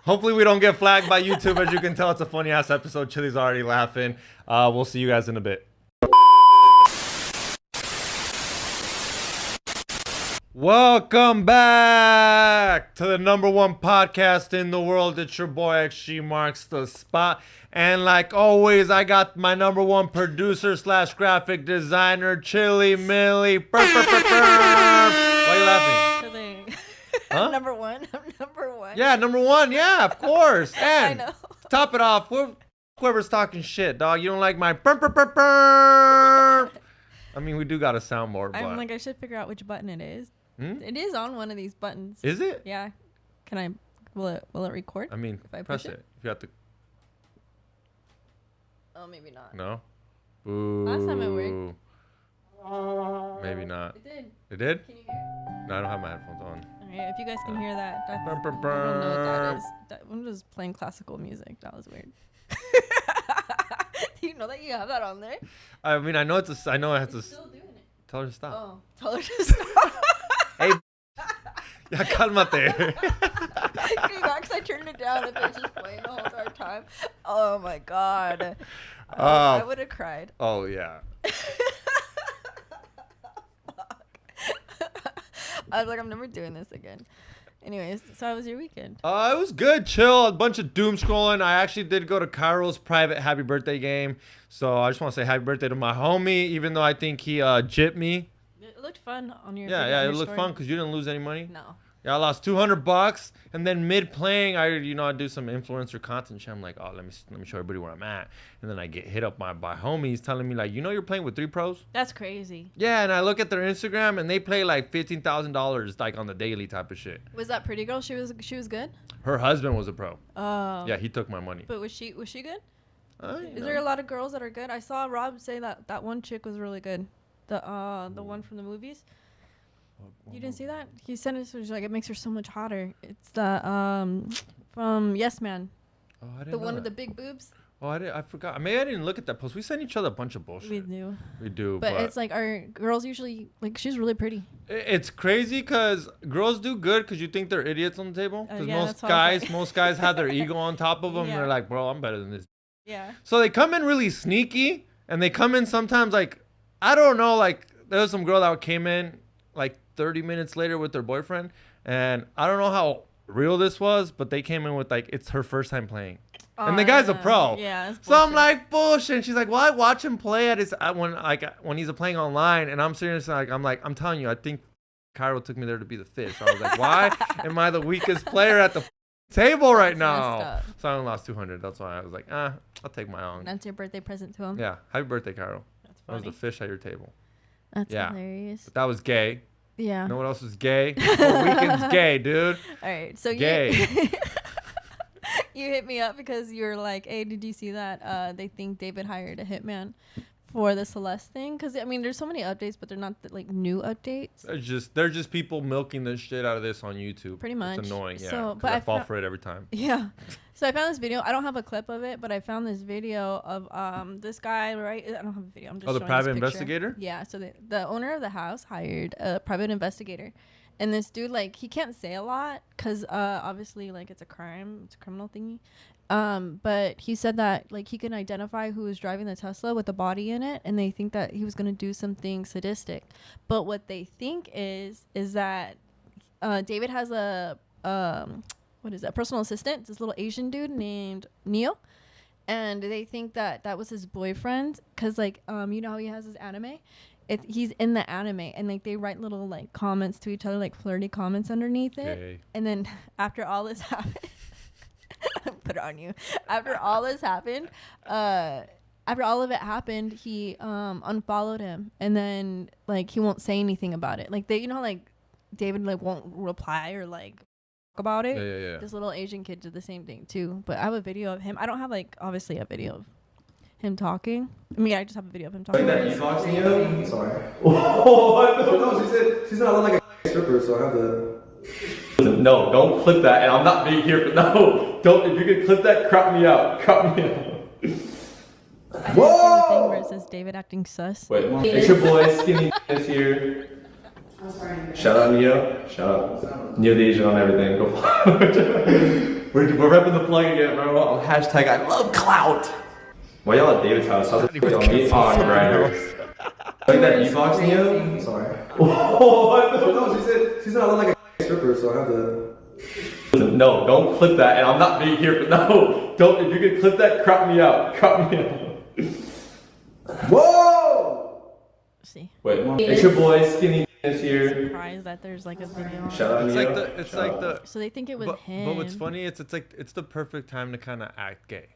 Hopefully we don't get flagged by YouTube. As you can tell, it's a funny ass episode. Chili's already laughing. We'll see you guys in a bit. Welcome back to the #1 podcast in the world. It's your boy XG Marks the Spot. And like always, I got my #1 producer / graphic designer, Chili Millie. Why are you laughing? Huh? I'm number one. Yeah, #1. Yeah, of course. And I know. to top it off, whoever's talking shit, dog. You don't like my I mean, we do got a soundboard, but... I'm like, I should figure out which button it is. It is on one of these buttons. Is it? Yeah. Can I? Will it record? I mean, if I press push it. If you have to... Oh, maybe not. No? Boo. Last time it worked. Maybe not. It did. It did? Can you hear it? No, I don't have my headphones on. Alright, if you guys can hear that, that's, I don't know what that is. I'm just playing classical music. That was weird. Do you know that you have that on there? I mean, I know it's a... I know I have to... Still doing it. Tell her to stop. Oh, tell her to stop. Hey, ya cálmate. Max, I turned it down if it's just playing the whole entire time. Oh my god. I would have cried. Oh, yeah. I was like, I'm never doing this again. Anyways, so how was your weekend? It was good, chill. A bunch of doom scrolling. I actually did go to Cairo's private happy birthday game. So I just want to say happy birthday to my homie, even though I think he gypped me. It looked fun on your Yeah, it looked fun because you didn't lose any money. No. Yeah, I lost $200, and then mid playing, I do some influencer content. I'm like, oh, let me show everybody where I'm at, and then I get hit up by homies telling me like, you're playing with 3 pros. That's crazy. Yeah, and I look at their Instagram, and they play like $15,000 like on the daily type of shit. Was that pretty girl? She was good. Her husband was a pro. Oh. Yeah, he took my money. But was she good? Is there a lot of girls that are good? I saw Rob say that one chick was really good. The one from the movies. You didn't see that? He sent it. She's like, it makes her so much hotter. It's the from Yes Man. Oh, I didn't the know one that. with the big boobs. Oh, I forgot. Maybe I didn't look at that post. We send each other a bunch of bullshit. We do. We do. But it's like our girls usually like. She's really pretty. It's crazy because girls do good because you think they're idiots on the table. Because yeah, most guys have their ego on top of them. Yeah. And they're like, bro, I'm better than this. Yeah. So they come in really sneaky, and they come in sometimes like, I don't know, like there was some girl that came in like 30 minutes later with their boyfriend, and I don't know how real this was, but they came in with like, it's her first time playing. And the guy's a pro. Yeah. So I'm like, bullshit. And she's like, well, I watch him play when he's playing online. And I'm serious. I'm telling you, I think Cairo took me there to be the fish. I was like, why am I the weakest player at the table right now? So I only lost 200. That's why I was like, I'll take my own. That's your birthday present to him. Yeah. Happy birthday, Cairo. That's funny. I was the fish at your table. That's hilarious. But that was gay. Yeah. You know what else was gay? Whole weekend's gay, dude. All right. So gay. You hit me up because you were like, hey, did you see that? They think David hired a hitman for the Celeste thing. Because, I mean, there's so many updates, but they're not like new updates. They're just people milking the shit out of this on YouTube. Pretty much. It's annoying, yeah. So, but I fall for it every time. Yeah. So I found this video. I don't have a clip of it, but I found this video of this guy, right? I don't have a video. I'm just the showing private this picture. investigator? Yeah. So the owner of the house hired a private investigator. And this dude, like, he can't say a lot because obviously, like, it's a crime. It's a criminal thingy. But he said that, like, he can identify who was driving the Tesla with the body in it. And they think that he was going to do something sadistic. But what they think is that David has a, personal assistant, this little Asian dude named Neil. and they think that that was his boyfriend because like you know how he has his anime. He's in the anime, and like they write little like comments to each other, like flirty comments underneath it. Okay. And then after all this happened, put it on you. After all this happened, after all of it happened, he unfollowed him, and then like he won't say anything about it. Like you know, like David like won't reply or like talk about it. Yeah. This little Asian kid did the same thing too. But I have a video of him. I don't have like obviously a video of him talking. I mean, I just have a video of him talking. Like that e-boxing, you know? Sorry. No, she's not like a stripper, so I have to. No, don't clip that, and I'm not being here for no. Don't. If you could clip that, crop me out. Crop me out. Whoa! Thing where it says David acting sus. Wait, it's your boy Skinny is here. Shout out Neo. Shout out Neo the Asian on everything. Go follow. We're repping the plug again, bro. Hashtag I love clout. Why y'all at David's house? How's it going? Meet on grinders. Like that e-boxing, Neo? Sorry. No, she's not like a stripper, so I have to. No, don't clip that, and I'm not being here for no. Don't. If you could clip that, crop me out. Crop me out. Whoa! See. Wait, it's your boy Skinny is here. Surprised that there's like a video. Shout out Neo. It's like the. So they think it was him. But what's funny is it's the perfect time to kind of act gay.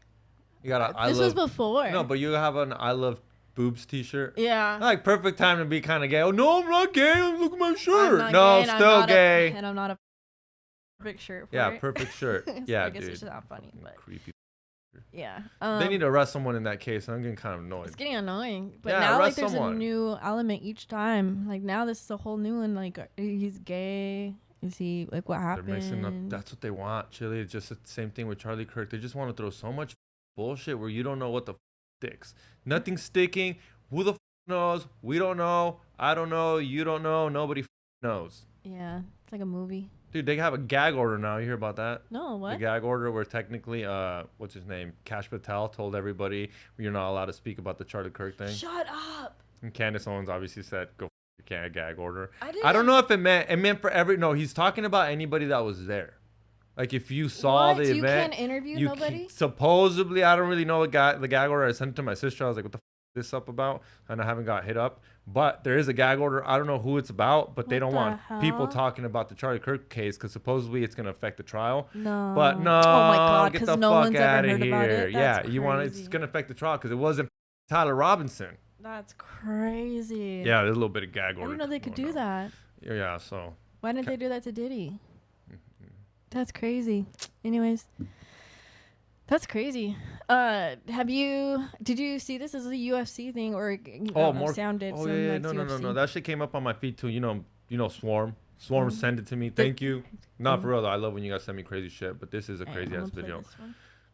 You got a This was before. No, but you have an I love boobs t-shirt. Yeah. Like perfect time to be kind of gay. Oh no, I'm not gay. Look at my shirt. I'm not No, gay, and still I'm not gay. and I'm not a perfect shirt. For Yeah, it. perfect shirt. So Yeah, I guess dude. it's just not funny, but Creepy. yeah. They need to arrest someone in that case. I'm getting kind of annoyed. It's getting annoying, but Yeah, now like arrest there's someone. a new element each time. Like now this is a whole new one. Like he's gay. Is he like what They're happened? mixing up. That's what they want, Chili. It's just the same thing with Charlie Kirk. They just want to throw so much bullshit where you don't know what the sticks. Nothing's sticking. Who the knows? We don't know. I don't know. You don't know. Nobody knows. Yeah, it's like a movie. Dude, they have a gag order now. You hear about that? No, The what? gag order where technically, what's his name? Cash Patel told everybody you're not allowed to speak about the Charlie Kirk thing. Shut up. And Candace Owens obviously said, go you can't gag order. I I didn't- don't know if it meant for every, no, he's talking about anybody that was there. Like if you saw What? the You event. can't interview you nobody? supposedly, I don't really know the gag order. I sent it to my sister. I was like, what the f is this up about? And I haven't got hit up. But there is a gag order. I don't know who it's about, but they What don't the want people hell? talking about the Charlie Kirk case because supposedly it's going to affect the trial. No. But no, Oh my God, get 'cause the no fuck one's ever out of heard about here. it? Yeah, That's you want it's crazy. going to affect the trial because it wasn't Tyler Robinson. That's crazy. Yeah, there's a little bit of gag I order. didn't know they could do that. Yeah, so. Why didn't they do that to Diddy? That's crazy. Anyways, that's crazy. Did you see this as a UFC thing or sounded? Oh some, yeah, like, no. UFC? That shit came up on my feed too. You know, Swarm. Swarm sent it to me. Thank you. Not for real though. I love when you guys send me crazy shit, but this is a crazy ass video.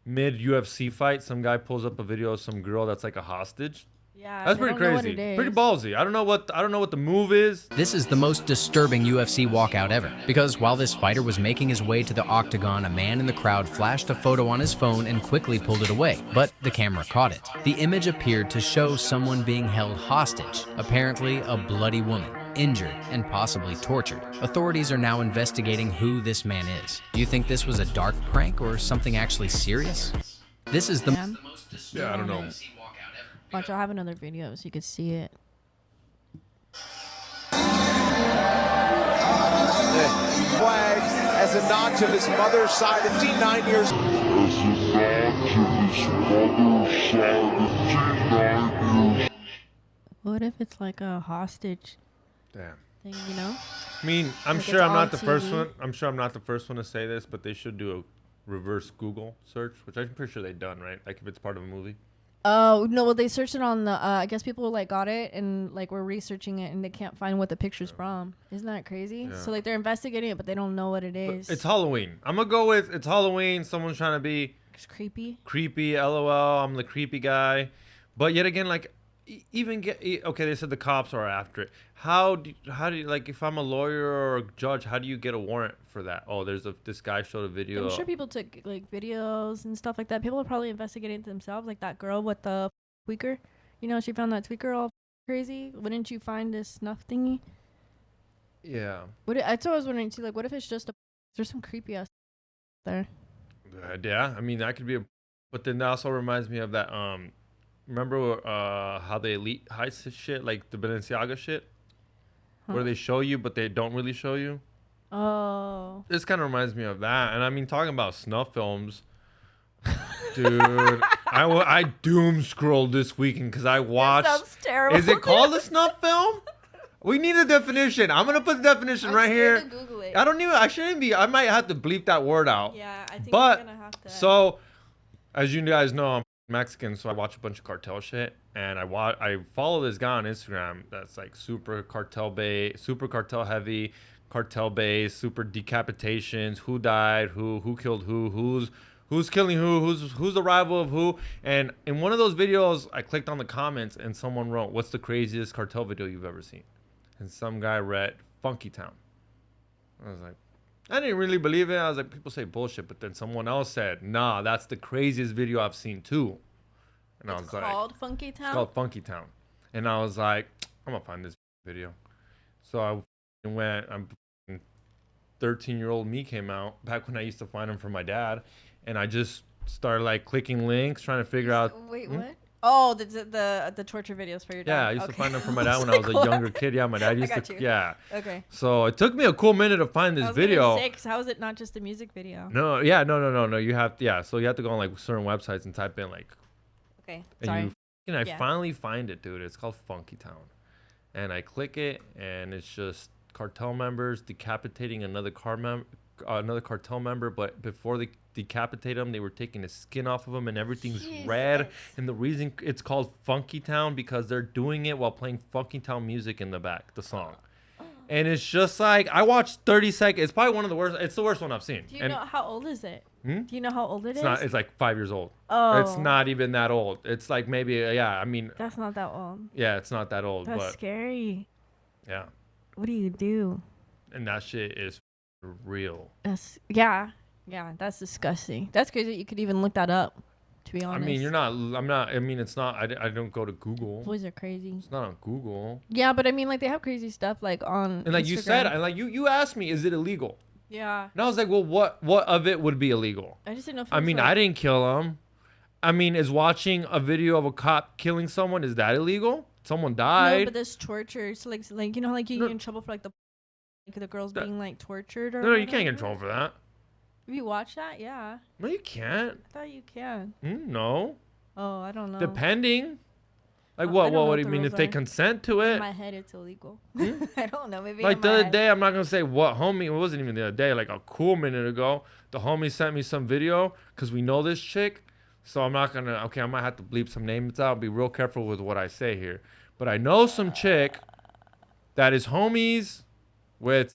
Mid UFC fight, some guy pulls up a video of some girl that's like a hostage. Yeah, That's they pretty don't know what crazy. it Pretty is. ballsy. I don't know what the move is. This is the most disturbing UFC walkout ever, because while this fighter was making his way to the octagon, a man in the crowd flashed a photo on his phone and quickly pulled it away, but the camera caught it. The image appeared to show someone being held hostage, apparently a bloody woman, injured and possibly tortured. Authorities are now investigating who this man is. Do you think this was a dark prank or something actually serious? This is the Yeah, I don't know. Watch, I'll have another video so you can see it. Flags as a nod to his mother's side at 59 years. What if it's like a hostage Damn. thing, you know? I mean, I'm Like sure it's I'm on not the first TV. one. I'm sure I'm not the first one to say this, but they should do a reverse Google search, which I'm pretty sure they've done, right? Like if it's part of a movie. Oh no! Well, they searched it on the. I guess people like got it and like were researching it, and they can't find what the picture's from. Isn't that crazy? Yeah. So like they're investigating it, but they don't know what it is. It's Halloween. I'm gonna go with it's Halloween. Someone's trying to be It's creepy. creepy. LOL. I'm the creepy guy. But yet again, like okay, they said the cops are after it. How do you like if I'm a lawyer or a judge? How do you get a warrant for that? Oh, this guy showed a video. I'm sure people took like videos and stuff like that. People are probably investigating it themselves. Like that girl with the tweaker. You know, she found that tweaker all crazy. Wouldn't you find this snuff thingy? Yeah. That's what I was wondering too. Like, what if it's just there's some creepy ass there? Yeah. I mean, that could be a But then that also reminds me of that. Remember how the elite heist shit, like the Balenciaga shit, where they show you but they don't really show you. Oh. This kind of reminds me of that. And I mean, talking about snuff films, dude, I doom scrolled this weekend because I watched. That sounds terrible. Is it called a snuff film? We need a definition. I'm gonna put the definition right here. To Google it. I shouldn't be. I might have to bleep that word out. Yeah, I think But I'm gonna have to. so, as you guys know, I'm Mexican, so I watch a bunch of cartel shit, and I follow this guy on Instagram that's like super cartel heavy, cartel based, super decapitations, who died, who killed who's killing who's the rival of who. And in one of those videos, I clicked on the comments and someone wrote, "What's the craziest cartel video you've ever seen?" And some guy read Funky Town. I was like, I didn't really believe it. I was like, people say bullshit, but then someone else said, "Nah, that's the craziest video I've seen too." And I was like, called Funky Town? It's called Funky Town. And I was like, I'm gonna find this video. So I went. 13-year-old me came out back when I used to find them for my dad, and I just started like clicking links, trying to figure out. Wait, what? Oh, the torture videos for your dad. Yeah, I used to find them for my dad when I was a younger kid. Yeah, my dad used to. Yeah. Okay. So it took me a cool minute to find this video. How is it not just a music video? No. You have so you have to go on like certain websites and type in like. Okay. Sorry. And I Yeah. finally find it, dude. It's called Funky Town, and I click it, and it's just cartel members decapitating another cartel member, but before they decapitate them, they were taking the skin off of them, and everything's red. And the reason it's called Funky Town because they're doing it while playing Funky Town music in the back, the song. And it's just like, I watched 30 seconds. It's probably one of the worst. It's the worst one I've seen. Do you know how old is it? Hmm? Do you know how old it is? It's like 5 years old. Oh. It's not even that old. It's like maybe, I mean. That's not that old. Yeah, it's not that old. That's but scary. Yeah. What do you do? And that shit is real. Yeah, that's disgusting. That's crazy that you could even look that up, to be honest. I mean, it's not, I don't go to Google. Boys are crazy. It's not on Google. Yeah, but I mean, like, they have crazy stuff, like, on And like Instagram. you said, and like you asked me, is it illegal? Yeah. And I was like, well, what of it would be illegal? I just didn't know if it I was, mean, like- I didn't kill him. I mean, is watching a video of a cop killing someone, is that illegal? Someone died. No, but there's torture. So, like you know, like, you get in trouble for, like, the girls being, like, tortured or No, you can't get in trouble for that. Have you watched that? Yeah. No, you can't. I thought you can. No. Oh, I don't know. Depending. Like I what? don't know What do the you mean? rules If they are. consent to it? In my head, it's illegal. I don't know. Maybe Like in the my other head. day, I'm not gonna say what homie. It wasn't even the other day. Like a cool minute ago, the homie sent me some video because we know this chick. So I'm not gonna. Okay, I might have to bleep some names out. Be real careful with what I say here. But I know some chick that is homies with.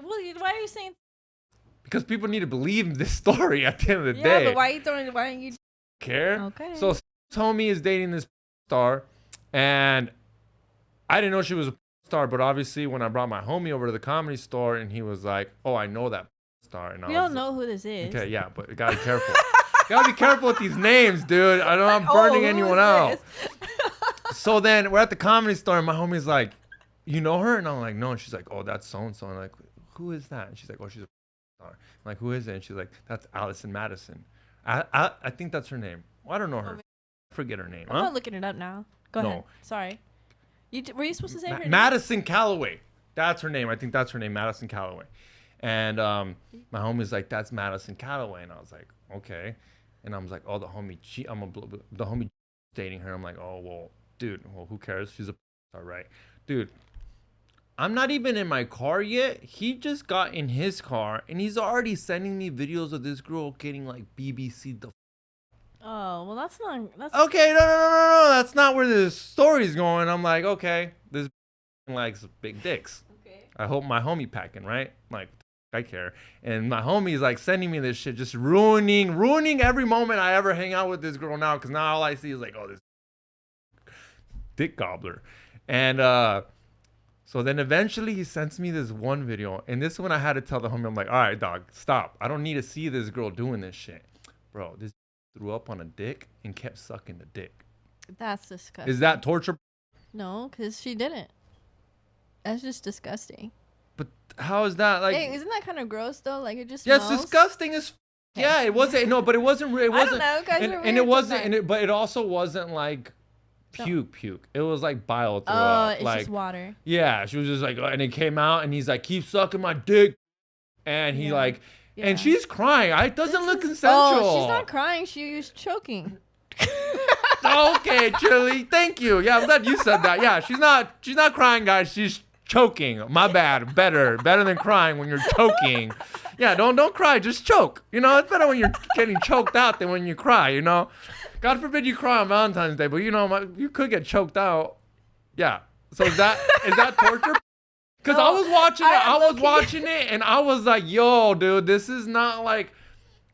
Well, why are you saying? Because people need to believe this story at the end of the Yeah, day. but why don't you Care? Okay. So this homie is dating this star, and I didn't know she was a star. But obviously, when I brought my homie over to the Comedy Store, and he was like, "Oh, I know that star," and We I don't was know who this is. okay, yeah, but you gotta be careful. Gotta be careful with these names, dude. I know I'm Like, burning who anyone is out. this? So then we're at the Comedy Store, and my homie's like, "You know her?" And I'm like, "No." And she's like, "Oh, that's so and so." And I'm like, "Who is that?" And she's like, "Oh, she's a star." I'm like, "Who is it?" And she's like, "That's Allison Madison." I think that's her name. Well, I don't know her. I forget her name. I'm Huh? not looking it up now. Go No. ahead. Sorry. Were you supposed to say her name? Madison Calloway. That's her name. I think that's her name, Madison Calloway. And my homie's like, "That's Madison Calloway." And I was like, "Okay." And I was like, "Oh, the homie, the homie dating her." I'm like, "Oh, well, dude, well, who cares? She's a star, right?" Dude, I'm not even in my car yet. He just got in his car, and he's already sending me videos of this girl getting like BBC the. Oh, well, that's not. That's Okay, no. That's not where this story's going. I'm like, okay, this likes big dicks. Okay. I hope my homie packing, right? Like, I care. And my homie's like sending me this shit, just ruining every moment I ever hang out with this girl now. Cause now all I see is like, oh, this dick gobbler. And so then eventually he sends me this one video. And this one I had to tell the homie, I'm like, all right, dog, stop. I don't need to see this girl doing this shit. Bro, this threw up on a dick and kept sucking the dick. That's disgusting. Is that torture? No, because she didn't. That's just disgusting. But how is that like? Hey, isn't that kind of gross though? Like, it just Yeah, it's smells. disgusting as Yeah, it wasn't. No, but it wasn't. It wasn't. I don't know, guys are and weird it wasn't. sometimes. But it also wasn't like puke. It was like bile throw Oh, up. it's like, just water. Yeah, she was just like, and it came out, and he's like, keep sucking my dick, and he like, and she's crying. It doesn't look consensual. Oh, she's not crying. She was choking. Okay, Chili, thank you. Yeah, I'm glad you said that. Yeah, she's not crying, guys. She's choking. My bad. Better than crying when you're choking. Yeah, don't cry. Just choke. You know, it's better when you're getting choked out than when you cry. You know, God forbid you cry on Valentine's Day, but you know, you could get choked out. Yeah. So is that torture? Because I was watching it, and I was like, yo, dude, this is not like,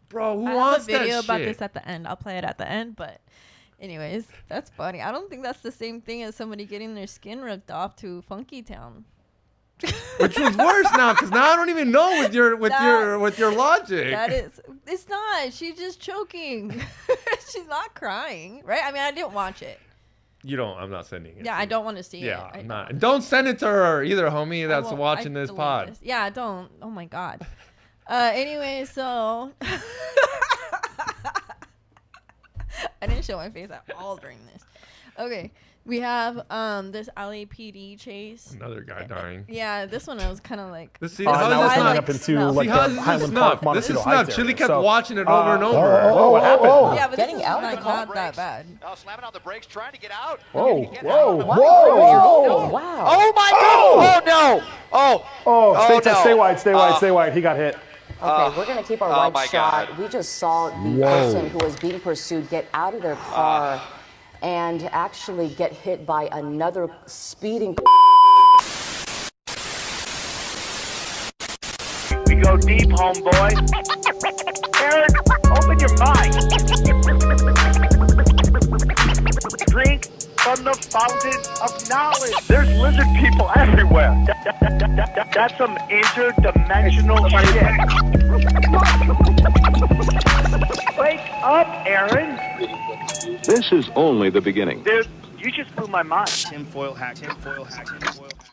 bro, who wants that shit? I have a video about this at the end. I'll play it at the end, but anyways, that's funny. I don't think that's the same thing as somebody getting their skin ripped off to Funky Town. Which was worse now, because now I don't even know with your logic. It's not. She's just choking. She's not crying, right? I mean, I didn't watch it. I'm not sending it. Yeah, I don't want to see it. Yeah, I'm not. Don't send it to her either, homie. That's watching this pod. Yeah, don't. Oh my God. Anyway, so I didn't show my face at all during this. Okay, we have this LAPD chase. Another guy dying. Yeah, this one I was kind of like. Now it's coming up into like the Highland Park, Montecito Heights Chili area. kept So, watching it over and over. What happened? Yeah, but this is like not that bad. Slamming on the brakes, trying to get out. Whoa! Wow. Oh my God! Oh no! Stay wide. He got hit. Okay, we're going to keep our right shot. We just saw the person who was being pursued get out of their car and actually get hit by another speeding. We go deep, homeboy. Aaron, open your mind. Drink from the fountain of knowledge. There's lizard people everywhere. That's some interdimensional shit. Wake up, Aaron. This is only the beginning. Dude, you just blew my mind. Tinfoil hack.